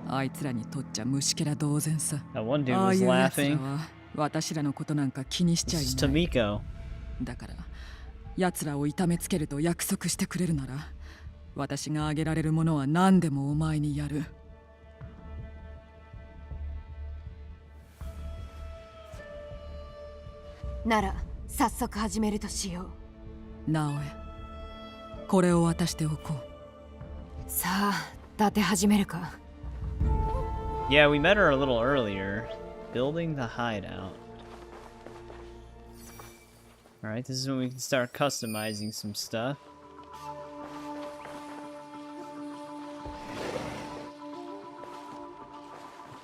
あいつらにとっちゃ虫けら同然さ。ああいう奴らは私らのことなんか気にしちゃいない。だから奴らを痛めつけると約束してくれるなら、私があげられるものは何でもお前にやる。なら早速始めるとしよう。直江、これを渡しておこう。さあ、立て始めるか。Yeah, we met her a little earlier. Building the hideout. Alright, this is when we can start customizing some stuff.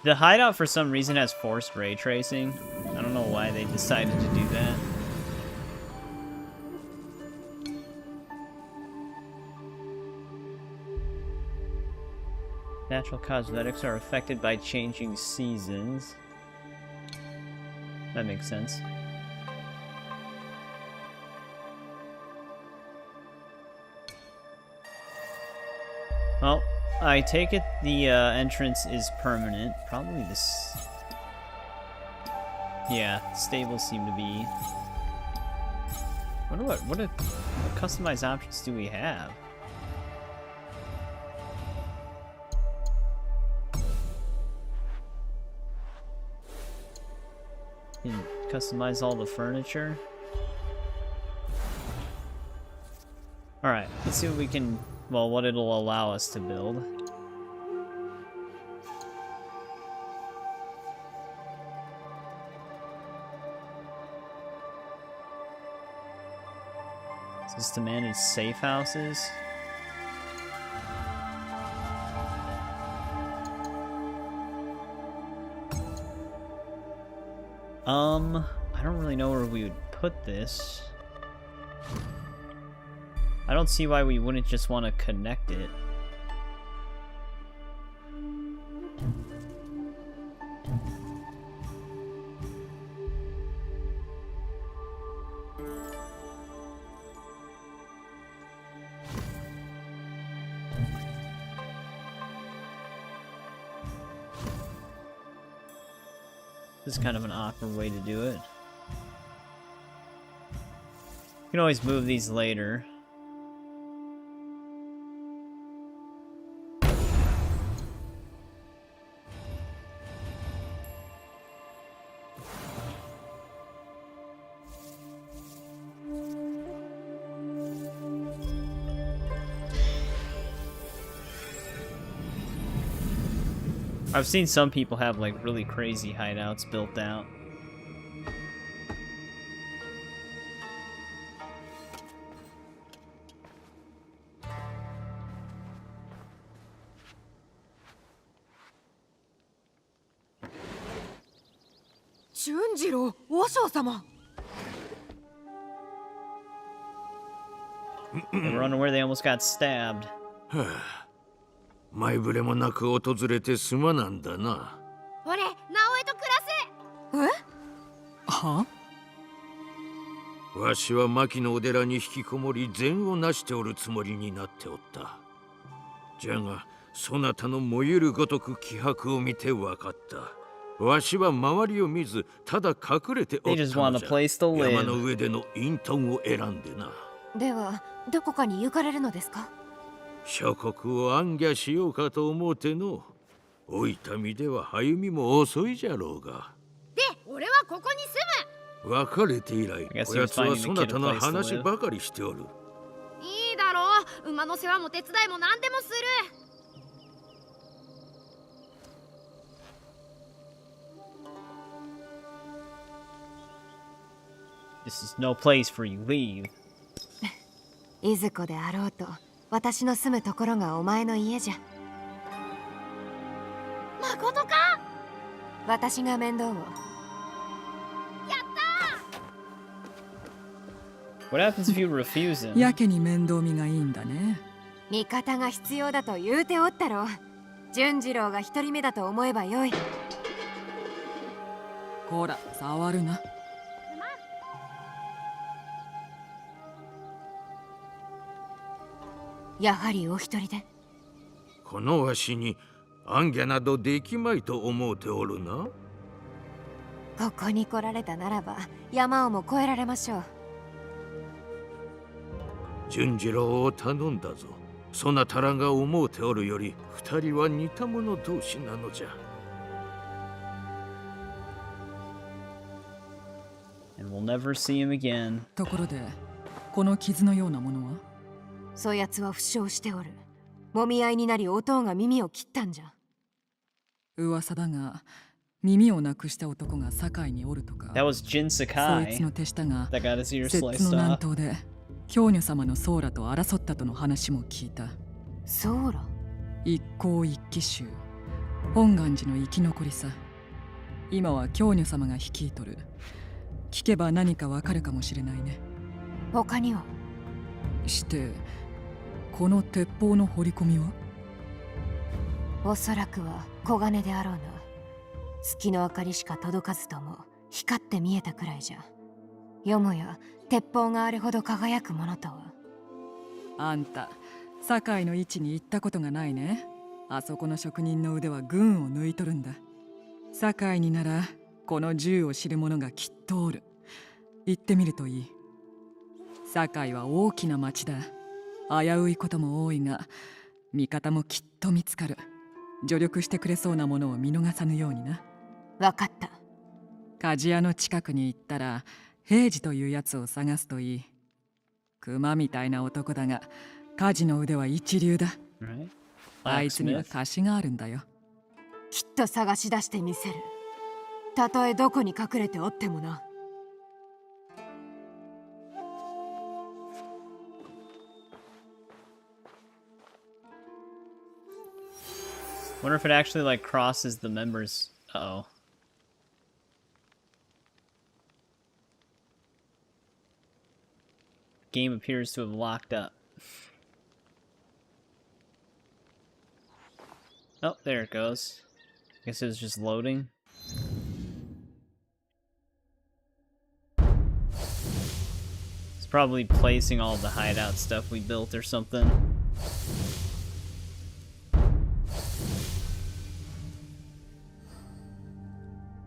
The hideout for some reason has forced ray tracing. I don't know why they decided to do that. Natural cosmetics are affected by changing seasons. That makes sense. Well, I take it the entrance is permanent. Probably this... Yeah, stables seem to be... What customized options do we have? Can customize all the furniture. Alright, let's see what we can... Well, what it'll allow us to build. Is this to manage safe houses? I don't really know where we would put this. I don't see why we wouldn't just want to connect it. This is kind of an awkward way to do it. You can always move these later. I've seen some people have like really crazy hideouts built out. Junjiro, 和尚様. They were unaware they almost got stabbed. 前触れもなく訪れてすまなんだな。俺、直江と暮らす。は？わしは牧のお寺に引きこもり善をなしておるつもりになっておった。じゃがそなたの燃ゆるごとく気迫を見て分かった。わしは周りを見ずただ隠れておったのじゃ。山の上での隠遁を選んでな。ではどこかに行かれるのですか？諸国を暗記しようかと思うての。老いた身では歩みも遅いじゃろうが。で、俺はここに住む。別れて以来、こやつはそなたの話ばかりしておる。いいだろう。馬の世話も手伝いも何でもする。This is no place for you. Leave. いずこであろうと、私の住むところがお前の家じゃ。まことか？私が面倒を。やったー！ What happens if you refuse him? やけに面倒見がいいんだね。味方が必要だと言うておったろ。純次郎が一人目だと思えばよい。こら、触るな。やはりお一人で。このわしに暗記などできまいと思うておるな。ここに来られたならば山をも越えられましょう。純次郎を頼んだぞ。そなたらが思うておるより二人は似た者同士なのじゃ。And we'll never see him again. ところで、この傷のようなものは？そやつは負傷しておる。もみ合いになり、おとうが耳を切ったんじゃ。噂だが、耳をなくした男が堺におるとか。That was Jin Sakai. そいつの手下が、 that got his ear 摂 sliced 津の南 off. 東で、京女様のソーラと争ったとの話も聞いた。ソーラ？一向一騎衆。本願寺の生き残りさ。今は京女様が率いとる。聞けば何かわかるかもしれないね。他には？して、この鉄砲の掘り込みは？おそらくは小金であろうな。月の明かりしか届かずとも光って見えたくらいじゃ。よもや鉄砲があれほど輝くものとは。あんた、堺の位置に行ったことがないね。あそこの職人の腕は群を抜いとるんだ。堺にならこの銃を知る者がきっとおる。行ってみるといい。堺は大きな町だ。危ういことも多いが、味方もきっと見つかる。助力してくれそうなものを見逃さぬようにな。わかった。鍛冶屋の近くに行ったら、平次というやつを探すといい。熊みたいな男だが、鍛冶の腕は一流だ。あいつには貸しがあるんだよ。きっと探し出してみせる。たとえどこに隠れておってもな。Wonder if it actually like crosses the members. Uh-oh. Game appears to have locked up. Oh, there it goes. Guess it was just loading. It's probably placing all the hideout stuff we built or something.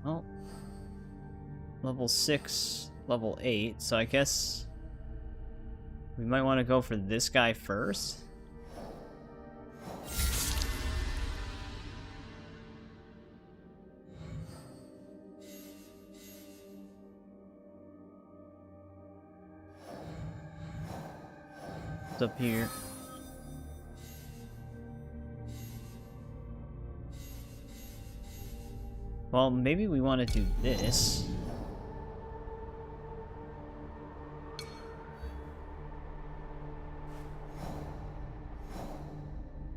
Well, level 6, level 8, so I guess we might want to go for this guy first. What's up here? Well, maybe we want to do this.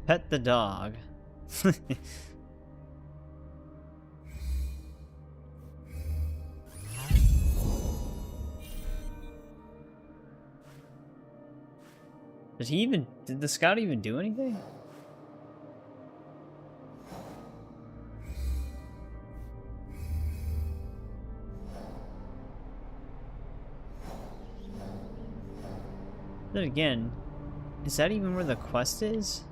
Pet the dog. Did the scout even do anything? Then again, is that even where the quest is?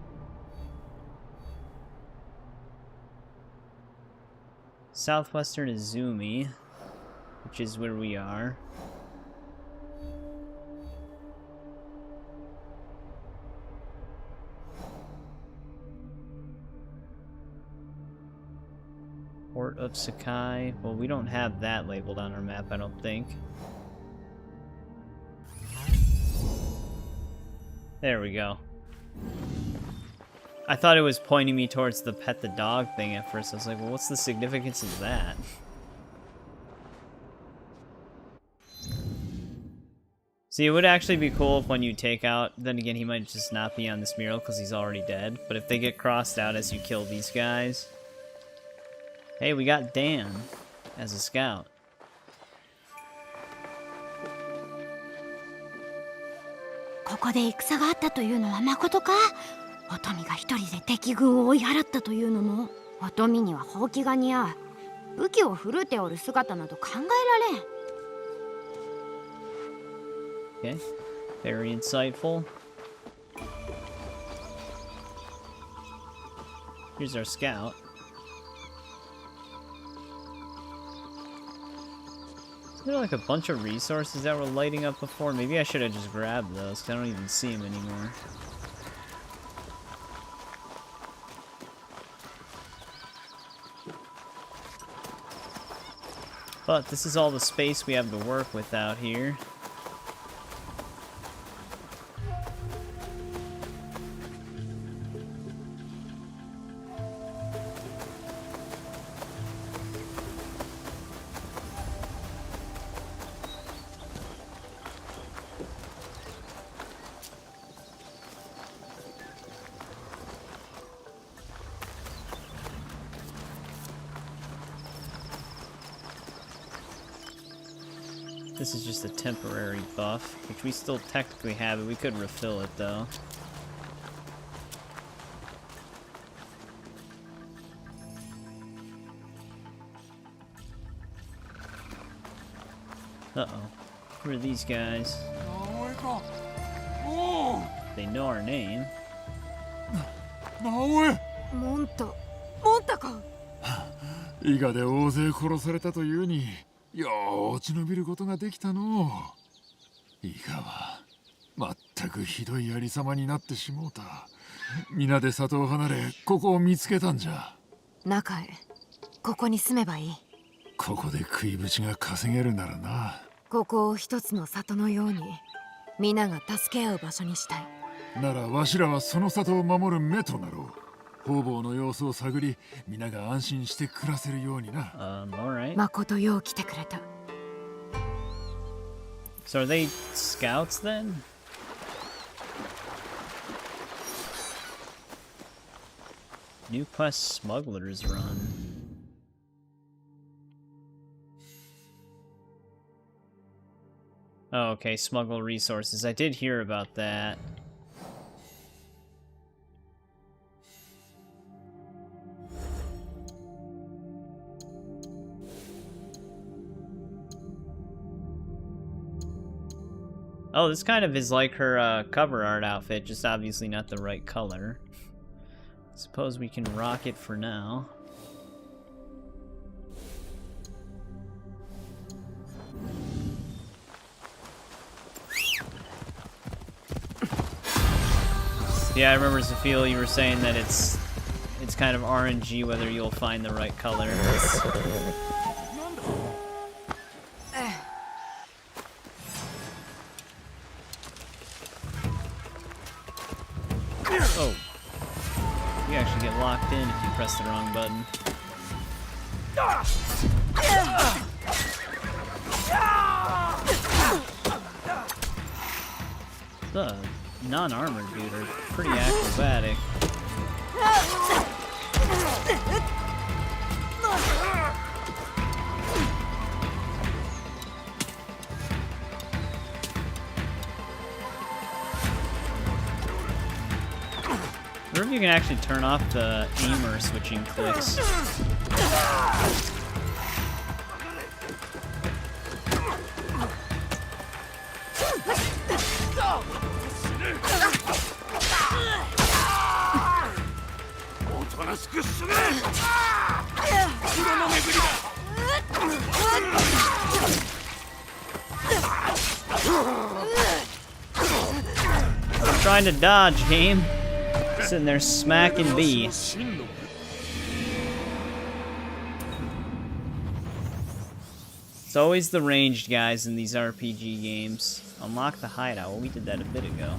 Southwestern Izumi, which is where we are. Port of Sakai. Well, we don't have that labeled on our map, I don't think. There we go. I thought it was pointing me towards the pet the dog thing at first. I was like, well, what's the significance of that? See, it would actually be cool if when you take out... Then again, he might just not be on this mural because he's already dead. But if they get crossed out as you kill these guys... Hey, we got Dan as a scout. ここで戦があったというのは誠か？乙女が一人で敵軍を追い払ったというのも、乙女にはほうきが似合う。武器を振るっておる姿など考えられん。 Okay, very insightful. Here's our scout. Is there like a bunch of resources that were lighting up before? Maybe I should have just grabbed those, because I don't even see them anymore. But this is all the space we have to work with out here. This is just a temporary buff, which we still technically have it. We could refill it though. Uh-oh. Who are these guys? They know our name. Naoe! モンタか。伊賀で大勢殺されたというに、よう落ち延びることができたのう。伊賀はまったくひどいありさまになってしもうた。皆で里を離れ、ここを見つけたんじゃ。中へ。ここに住めばいい。ここで食いぶちが稼げるならな。ここを一つの里のように、皆が助け合う場所にしたい。ならわしらはその里を守る目となろう。方々の様子を探り、皆が安心して暮らせるようにな。Alright. 誠よう来てくれた。So are they scouts then? New quest Smuggler's Run. Oh, okay, smuggle resources. I did hear about that. Oh, this kind of is like her cover art outfit, just obviously not the right color. Suppose we can rock it for now. Yeah, I remember Zafil, you were saying that it's kind of RNG whether you'll find the right color. Oh. You actually get locked in if you press the wrong button. The non-armored dude are pretty acrobatic. I wonder if you can actually turn off the aimer switching clicks. I'm trying to dodge, game. Sitting there smacking B. It's always the ranged guys in these RPG games. Unlock the hideout. Well, we did that a bit ago.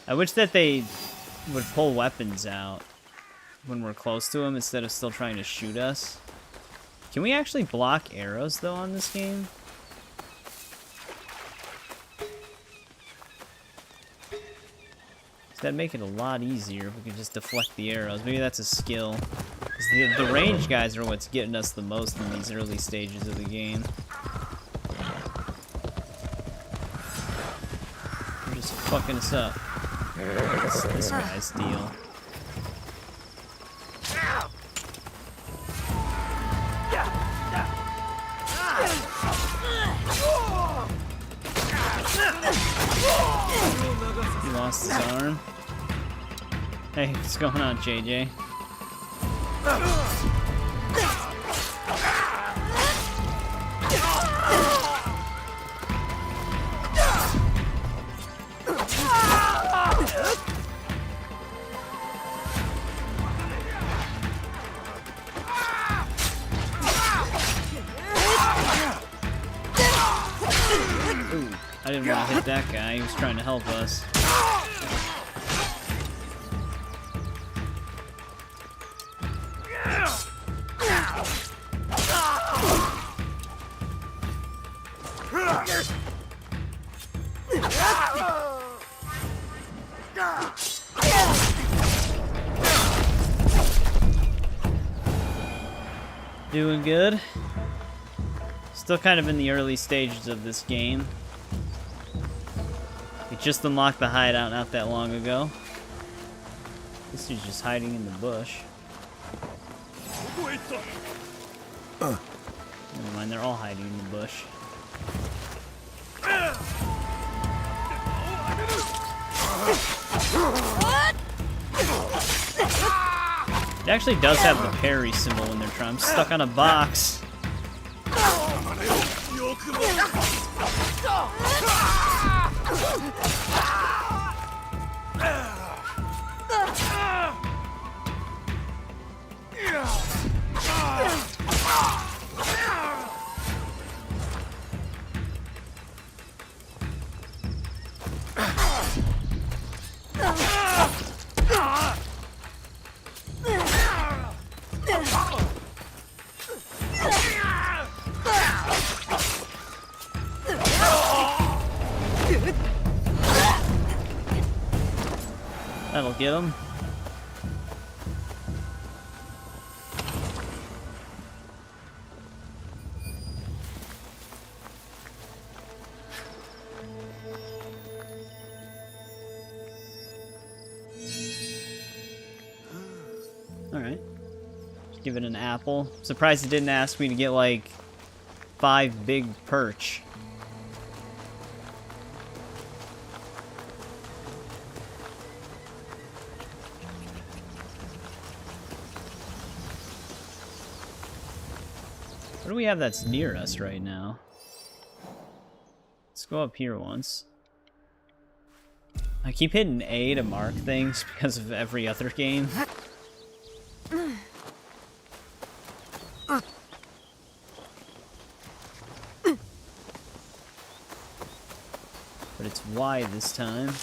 I wish that they would pull weapons out when we're close to them instead of still trying to shoot us. Can we actually block arrows, though, on this game? That'd make it a lot easier if we could just deflect the arrows. Maybe that's a skill. 'Cause the range guys are what's getting us the most in these early stages of the game. They're just fucking us up. What's this guy's deal? He lost his arm. Hey, what's going on, JJ? Ooh, I didn't want to hit that guy. He was trying to help us. Doing good. Still kind of in the early stages of this game. We just unlocked the hideout not that long ago. This dude's just hiding in the bush. Never mind, they're all hiding in the bush. It actually does have the parry symbol when they're trying. I'm stuck on a box. That'll get him. Alright. Just give it an apple. Surprised it didn't ask me to get like 5 big perch. What do we have that's near us right now? Let's go up here once. I keep hitting A to mark things because of every other game. But it's Y this time.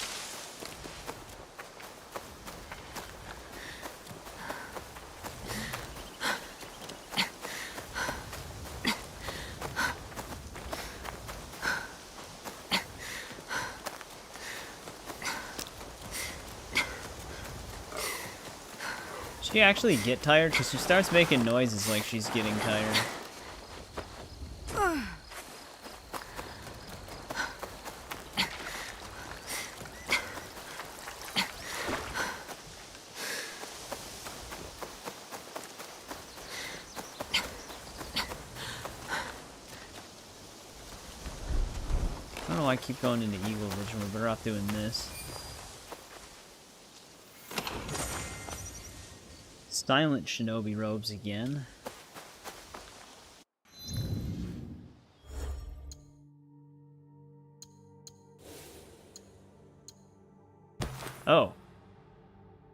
She actually get tired? Because she starts making noises like she's getting tired. don't know why I keep going into Eagle Vision. We're better off doing this. Silent Shinobi robes again. Oh.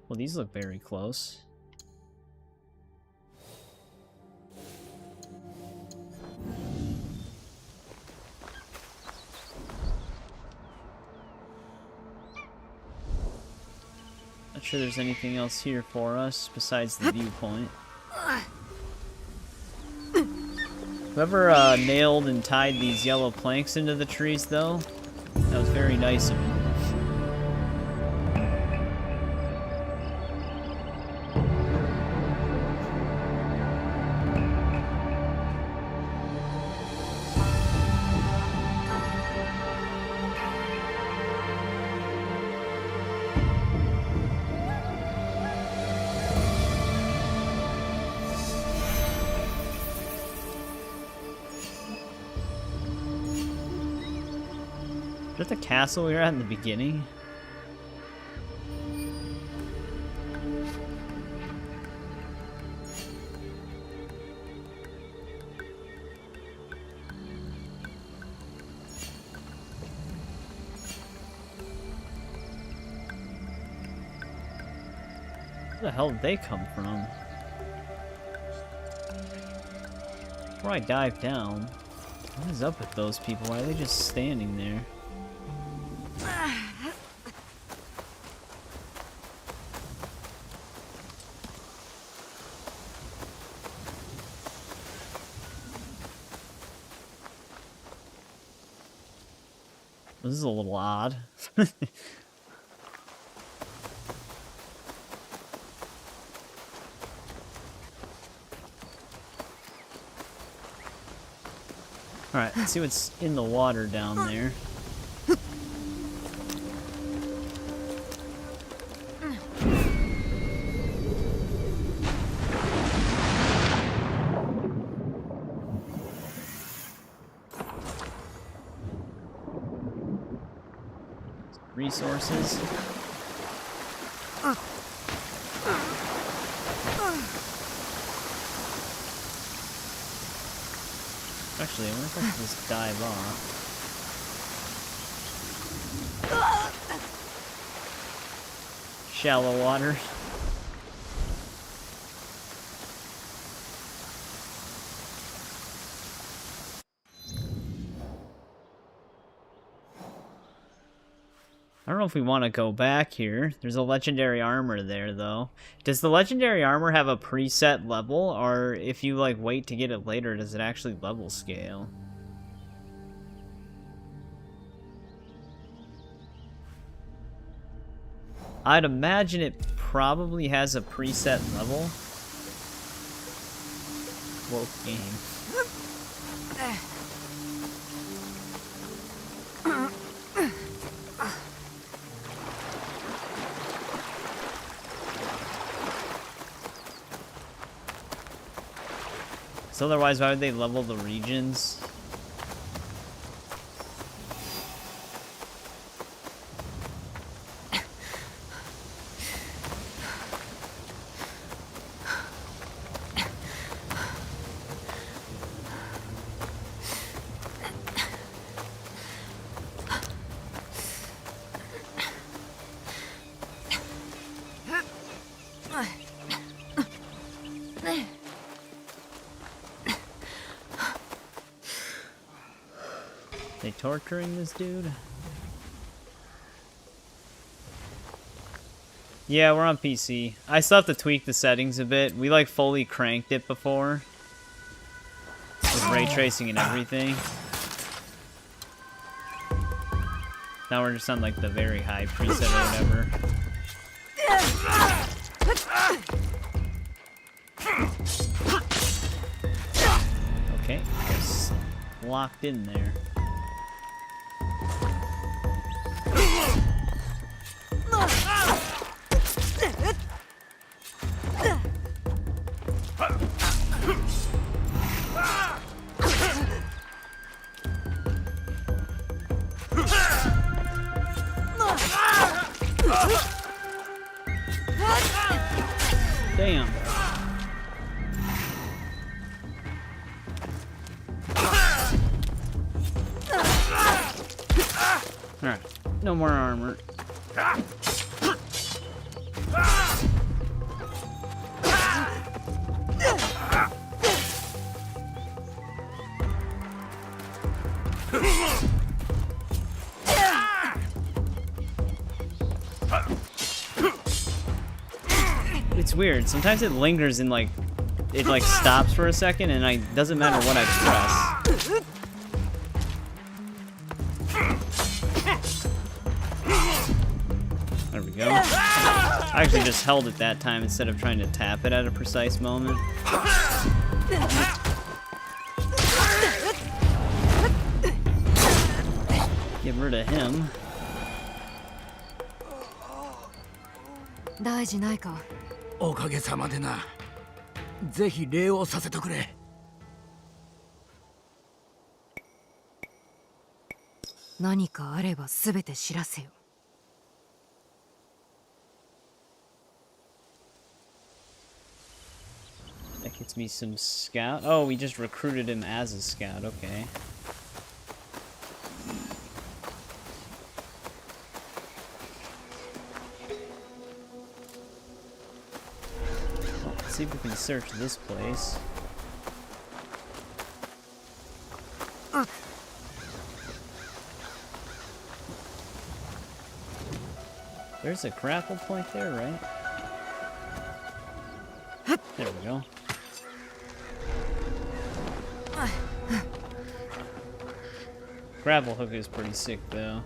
Well, these look very close. Not sure there's anything else here for us besides the viewpoint. Whoever nailed and tied these yellow planks into the trees, though, that was very nice of him. Is that the castle we were at in the beginning? Where the hell did they come from? Before I dive down, what is up with those people? Why are they just standing there? This is a little odd. Alright, let's see what's in the water down there. Resources. Actually, I wonder if I can just dive off. Shallow water. I don't know if we want to go back here. There's a legendary armor there, though. Does the legendary armor have a preset level, or if you, like, wait to get it later, does it actually level scale? I'd imagine it probably has a preset level. Woke game. So otherwise, why would they level the regions? They torturing this dude? Yeah, we're on PC. I still have to tweak the settings a bit. We like fully cranked it before. With ray tracing and everything. Now we're just on like the very high preset or whatever. Okay, just locked in there. Damn. Alright, no more armor. It's weird. Sometimes it lingers in like, it like stops for a second and it doesn't matter what I press. There we go. I actually just held it that time instead of trying to tap it at a precise moment. Get rid of him. 大事ないか。おかげさまでな。ぜひ礼をさせてくれ。何かあればすべて知らせよ。That gets me some scout. Oh, we just recruited him as a scout. Okay. Well, let's see if we can search this place. There's a grapple point there, right? There we go. Grapple hook is pretty sick, though.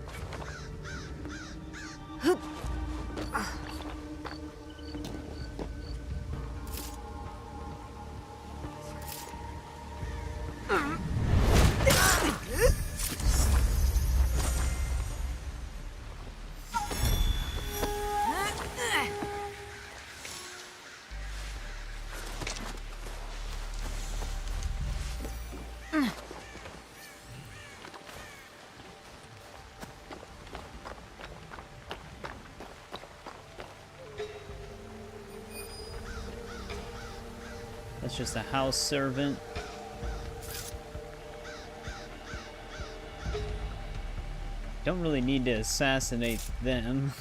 That's just a house servant. Don't really need to assassinate them.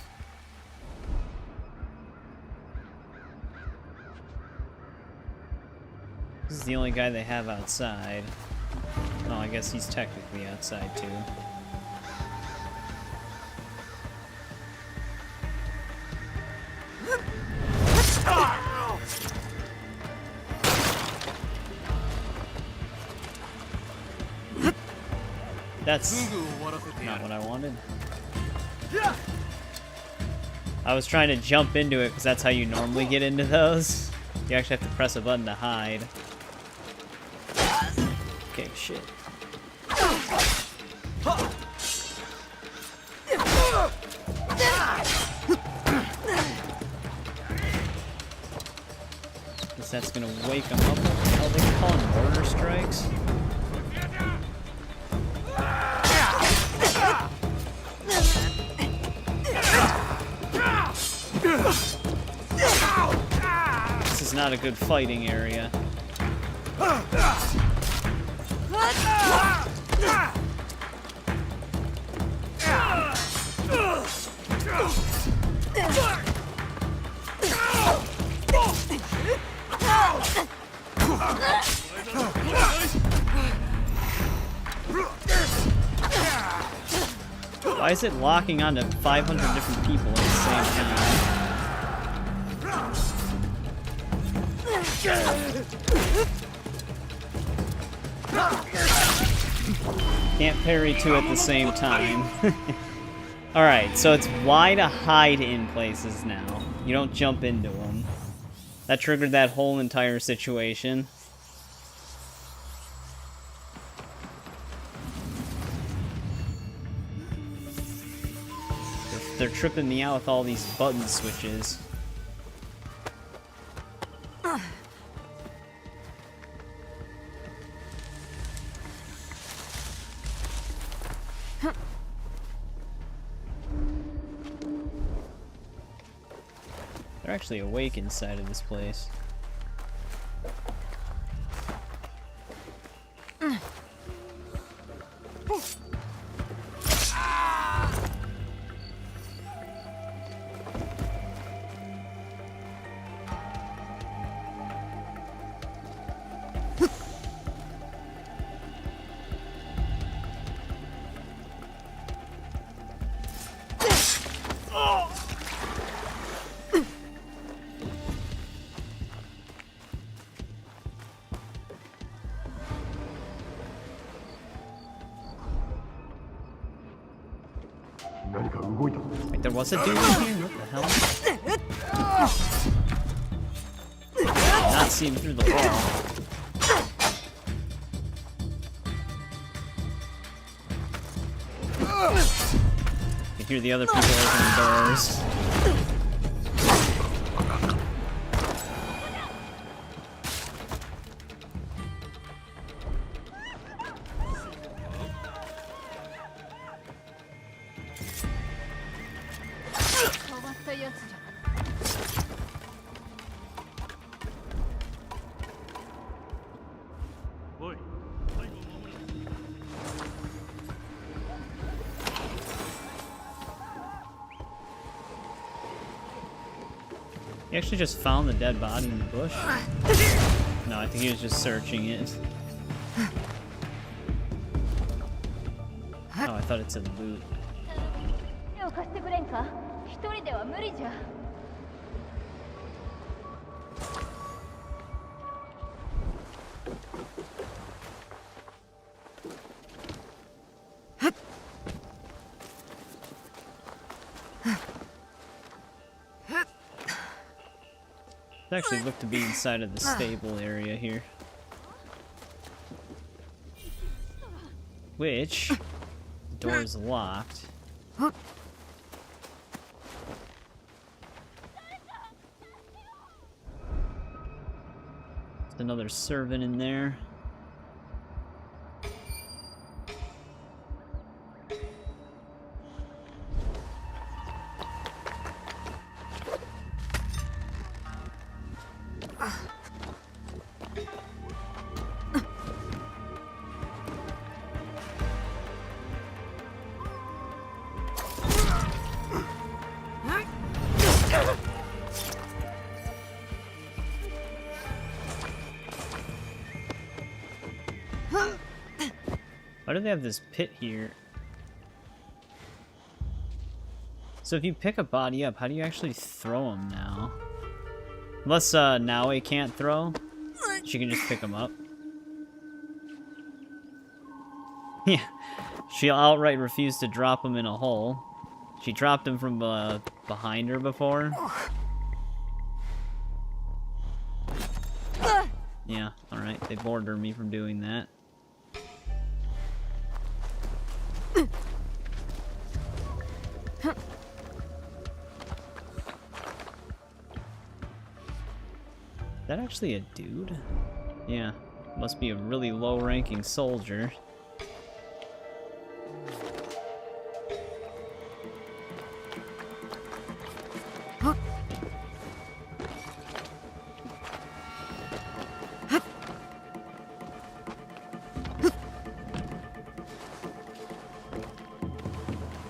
This is the only guy they have outside. Oh, I guess he's technically outside too. That's not what I wanted. I was trying to jump into it because that's how you normally get into those. You actually have to press a button to hide. Okay, shit. Guess that's gonna wake them up. Oh, they can call them mortar strikes. This is not a good fighting area. Why is it locking onto 500 different people at the same time? Can't parry two at the same time. Alright, so it's why to hide in places now. You don't jump into them. That triggered that whole entire situation. They're tripping me out with all these button switches. They're actually awake inside of this place. Wait, there was a dude in here? What the hell? Not see him through the wall. You hear the other people opening doors. He actually just found the dead body in the bush? No, I think he was just searching it. Oh, I thought it said loot. It actually looked to be inside of the stable area here. Which, the door is locked. There's another servant in there. Why do they have this pit here? So if you pick a body up, how do you actually throw them now? Unless Naoe can't throw, she can just pick them up. Yeah, she outright refused to drop them in a hole. She dropped them from behind her before. Yeah, alright, they bordered me from doing that. Is that actually a dude? Yeah, must be a really low-ranking soldier.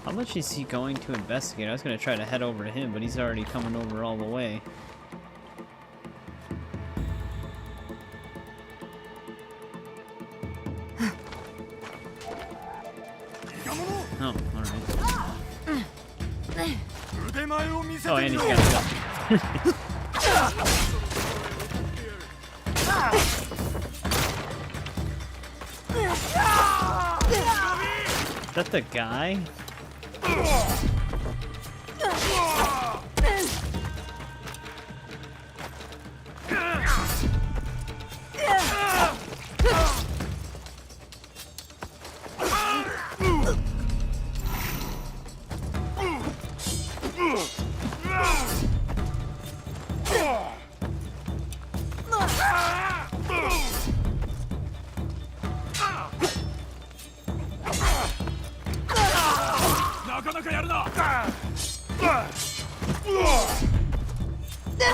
How much is he going to investigate? I was going to try to head over to him, but he's already coming over all the way. Oh, alright. Oh, and he's got a gun. Is that the guy? Been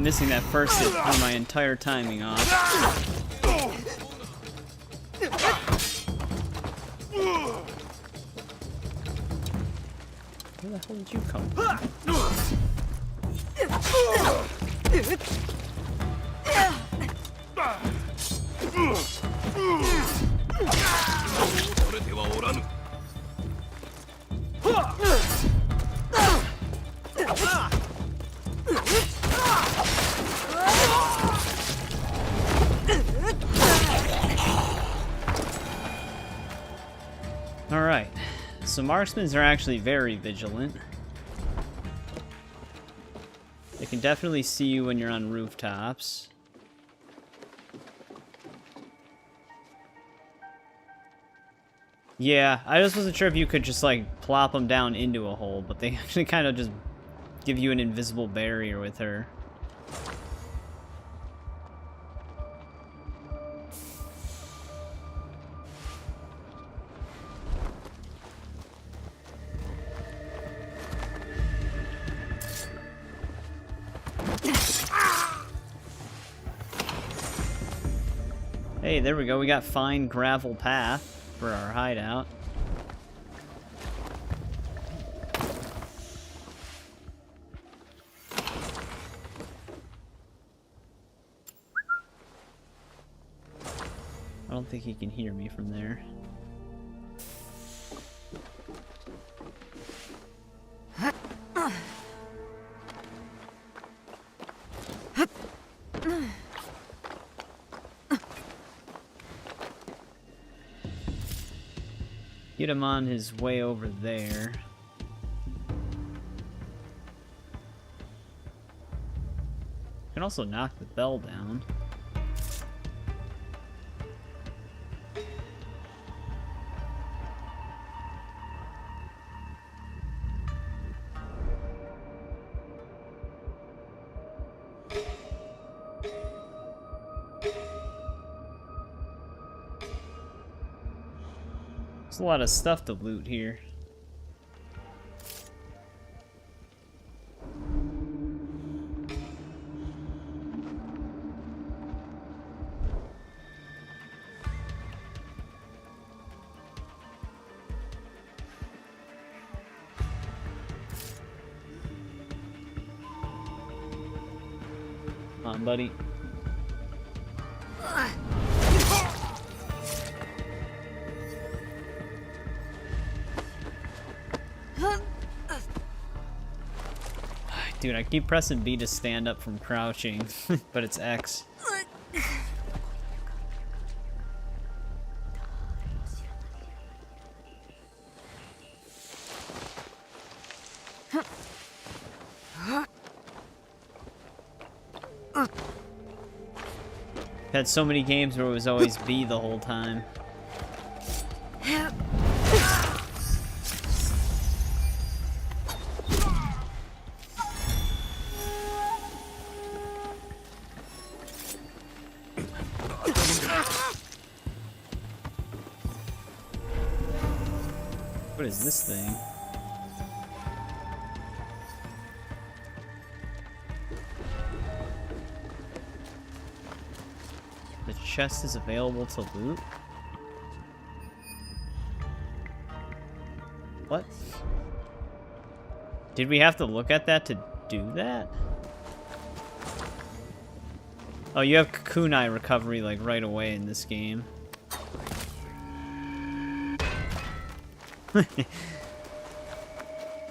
missing that first hit threw my entire timing off. Where the hell did you come from? Alright, so marksmen are actually very vigilant. They can definitely see you when you're on rooftops. Yeah, I just wasn't sure if you could just like plop them down into a hole, but they actually kind of just give you an invisible barrier with her. Hey, there we go. We got fine gravel path for our hideout. I don't think he can hear me from there. Get him on his way over there. Can also knock the bell down. There's a lot of stuff to loot here. Come on, buddy. Dude, I keep pressing B to stand up from crouching, but it's X. Had so many games where it was always B the whole time. What is this thing? The chest is available to loot? What? Did we have to look at that to do that? Oh, you have kunai recovery like right away in this game.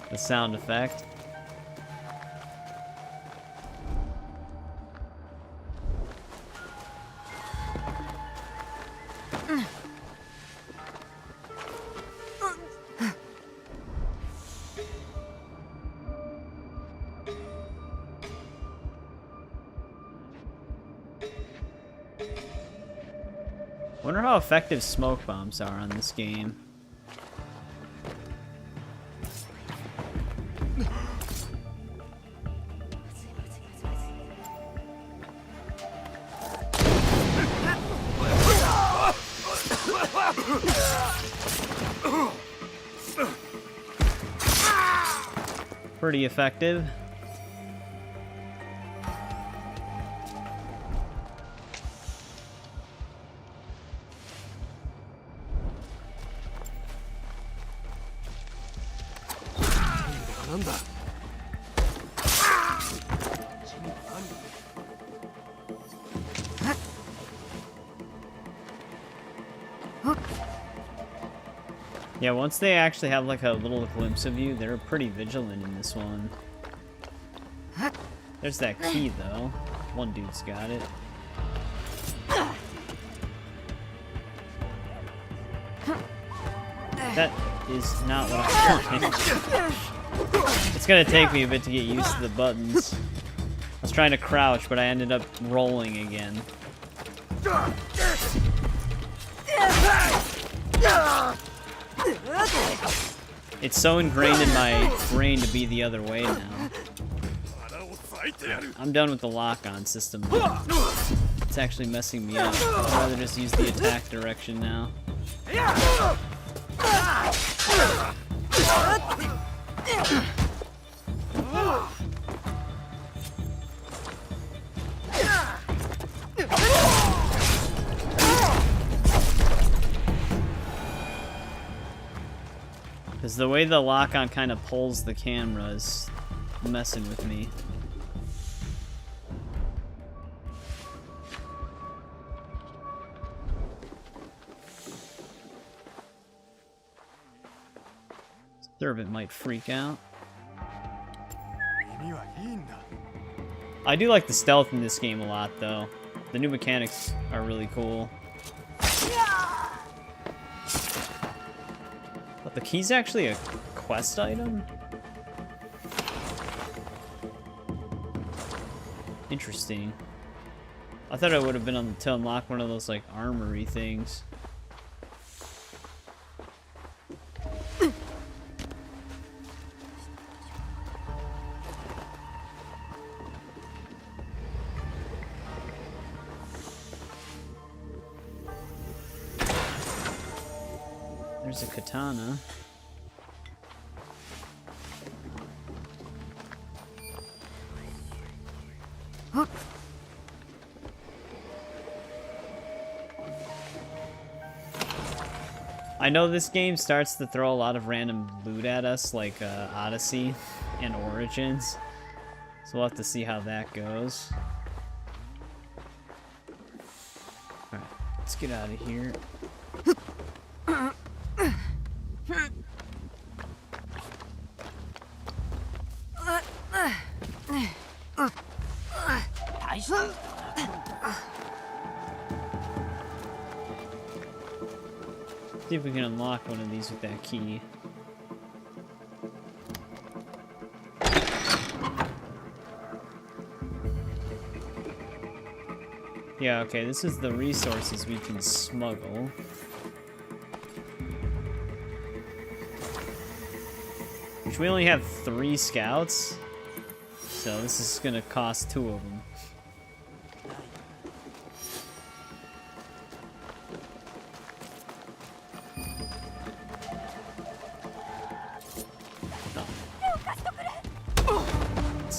The sound effect. Wonder how effective smoke bombs are on this game. Pretty effective. Yeah, once they actually have like a little glimpse of you, they're pretty vigilant in this one. There's that key though. One dude's got it. That is not what I wanted. It's gonna take me a bit to get used to the buttons. I was trying to crouch, but I ended up rolling again. It's so ingrained in my brain to be the other way now. I'm done with the lock-on system. It's actually messing me up. I'd rather just use the attack direction now. Because the way the lock-on kind of pulls the camera is messing with me. Servant might freak out. I do like the stealth in this game a lot, though. The new mechanics are really cool. But the key's actually a quest item? Interesting. I thought I would have been on to unlock one of those like armory things. There's a katana. I know this game starts to throw a lot of random loot at us, like Odyssey and Origins. So we'll have to see how that goes. Alright, let's get out of here. See if we can unlock one of these with that key. Yeah, okay, this is the resources we can smuggle. Which we only have 3 scouts, so this is gonna cost 2 of them.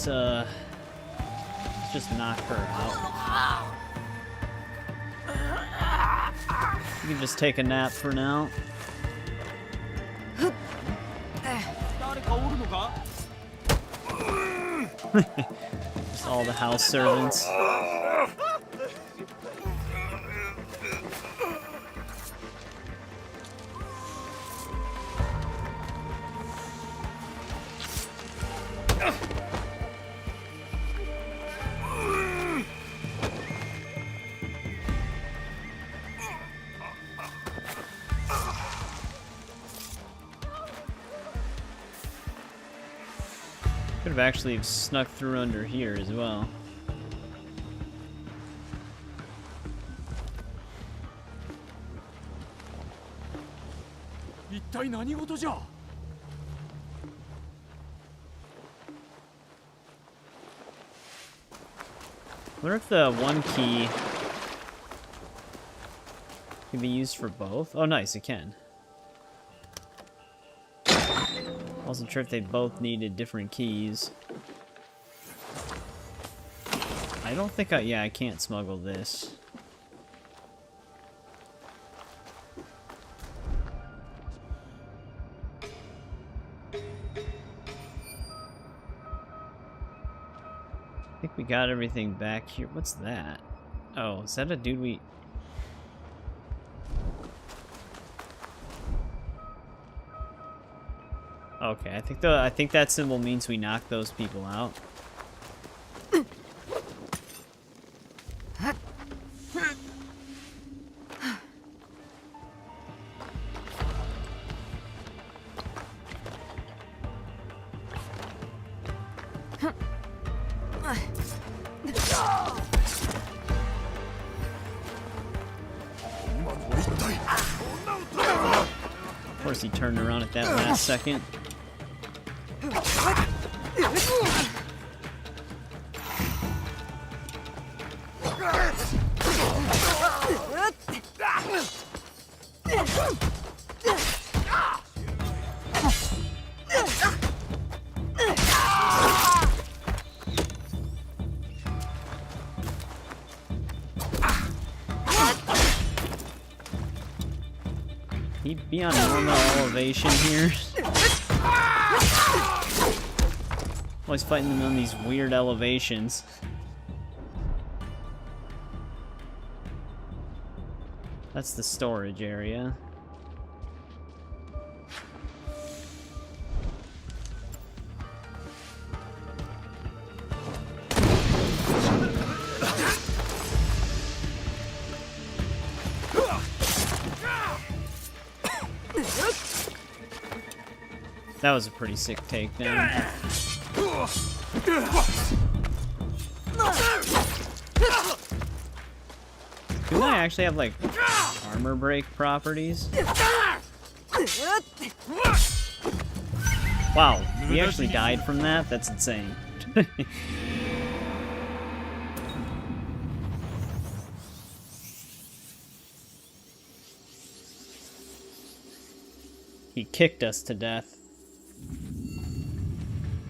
Let's just knock her out. You can just take a nap for now. Just all the house servants. Could have actually snuck through under here as well. I wonder if the one key can be used for both. Oh, nice, it can. I'll Wasn't sure if they both needed different keys. I don't think yeah, I can't smuggle this. I think we got everything back here. What's that? Oh, is that a dude we... Okay, I think that symbol means we knock those people out. Of course he turned around at that last second. He'd be on normal elevation here. Always fighting them on these weird elevations. That's the storage area. That was a pretty sick takedown. Do I actually have, like, armor break properties? Wow, he actually died from that? That's insane. He kicked us to death.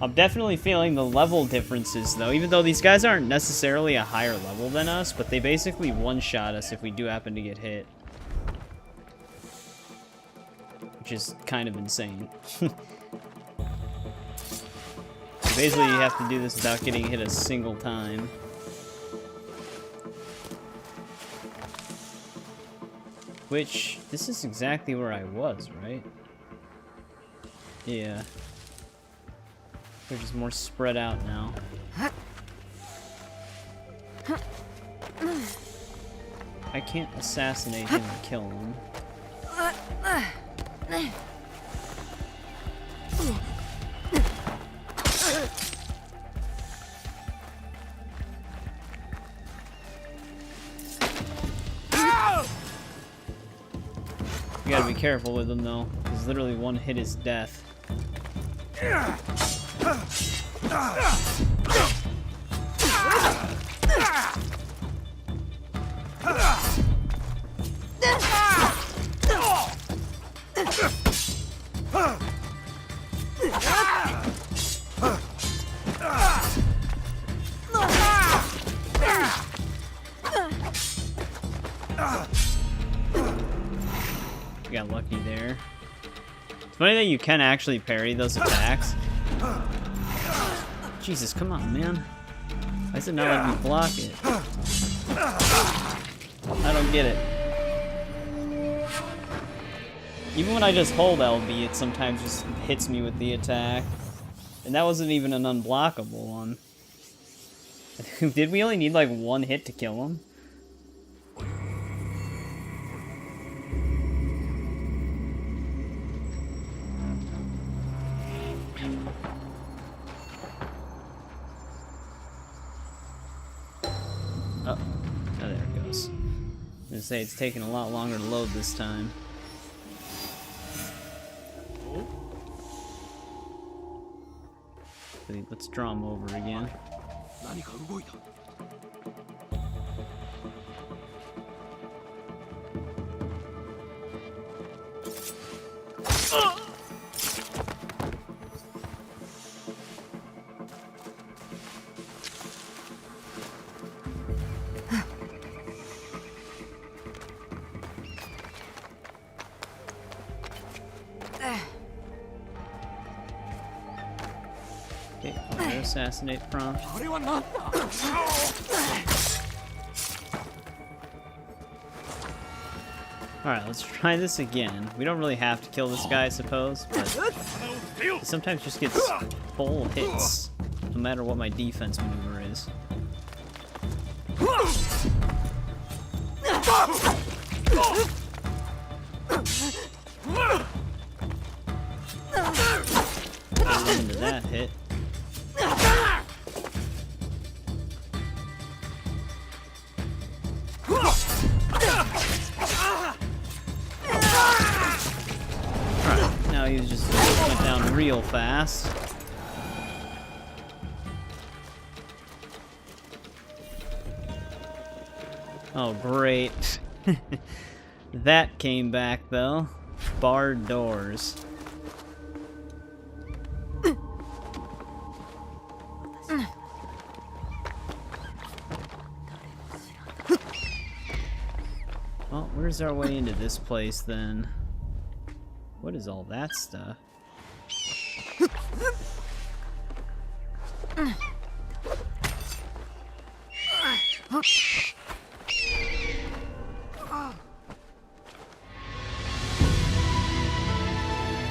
I'm definitely feeling the level differences, though, even though these guys aren't necessarily a higher level than us, but they basically one-shot us if we do happen to get hit. Which is kind of insane. Basically, you have to do this without getting hit a single time. Which, this is exactly where I was, right? Yeah. They're just more spread out now. I can't assassinate him and kill him. You gotta be careful with him though, because literally one hit is death. You got lucky there. It's funny that you can actually parry those attacks. Jesus, come on, man. Why is it not letting me block it? I don't get it. Even when I just hold LB, it sometimes just hits me with the attack. And that wasn't even an unblockable one. Did we only need like one hit to kill him? Oh, there it goes. I was gonna say it's taking a lot longer to load this time. Let's draw him over again. assassinate prompt. Alright, let's try this again. We don't really have to kill this guy, I suppose, but he sometimes just gets full hits, no matter what my defense maneuver is. Into that hit. Alright, now he just went down real fast. Oh, great. That came back, though. Barred doors. Well, where's our way into this place, then? What is all that stuff?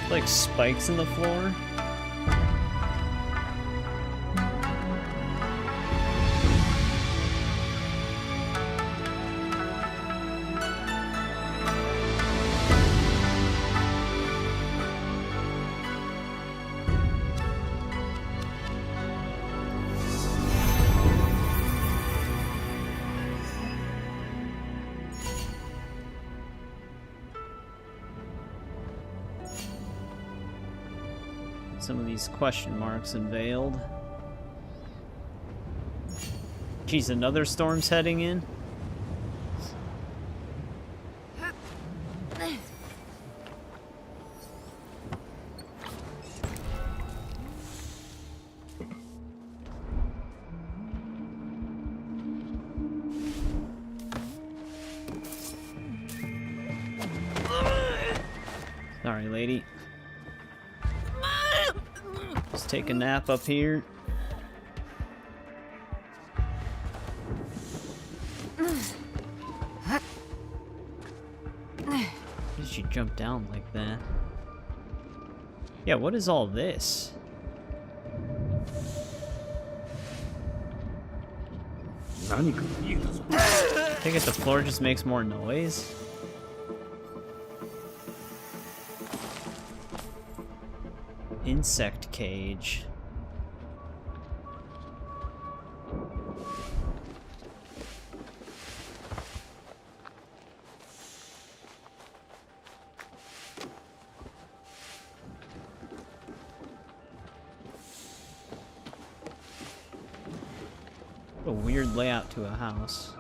Like spikes in the floor? Some of these question marks unveiled. Geez, another storm's heading in? Sorry, lady. Just take a nap up here. Why did she jump down like that? Yeah, what is all this? I think the floor just makes more noise. Insect cage. A weird layout to a house.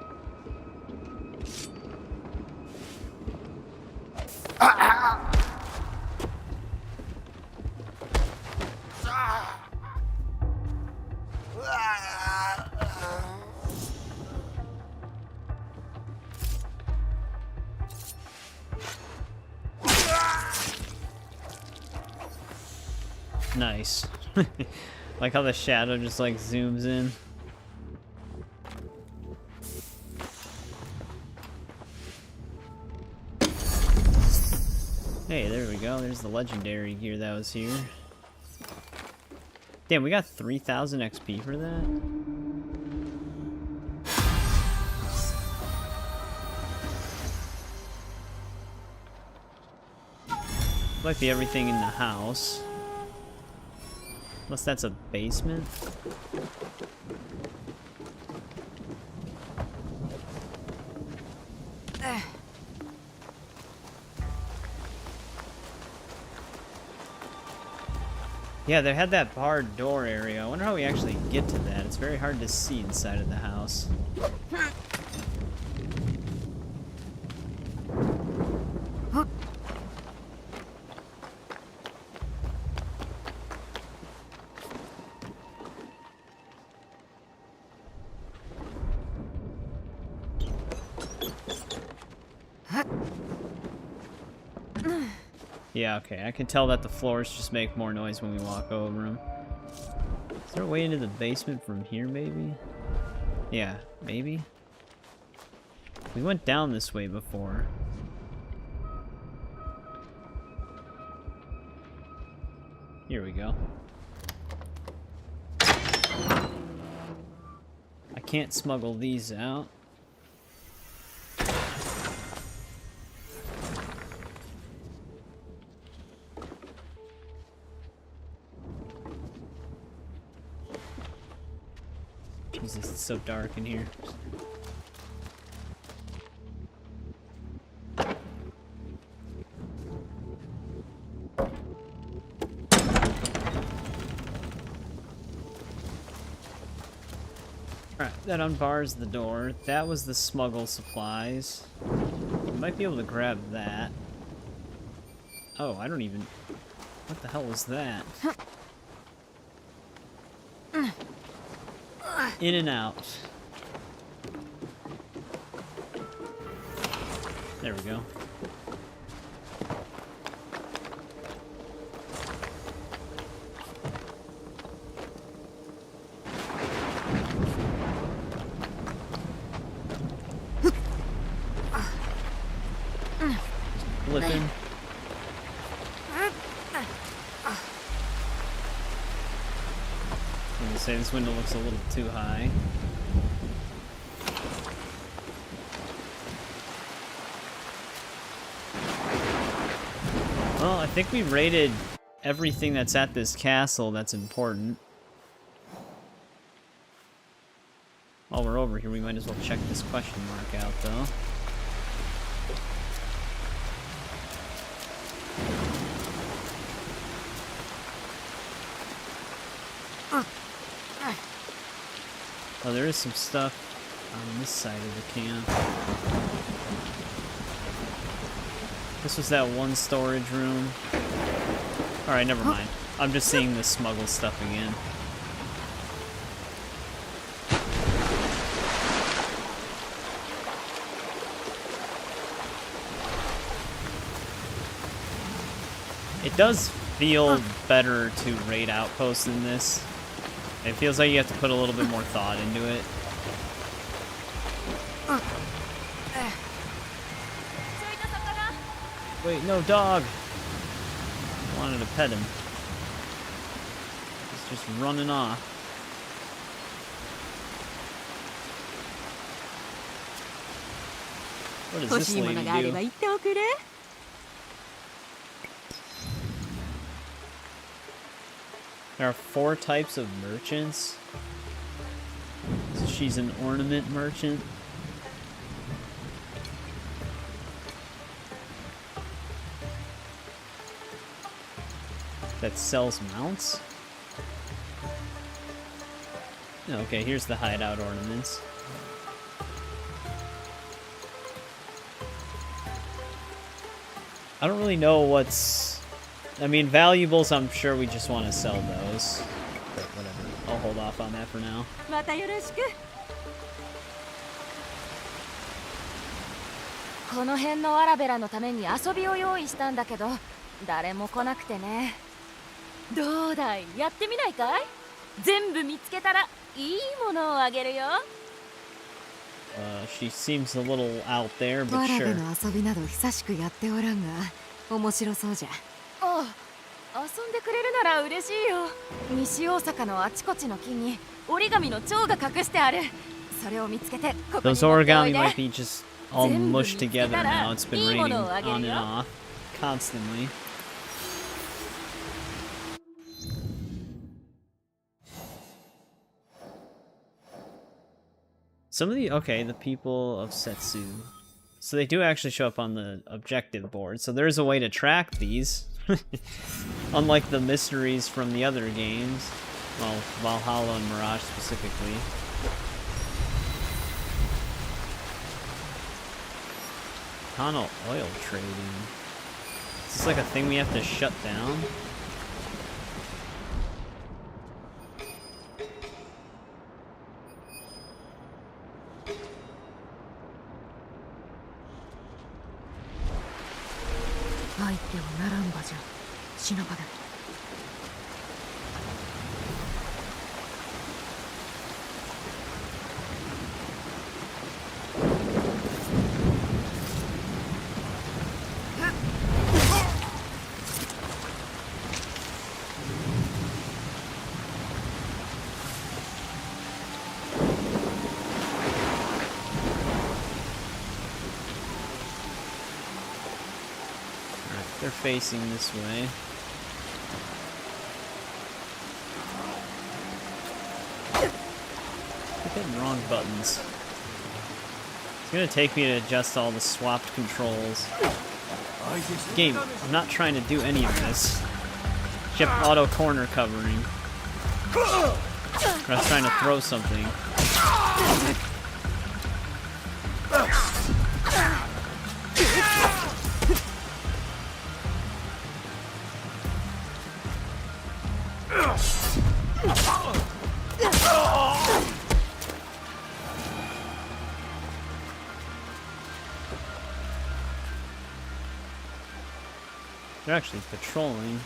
Nice. Like how the shadow just like zooms in. Hey, there we go. There's the legendary gear that was here. Damn, we got 3,000 XP for that? Might be everything in the house. Unless that's a basement. Yeah, they had that barred door area. I wonder how we actually get to that. It's very hard to see inside of the house. Yeah, okay. I can tell that the floors just make more noise when we walk over them. Is there a way into the basement from here, maybe? Yeah, maybe? We went down this way before. Here we go. I can't smuggle these out. Jesus, it's so dark in here. Alright, that unbars the door. That was the smuggle supplies. We might be able to grab that. Oh, I don't even... What the hell was that? In and out. There we go. Flipping. I'm gonna say this window looks a little too high. Well, I think we raided everything that's at this castle that's important. While we're over here, we might as well check this question mark out, though. Oh, there is some stuff on this side of the camp. This was that one storage room. Alright, never mind. I'm just seeing the smuggle stuff again. It does feel better to raid outposts than this. It feels like you have to put a little bit more thought into it. Wait, no, dog! I wanted to pet him. He's just running off. What does this lady do? There are 4 types of merchants. So she's an ornament merchant. That sells mounts? Okay, here's the hideout ornaments. I don't really know what's... I mean, valuables, I'm sure we just want to sell those. But whatever. I'll hold off on that for now. この辺のアラベラのために遊びを用意したんだけど、誰も来なくてね。どうだい、やってみないかい？全部見つけたらいいものをあげるよ。She seems a little out there, but わら sure. べの遊びなど久しくやっておらんが、面白そうじゃ。あ、遊んでくれるなら嬉しいよ。西大阪のあちこちの木に折り紙の蝶が隠してある。それを見つけてここに Those 持ってお origami いで。 might be just all mushed together now. It's been raining on and off constantly. Some of the the people of Setsu. So they do actually show up on the objective board. So there's a way to track these. Unlike the mysteries from the other games. Well, Valhalla and Mirage specifically. Tunnel oil trading. Is this like a thing we have to shut down? They're facing this way. I'm hitting wrong buttons. It's gonna take me to adjust all the swapped controls. Game, I'm not trying to do any of this. Kept auto corner covering. I was trying to throw something. They're actually patrolling.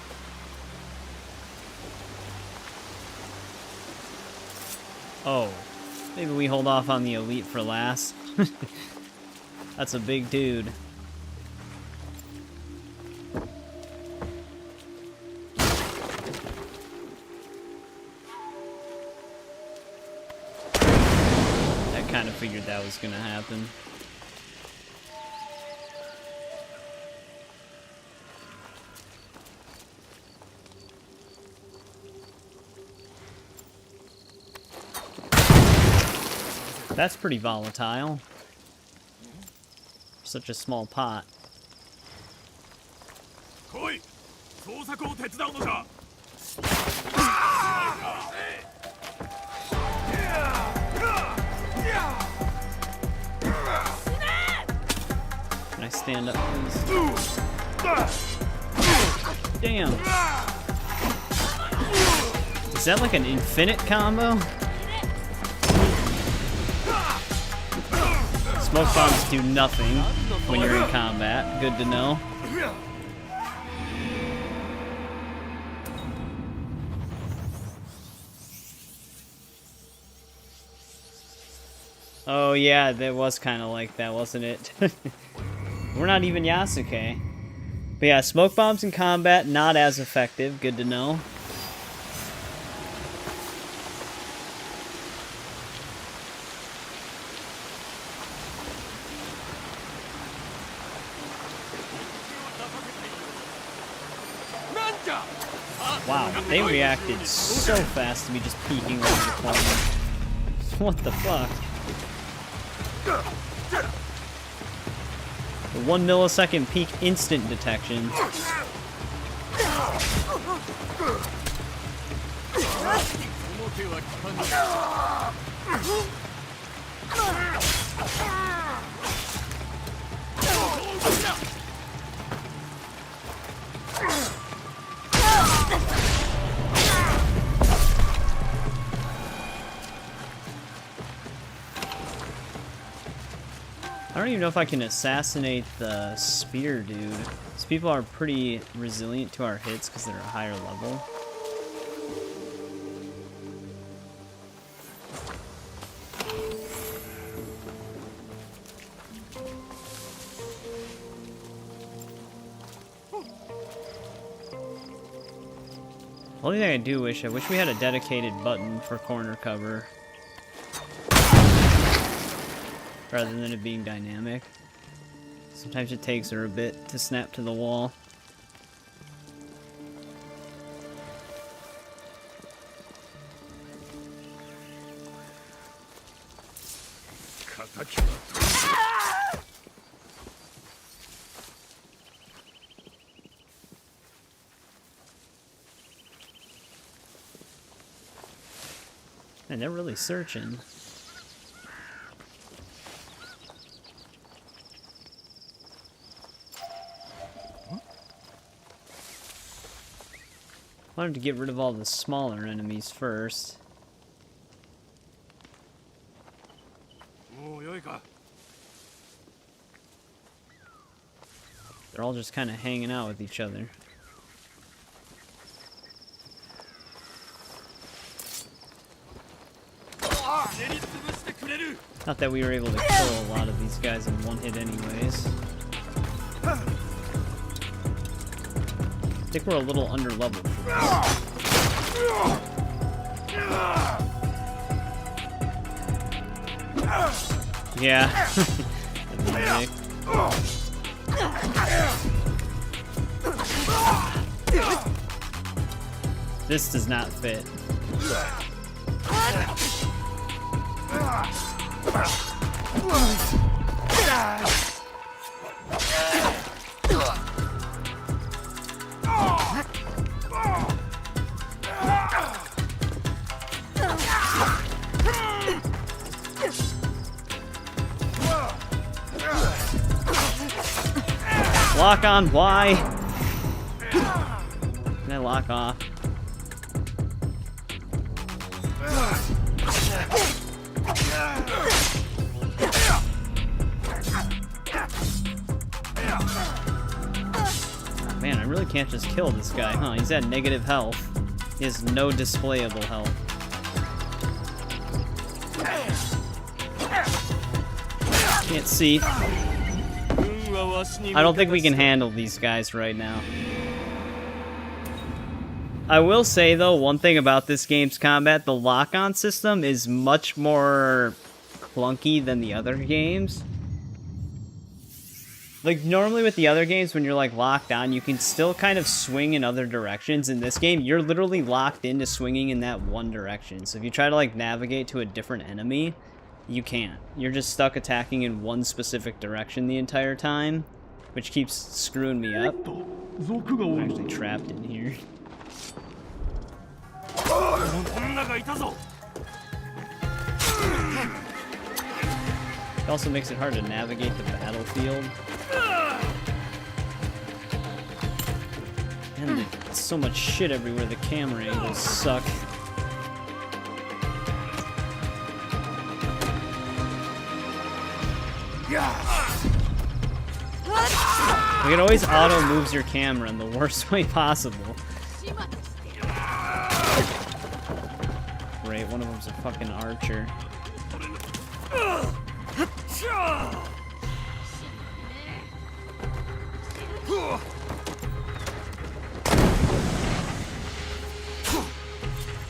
Oh, maybe we hold off on the elite for last. That's a big dude. I kind of figured that was gonna happen. That's pretty volatile. Such a small pot. Can I stand up, please? Damn. Is that like an infinite combo? Smoke bombs do nothing when you're in combat. Good to know. Oh yeah, that was kind of like that, wasn't it? We're not even Yasuke. But yeah, smoke bombs in combat, not as effective. Good to know. Wow, they reacted so fast to me just peeking over the corner. What the fuck? The 1 millisecond peak instant detection. I don't even know if I can assassinate the spear dude. These people are pretty resilient to our hits because they're a higher level. Only thing I wish we had a dedicated button for corner cover. Rather than it being dynamic. Sometimes it takes her a bit to snap to the wall. And they're really searching. I wanted to get rid of all the smaller enemies first. They're all just kind of hanging out with each other. Not that we were able to kill a lot of these guys in one hit anyways. I think we're a little under-leveled for this. Yeah. This does not fit. Lock on Y. Can I lock off? Man, I really can't just kill this guy, huh? He's at negative health. He has no displayable health. Can't see. I don't think we can handle these guys right now. I will say, though, one thing about this game's combat, the lock-on system is much more clunky than the other games. Like, normally with the other games, when you're, like, locked on, you can still kind of swing in other directions. In this game, you're literally locked into swinging in that one direction. So if you try to, like, navigate to a different enemy, you can't. You're just stuck attacking in one specific direction the entire time, which keeps screwing me up. I'm actually trapped in here. It also makes it hard to navigate the battlefield. And there's so much shit everywhere, the camera angles suck. Like, it always auto-moves your camera in the worst way possible. Great, one of them's a fucking archer.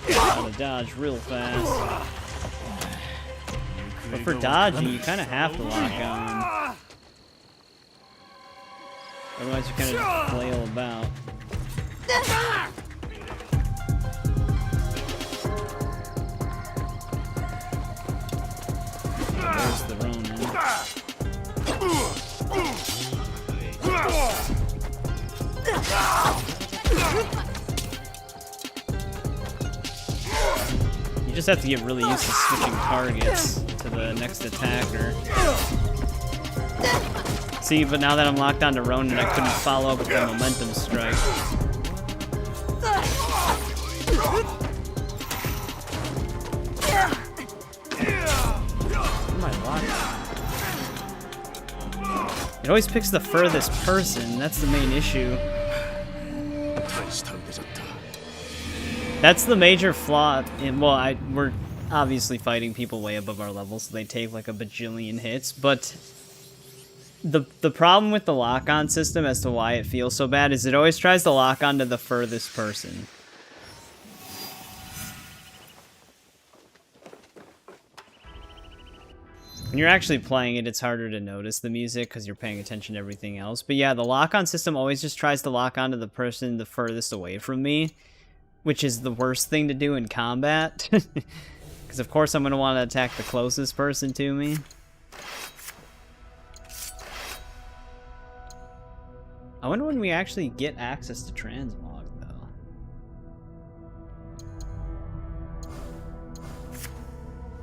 Gotta dodge real fast. But for dodging, you kind of have to lock on. Otherwise, you kind of just flail about. There's the Ronin. You just have to get really used to switching targets to the next attacker. See, but now that I'm locked onto Ronin, I couldn't follow up with the momentum strike. It always picks the furthest person. That's the main issue. That's the major flaw in, well, we're obviously fighting people way above our level, so they take like a bajillion hits, but the problem with the lock-on system as to why it feels so bad is it always tries to lock onto the furthest person. When you're actually playing it, it's harder to notice the music because you're paying attention to everything else. But yeah, the lock-on system always just tries to lock onto the person the furthest away from me, which is the worst thing to do in combat. Because of course I'm going to want to attack the closest person to me. I wonder when we actually get access to transmog, though.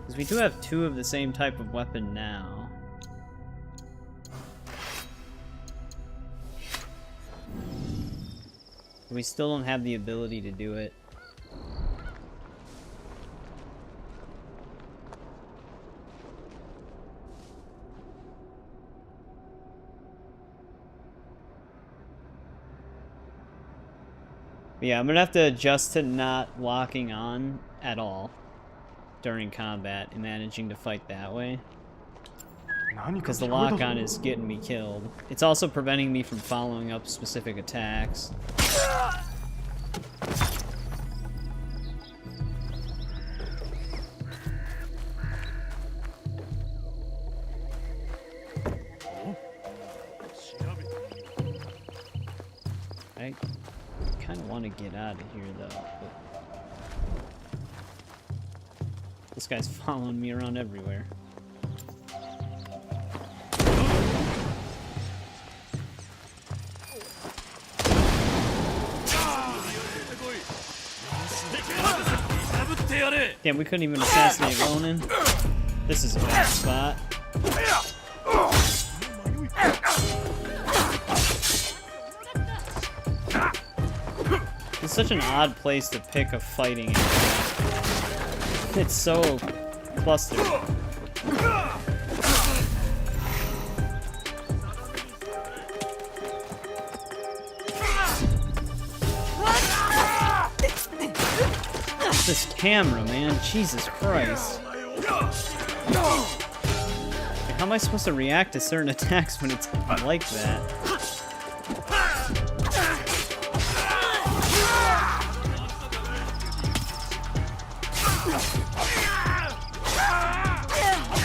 Because we do have 2 of the same type of weapon now. We still don't have the ability to do it. But yeah, I'm gonna have to adjust to not locking on at all during combat and managing to fight that way. Because the lock-on is getting me killed. It's also preventing me from following up specific attacks. I kind of want to get out of here, though. But this guy's following me around everywhere. Damn, we couldn't even assassinate Ronin. This is a bad spot. It's such an odd place to pick a fighting area. It's so clustered. This camera, man. Jesus Christ. How am I supposed to react to certain attacks when it's like that?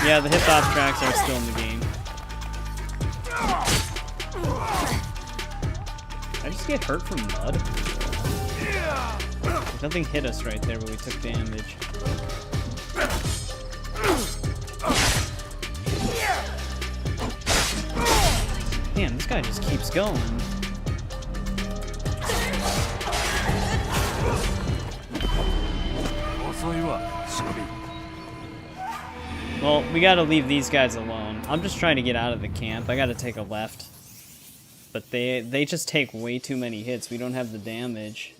Yeah, the hip-hop tracks are still in the game. I just get hurt from mud? Nothing hit us right there, but we took damage. Damn, this guy just keeps going. Well, we gotta leave these guys alone. I'm just trying to get out of the camp. I gotta take a left. But they just take way too many hits. We don't have the damage.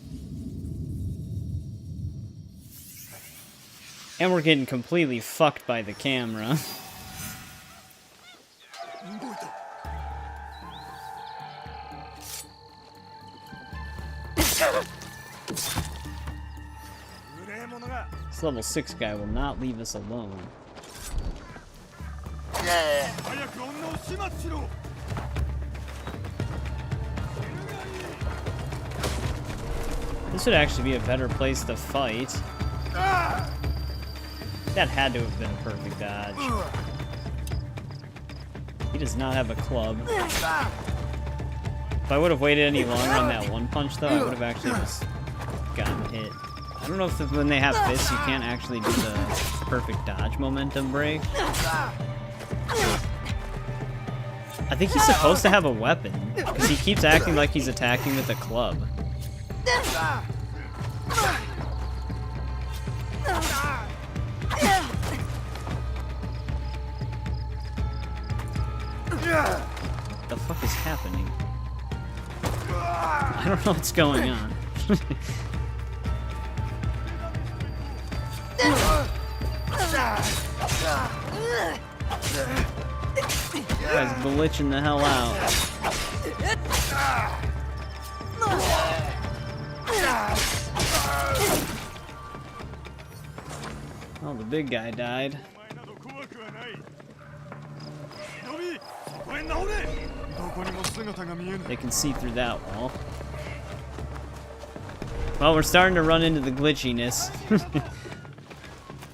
And we're getting completely fucked by the camera. This level 6 guy will not leave us alone. This would actually be a better place to fight. That had to have been a perfect dodge. He does not have a club. If I would have waited any longer on that one punch, though, I would have actually just gotten hit. I don't know if when they have fists, you can't actually do the perfect dodge momentum break. I think he's supposed to have a weapon, because he keeps acting like he's attacking with a club. What the fuck is happening? I don't know what's going on. This guy's glitching the hell out. Oh, the big guy died. They can see through that wall. Well, we're starting to run into the glitchiness.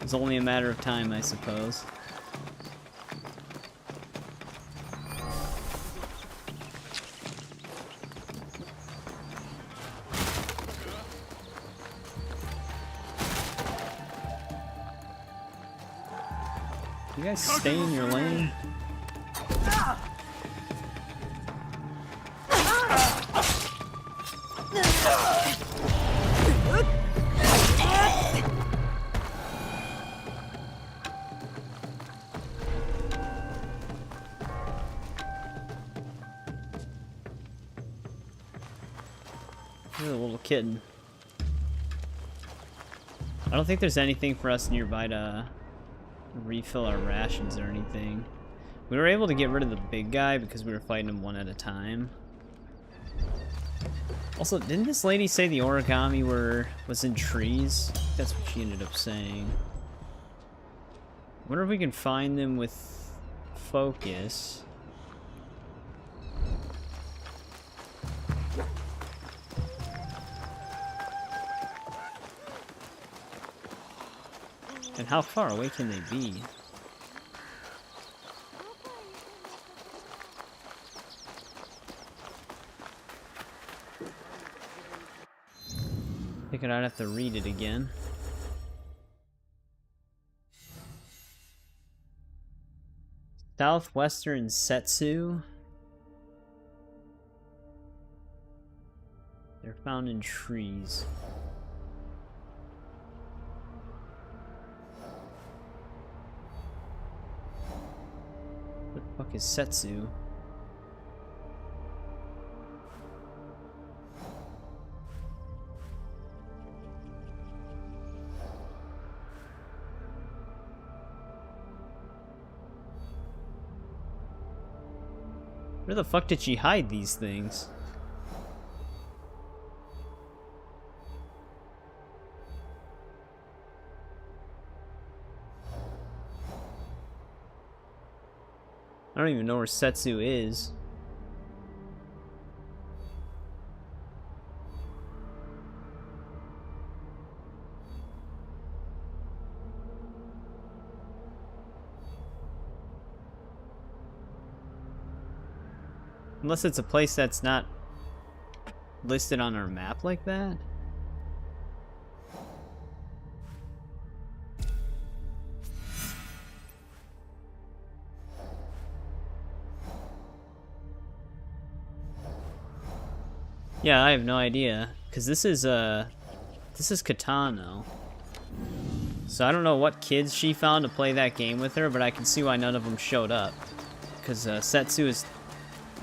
It's only a matter of time, I suppose. You guys stay in your lane. You're a little kitten. I don't think there's anything for us nearby to refill our rations or anything. We were able to get rid of the big guy because we were fighting him one at a time. Also, didn't this lady say the origami was in trees? That's what she ended up saying. I wonder if we can find them with focus. And how far away can they be? Figured I'd have to read it again. Southwestern Setsu. They're found in trees. What the fuck is Setsu? Where the fuck did she hide these things? I don't even know where Setsu is. Unless it's a place that's not listed on our map like that. Yeah, I have no idea, cause this is Katano. So I don't know what kids she found to play that game with her, but I can see why none of them showed up. Cause Setsu is,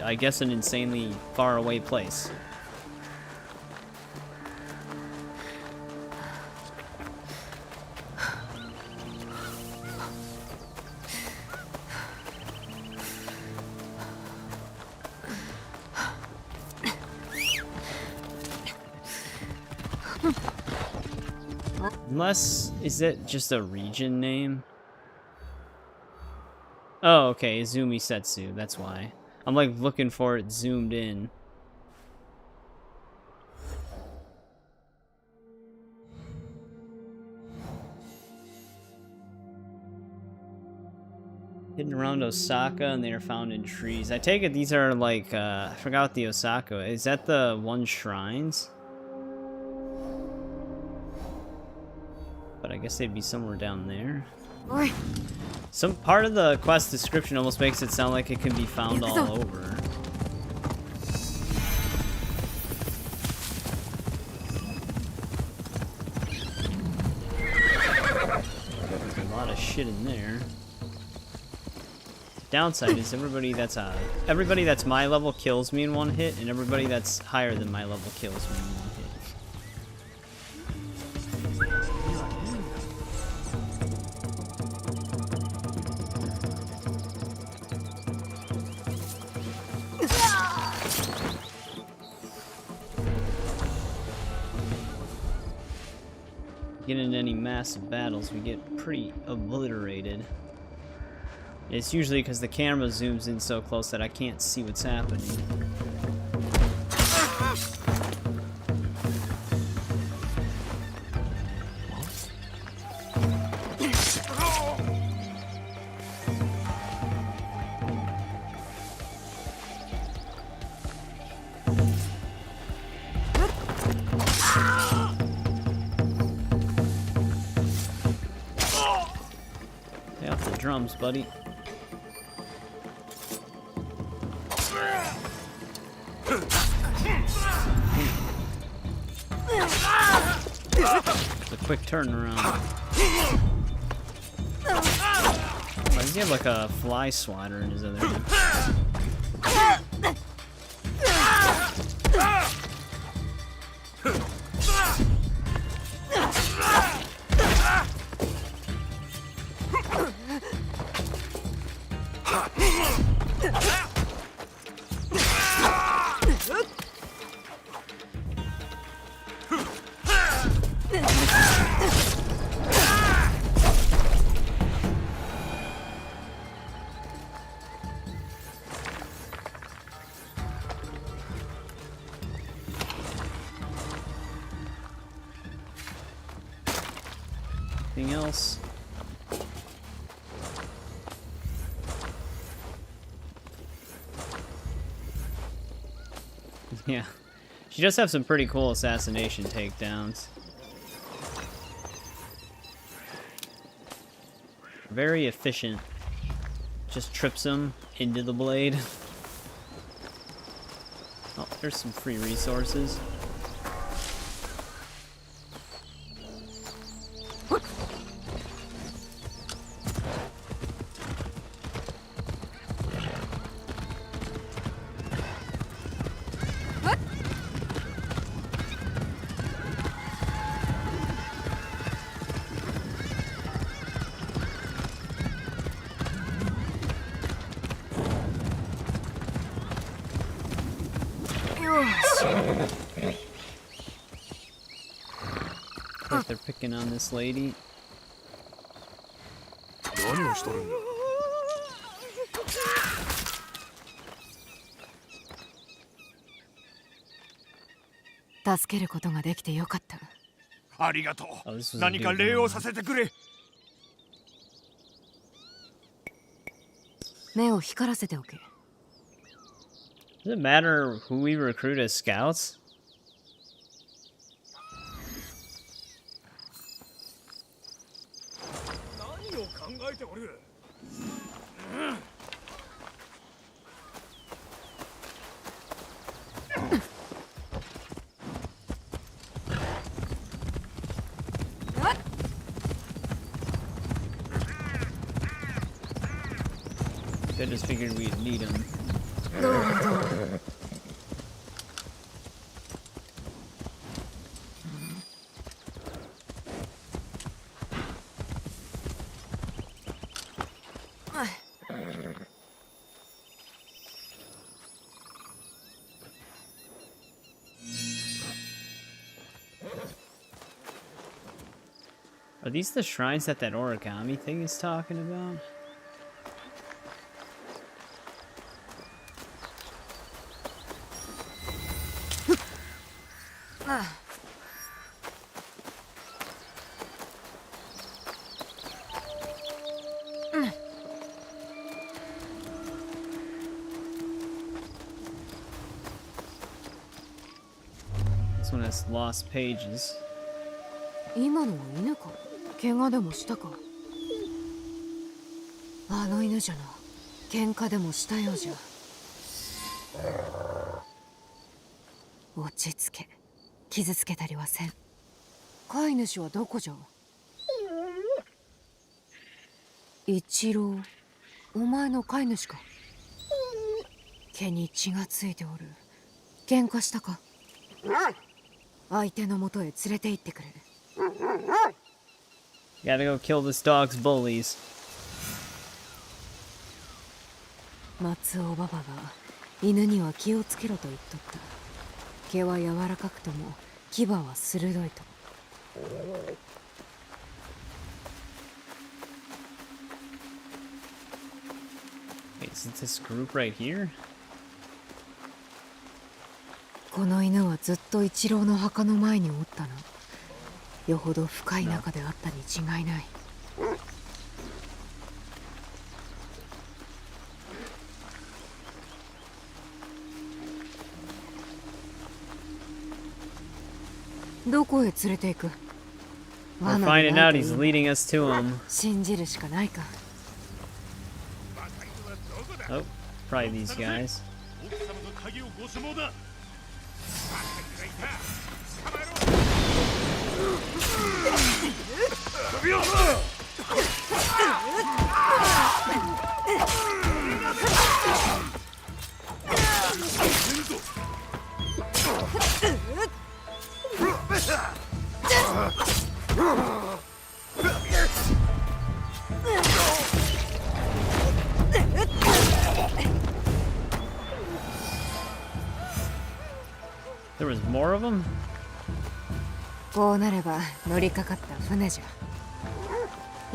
I guess, an insanely far away place. Unless, is it just a region name? Oh, okay, Izumi Setsu, that's why. I'm like looking for it zoomed in. Hidden around Osaka, and they are found in trees. I take it these are like, I forgot what the Osaka is. That the one shrines? But I guess they'd be somewhere down there. Some part of the quest description almost makes it sound like it can be found all over. There's a lot of shit in there. Downside is everybody that's my level kills me in one hit, and everybody that's higher than my level kills me in one hit. Get in any massive battles, we get pretty obliterated. It's usually because the camera zooms in so close that I can't see what's happening. Stay off the drums, buddy. It's a quick turnaround. Why does he have like a fly swatter in his other hand? Anything else? Yeah. She does have some pretty cool assassination takedowns. Very efficient. Just trips him into the blade. Oh, there's some free resources. Like they're picking on this lady.助けることができてよかった。ありがとう。何か礼をさせてくれ。目を光らせておけ。Does it matter who we recruit as scouts? 何を考えておる。I just figured we'd need him. Are these the shrines that origami thing is talking about? This one has lost pages. 今のは犬か？怪我でもしたか？あの犬じゃな。喧嘩でもしたようじゃ。落ち着け。傷つけたりはせん。飼い主はどこじゃ？一郎、お前の飼い主か？毛に血がついておる。喧嘩したか？相手の元へ連れて行ってくれ。Gotta go kill this dog's bullies. 松尾ババが犬には気をつけろと言っとった。毛は柔らかくとも牙は鋭いと。Wait, is it this group right here? この犬はずっと一郎の墓の前におったな。よほど深い仲であったに違いない。どこへ連れて行く？ We're finding out he's leading us to him. 信じるしかないか。Oh, probably these guys. There was more of them? こうなれば乗りかかった船じゃ。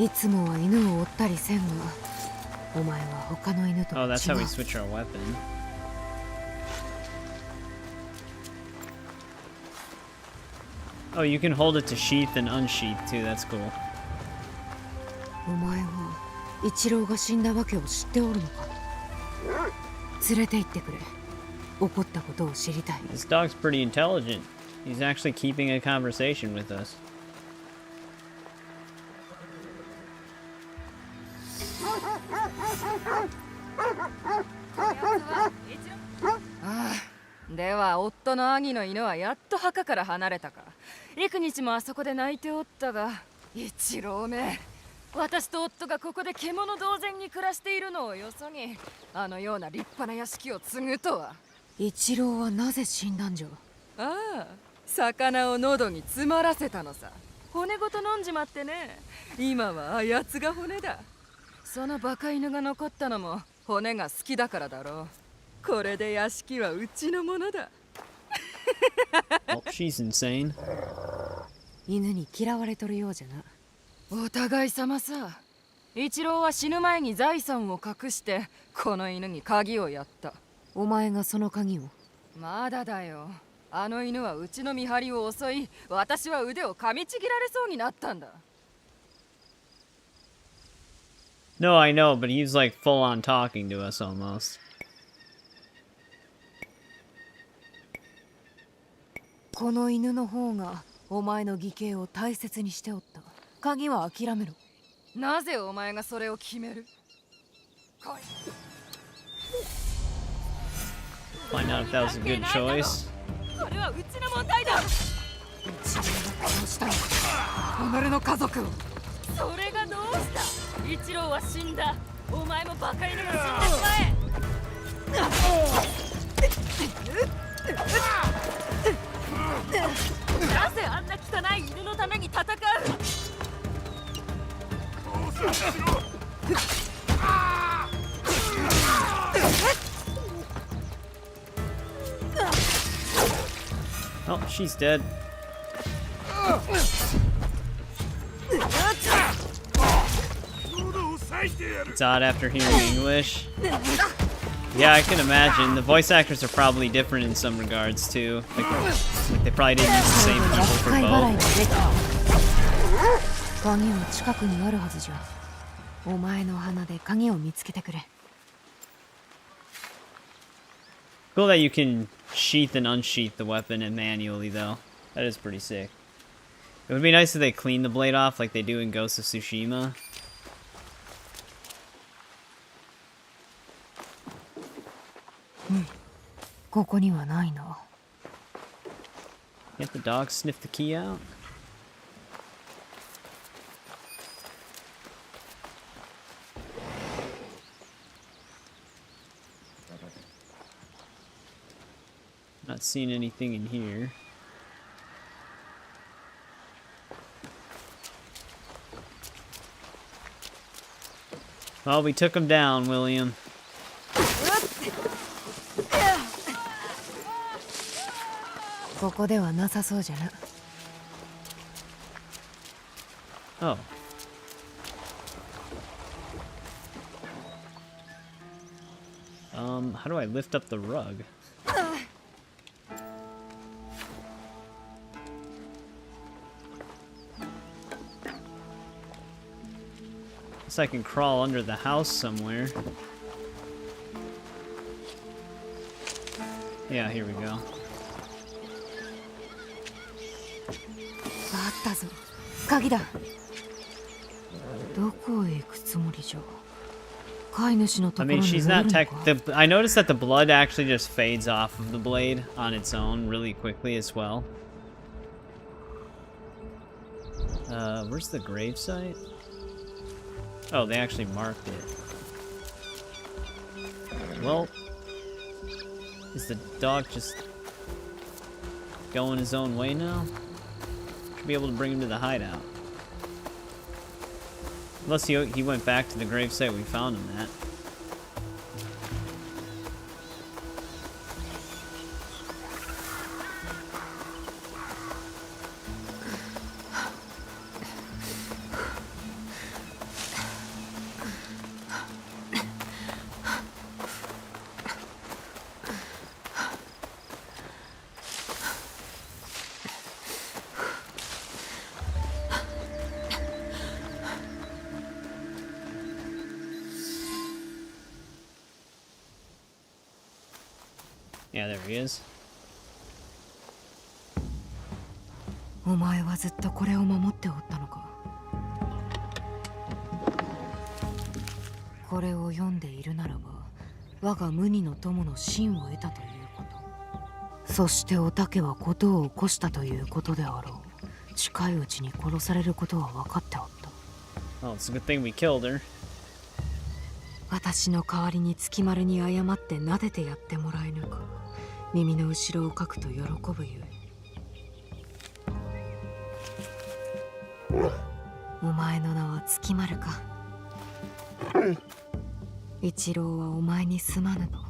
いつもは犬を追ったりせんが、お前は他の犬と違う。 Oh, that's how we switch our weapon. Oh, you can hold it to sheath and unsheath too. That's cool. お前は一郎が死んだわけを知っておるのか？連れて行ってくれ。起こったことを知りたい。 This dog's pretty intelligent. He's actually keeping a conversation with us. では夫の兄の犬はやっと墓から離れたか。幾日もあそこで泣いておったが、一郎め、私と夫がここで獣同然に暮らしているのをよそに、あのような立派な屋敷を継ぐとは。一郎はなぜ死んだんじゃ。ああ、魚を喉に詰まらせたのさ。骨ごと飲んじまってね。今はあやつが骨だ。そのバカ犬が残ったのも骨が好きだからだろう。これで屋敷はうちのものだ。Oh, she's insane. 犬に嫌われとるようじゃな。お互い様さ。一郎は死ぬ前に財産を隠してこの犬に鍵をやった。お前がその鍵を。まだだよ。あの犬はうちの見張りを襲い、私は腕を噛みちぎられそうになったんだ。No, I know, but he's like full on talking to us almost. この犬の方がお前の義兄を大切にしておった。鍵は諦めろ。なぜお前がそれを決める？来い。Find out if that was a good choice. これはうちの問題だ。一郎が殺したのか。己の家族を。それがどうした？一郎は死んだ。お前もバカ犬が死んでしまえ。なぜあんな汚い犬のために戦う？ Oh, she's dead. It's odd after hearing English. Yeah, I can imagine. The voice actors are probably different in some regards too. Like they probably didn't use the same people for both. 鍵は近くにあるはずじゃ。お前の鼻で鍵を見つけてくれ。Cool that you can sheath and unsheath the weapon manually, though. That is pretty sick. It would be nice if they clean the blade off like they do in Ghost of Tsushima. Get the dog sniff the key out? Not seeing anything in here. Well, we took him down, William. Oh. How do I lift up the rug? Guess I can crawl under the house somewhere. Yeah, here we go. あったぞ。鍵だ。どこへ行くつもりじゃ。飼い主のところに I mean, 入 she's れ not るの tech. か。 I noticed that the blood actually just fades off of the blade on its own really quickly as well. Where's the gravesite? Oh, they actually marked it. Well, is the dog just going his own way now? Should be able to bring him to the hideout. Unless he went back to the gravesite we found him at. Yeah, there he is. お前はずっとこれを守っておったのか。これを読んでいるならば、我が無二の友の真を得たというこそしておたけは事を起こしたということであろう。近いうちに殺されることは分かっておった。Well, it's a good thing we killed her. 私の代わりに月丸に謝って撫でてやってもらえぬか。耳の後ろをかくと喜ぶゆえ。お前の名は月丸か。一郎はお前にすまぬの。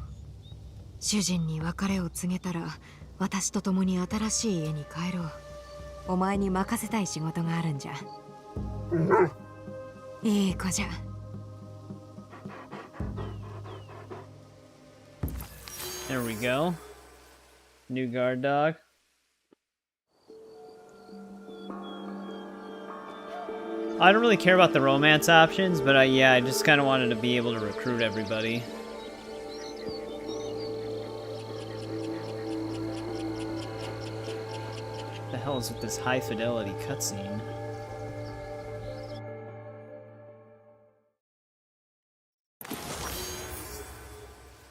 主人に別れを告げたら私と共に新しい家に帰ろう。お前に任せたい仕事があるんじゃ。いい子じゃ。There we go. New guard dog. I don't really care about the romance options, but yeah, I just kind of wanted to be able to recruit everybody. What the hell is with this high fidelity cutscene?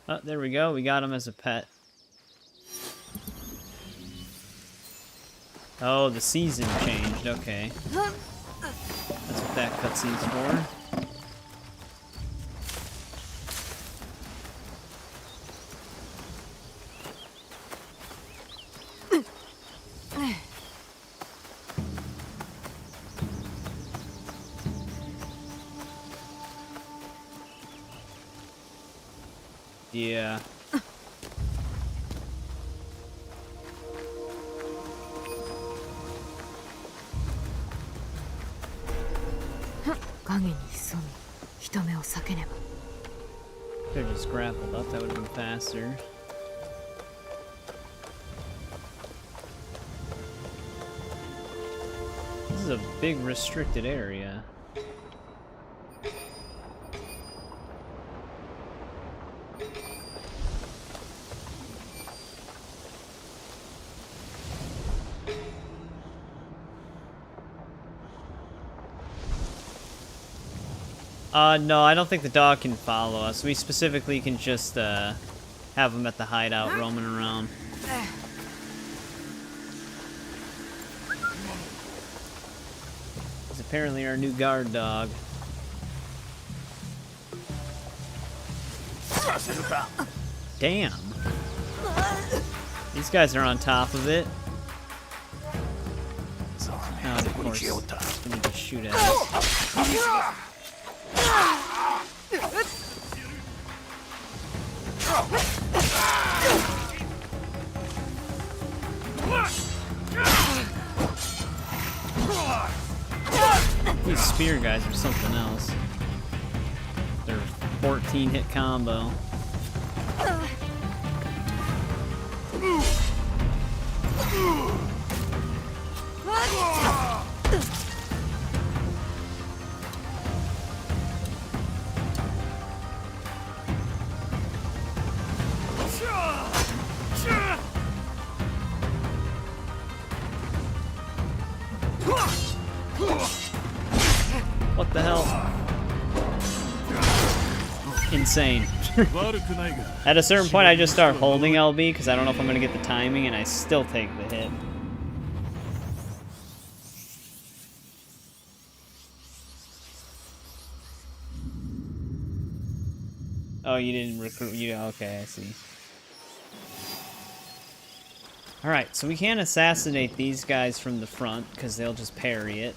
Oh, there we go. We got him as a pet. Oh, the season changed. Okay. That's what that cutscene's for. Yeah. 影に潜み、人目を避けねば。Could have just grappled up, that would have been faster. This is a big restricted area. No, I don't think the dog can follow us. We specifically can just, have him at the hideout roaming around. He's apparently our new guard dog. Damn. These guys are on top of it. Oh, of course. We need to shoot at it. These spear guys are something else. They're 14-hit combo. What the hell? Insane. At a certain point I just start holding LB because I don't know if I'm going to get the timing, and I still take the hit. Oh, you didn't recruit you? Okay, I see. Alright, so we can't assassinate these guys from the front because they'll just parry it.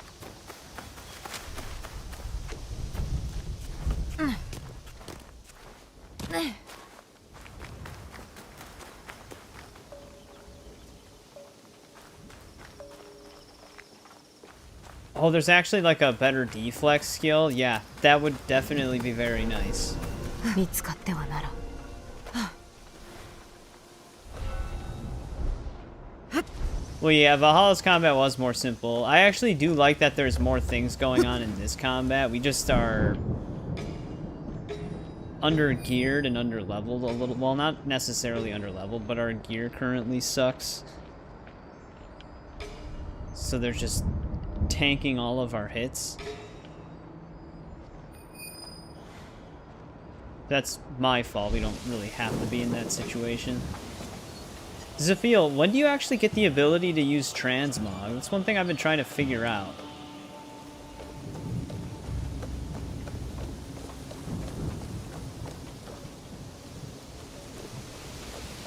Oh, there's actually like a better deflex skill. Yeah, that would definitely be very nice. Well, yeah, Valhalla's combat was more simple. I actually do like that there's more things going on in this combat. We just are under-geared and under-leveled a little. Well, not necessarily under-leveled, but our gear currently sucks. So they're just tanking all of our hits. That's my fault. We don't really have to be in that situation. Zafil, when do you actually get the ability to use transmog? That's one thing I've been trying to figure out.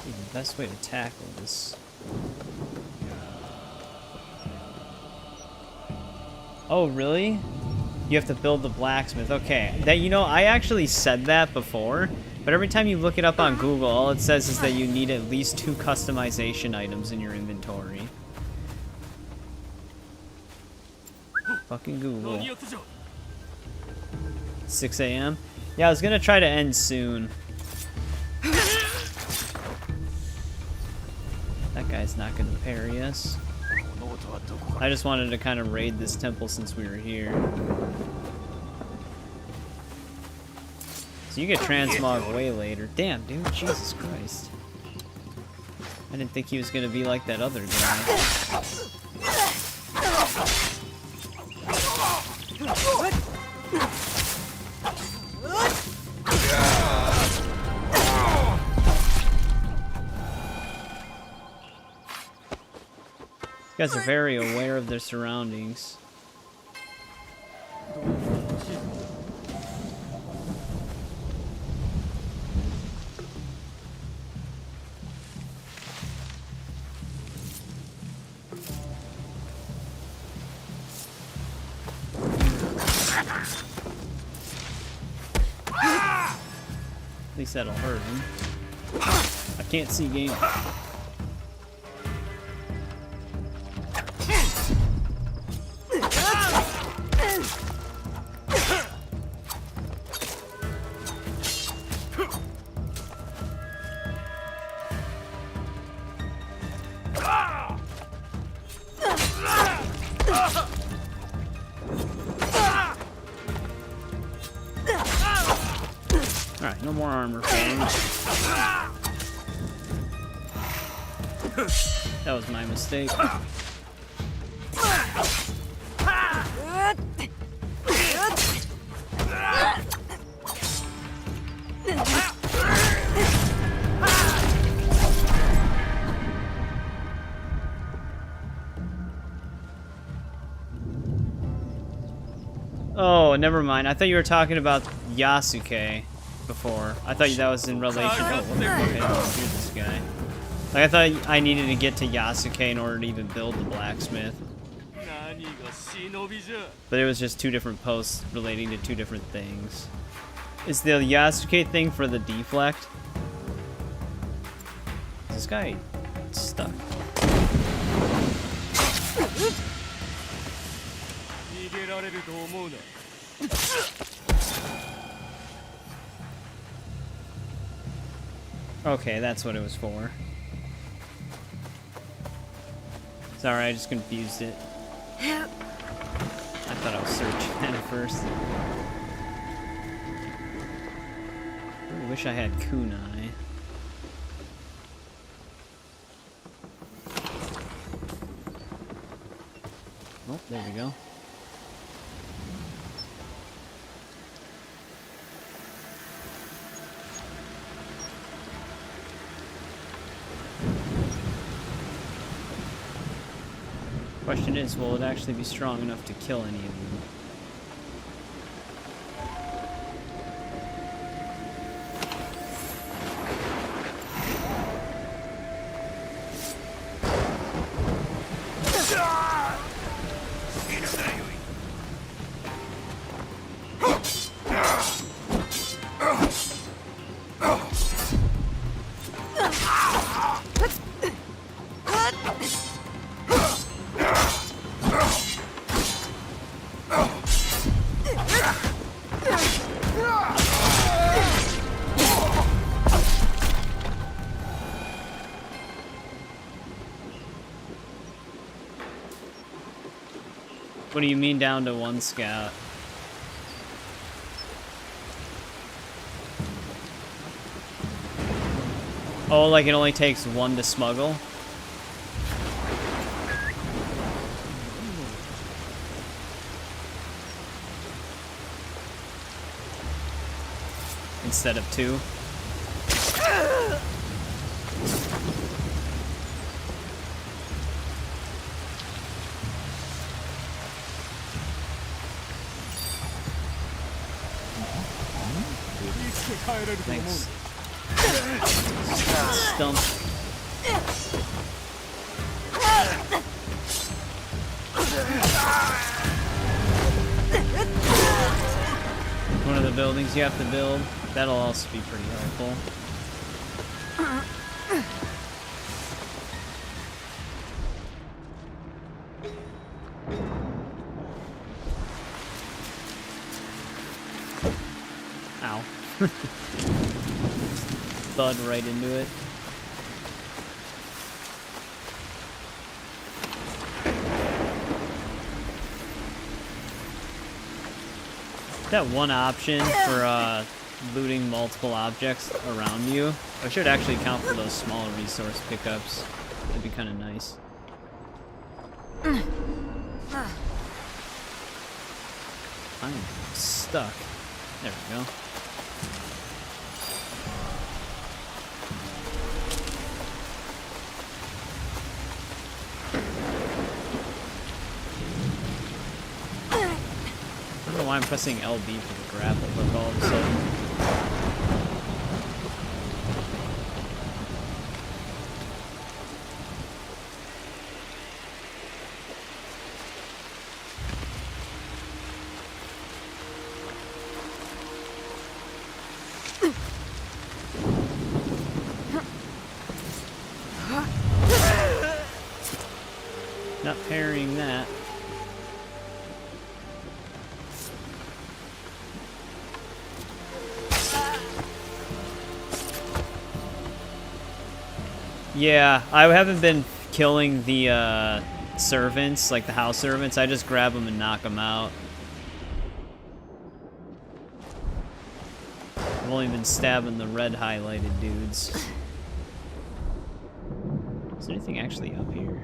The best way to tackle this. Oh, really? You have to build the blacksmith. Okay, that, you know, I actually said that before, but every time you look it up on Google, all it says is that you need at least 2 customization items in your inventory. Fucking Google. 6 a.m. Yeah, I was gonna try to end soon. That guy's not gonna parry us. I just wanted to kind of raid this temple since we were here. So you get transmog way later. Damn, dude, Jesus Christ. I didn't think he was gonna be like that other guy. You guys are very aware of their surroundings. At least that'll hurt him. I can't see game. Alright, no more armor forms. That was my mistake. Oh, never mind. I thought you were talking about Yasuke before. I thought that was in relation. Oh, what the fuck? I don't hear this guy. Like, I thought I needed to get to Yasuke in order to even build the blacksmith. But it was just 2 different posts relating to 2 different things. Is the Yasuke thing for the deflect? Is this guy stuck? Okay, that's what it was for. Sorry, I just confused it. I thought I was searching at it first. I wish I had kunai. Oh, there we go. Question is, will it actually be strong enough to kill any of them? What do you mean down to 1 scout? Oh, like it only takes 1 to smuggle? Instead of 2? Thanks. Stump. One of the buildings you have to build. That'll also be pretty helpful. Ow. Thud right into it. That one option for looting multiple objects around you, I should actually count for those smaller resource pickups. That'd be kind of nice. I'm stuck. There we go. I don't know why I'm pressing LB for the grapple hook all of a sudden. Not parrying that. Yeah, I haven't been killing the servants, like the house servants. I just grab them and knock them out. I've only been stabbing the red highlighted dudes. Is there anything actually up here?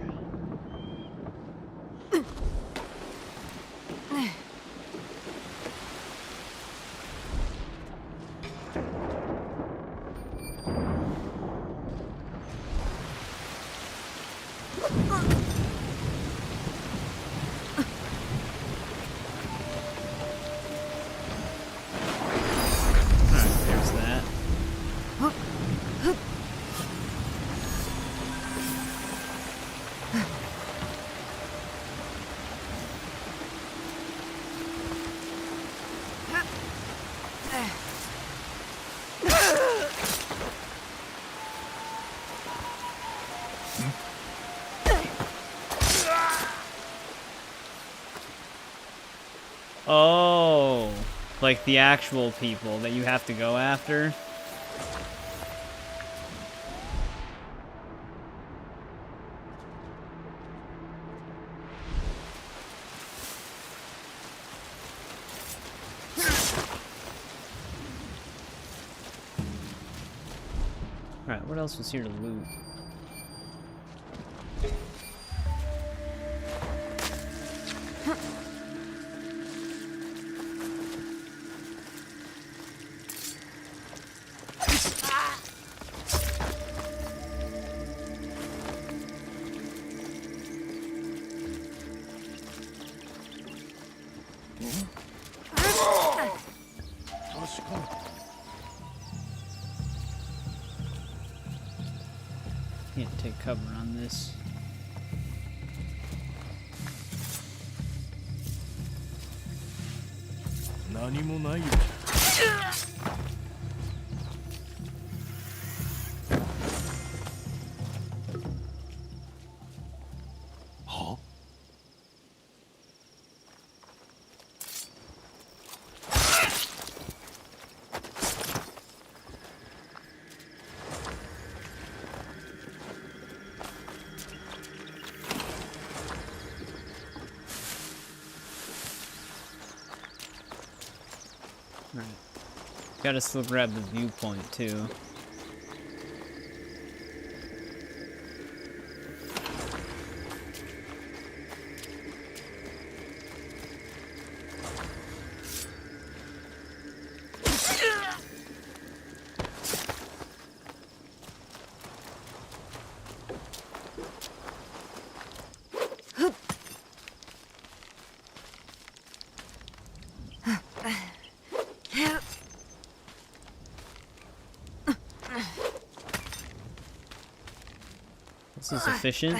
Oh, like the actual people that you have to go after. Alright, what else was here to loot? Can't take cover on this. Right. Gotta still grab the viewpoint too. This is efficient.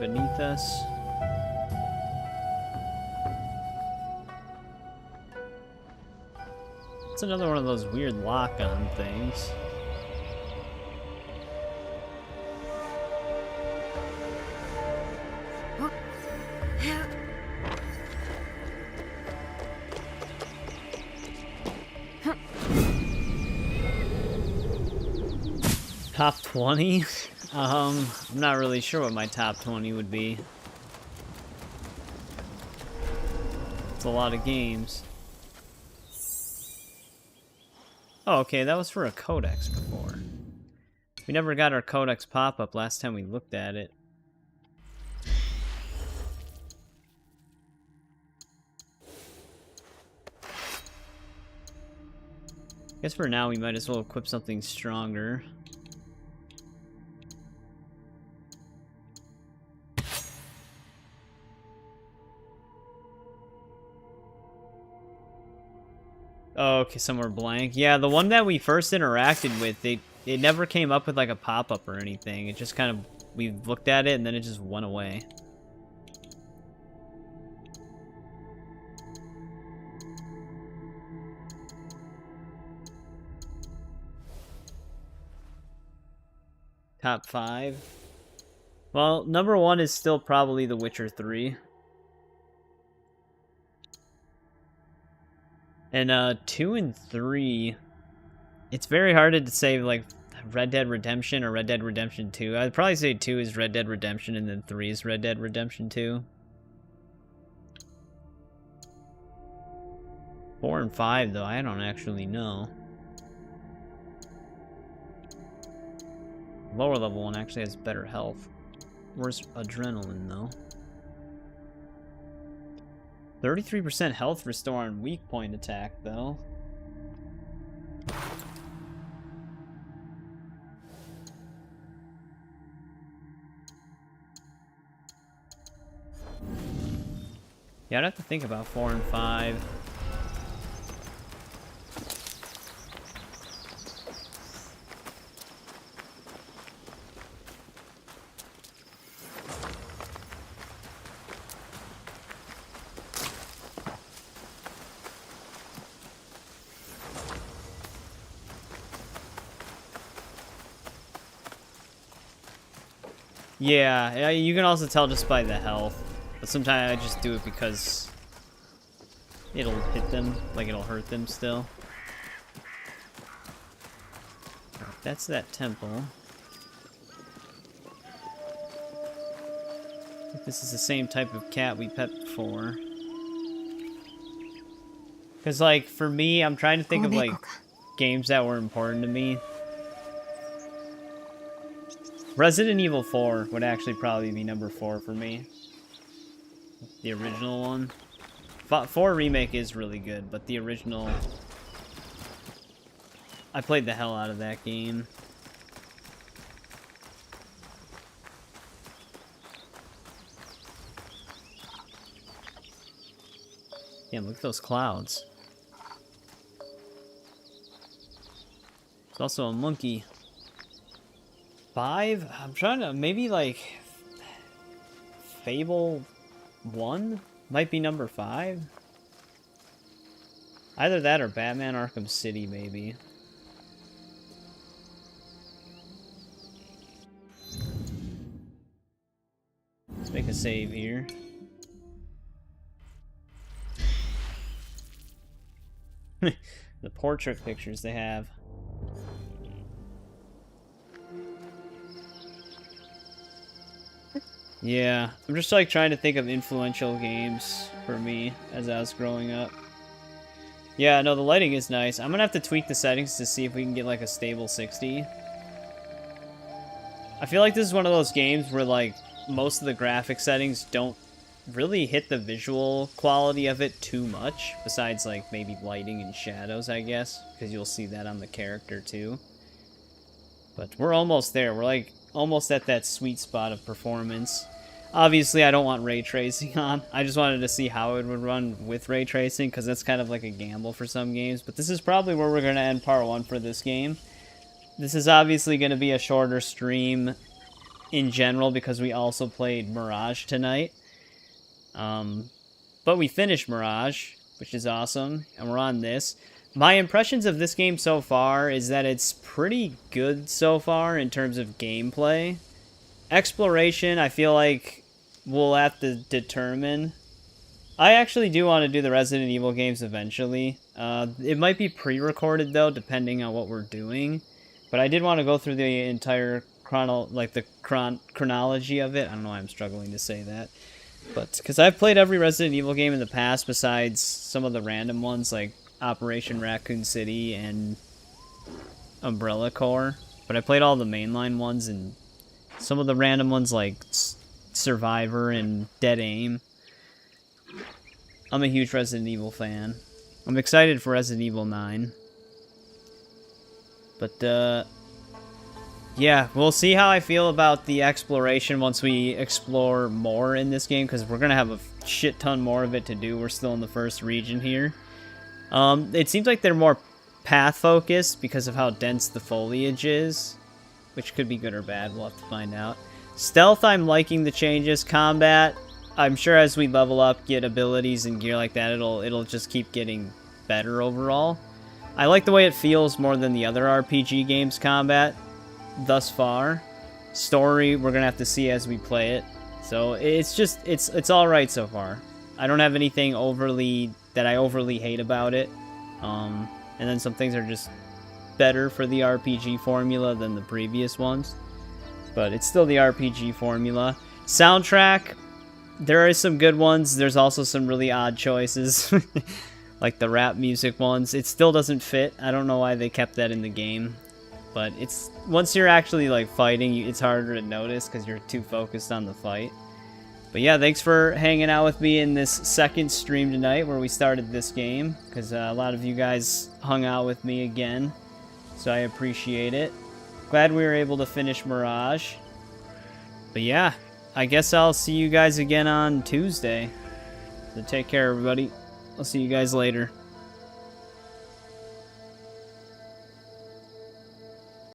Beneath us. It's another one of those weird lock-on things. Top 20? I'm not really sure what my top 20 would be. It's a lot of games. Oh, okay, that was for a codex before. We never got our codex pop-up last time we looked at it. I guess for now we might as well equip something stronger. Oh, okay, somewhere blank. Yeah, the one that we first interacted with, it never came up with like a pop-up or anything. It just kind of, we looked at it and then it just went away. Top 5. Well, number 1 is still probably The Witcher 3. And 2 and 3, it's very hard to say like Red Dead Redemption or Red Dead Redemption 2. I'd probably say 2 is Red Dead Redemption and then 3 is Red Dead Redemption 2. 4 and 5 though, I don't actually know. Lower level one actually has better health. Where's adrenaline though? 33% health restore on weak point attack, though. Yeah, I'd have to think about 4 and 5. Yeah, you can also tell just by the health. But sometimes I just do it because it'll hit them, like it'll hurt them still. Right, that's that temple. I think this is the same type of cat we pet before. Because, like, for me, I'm trying to think of, like, games that were important to me. Resident Evil 4 would actually probably be number 4 for me. The original one. 4 Remake is really good, but the original... I played the hell out of that game. Damn, look at those clouds. There's also a monkey. 5? I'm trying to, maybe like Fable 1 might be number 5. Either that or Batman Arkham City, maybe. Let's make a save here. The portrait pictures they have. Yeah, I'm just like trying to think of influential games for me as I was growing up. Yeah, no, the lighting is nice. I'm gonna have to tweak the settings to see if we can get like a stable 60. I feel like this is one of those games where like most of the graphic settings don't really hit the visual quality of it too much, besides like maybe lighting and shadows, I guess, because you'll see that on the character too. But we're almost there. We're like almost at that sweet spot of performance. Obviously, I don't want ray tracing on. I just wanted to see how it would run with ray tracing, because that's kind of like a gamble for some games. But this is probably where we're going to end part 1 for this game. This is obviously going to be a shorter stream in general, because we also played Mirage tonight. But we finished Mirage, which is awesome, and we're on this. My impressions of this game so far is that it's pretty good so far in terms of gameplay. Exploration, I feel like we'll have to determine. I actually do want to do the Resident Evil games eventually. It might be pre-recorded though, depending on what we're doing. But I did want to go through the entire chronology of it. I don't know why I'm struggling to say that. But because I've played every Resident Evil game in the past besides some of the random ones like Operation Raccoon City and Umbrella Corps. But I played all the mainline ones and some of the random ones like Survivor and Dead Aim. I'm a huge Resident Evil fan. I'm excited for Resident Evil 9. But, yeah, we'll see how I feel about the exploration once we explore more in this game, because we're going to have a shit ton more of it to do. We're still in the first region here. It seems like they're more path-focused because of how dense the foliage is, which could be good or bad. We'll have to find out. Stealth, I'm liking the changes. Combat, I'm sure as we level up, get abilities and gear like that, it'll just keep getting better overall. I like the way it feels more than the other RPG games combat thus far. Story, we're gonna have to see as we play it. So it's all right so far. I don't have anything that I overly hate about it. And then some things are just better for the RPG formula than the previous ones. But it's still the RPG formula. Soundtrack, there are some good ones. There's also some really odd choices. Like the rap music ones. It still doesn't fit. I don't know why they kept that in the game. But it's once you're actually like fighting, it's harder to notice because you're too focused on the fight. But yeah, thanks for hanging out with me in this second stream tonight where we started this game. Because a lot of you guys hung out with me again. So I appreciate it. Glad we were able to finish Mirage. But yeah, I guess I'll see you guys again on Tuesday. So take care, everybody. I'll see you guys later.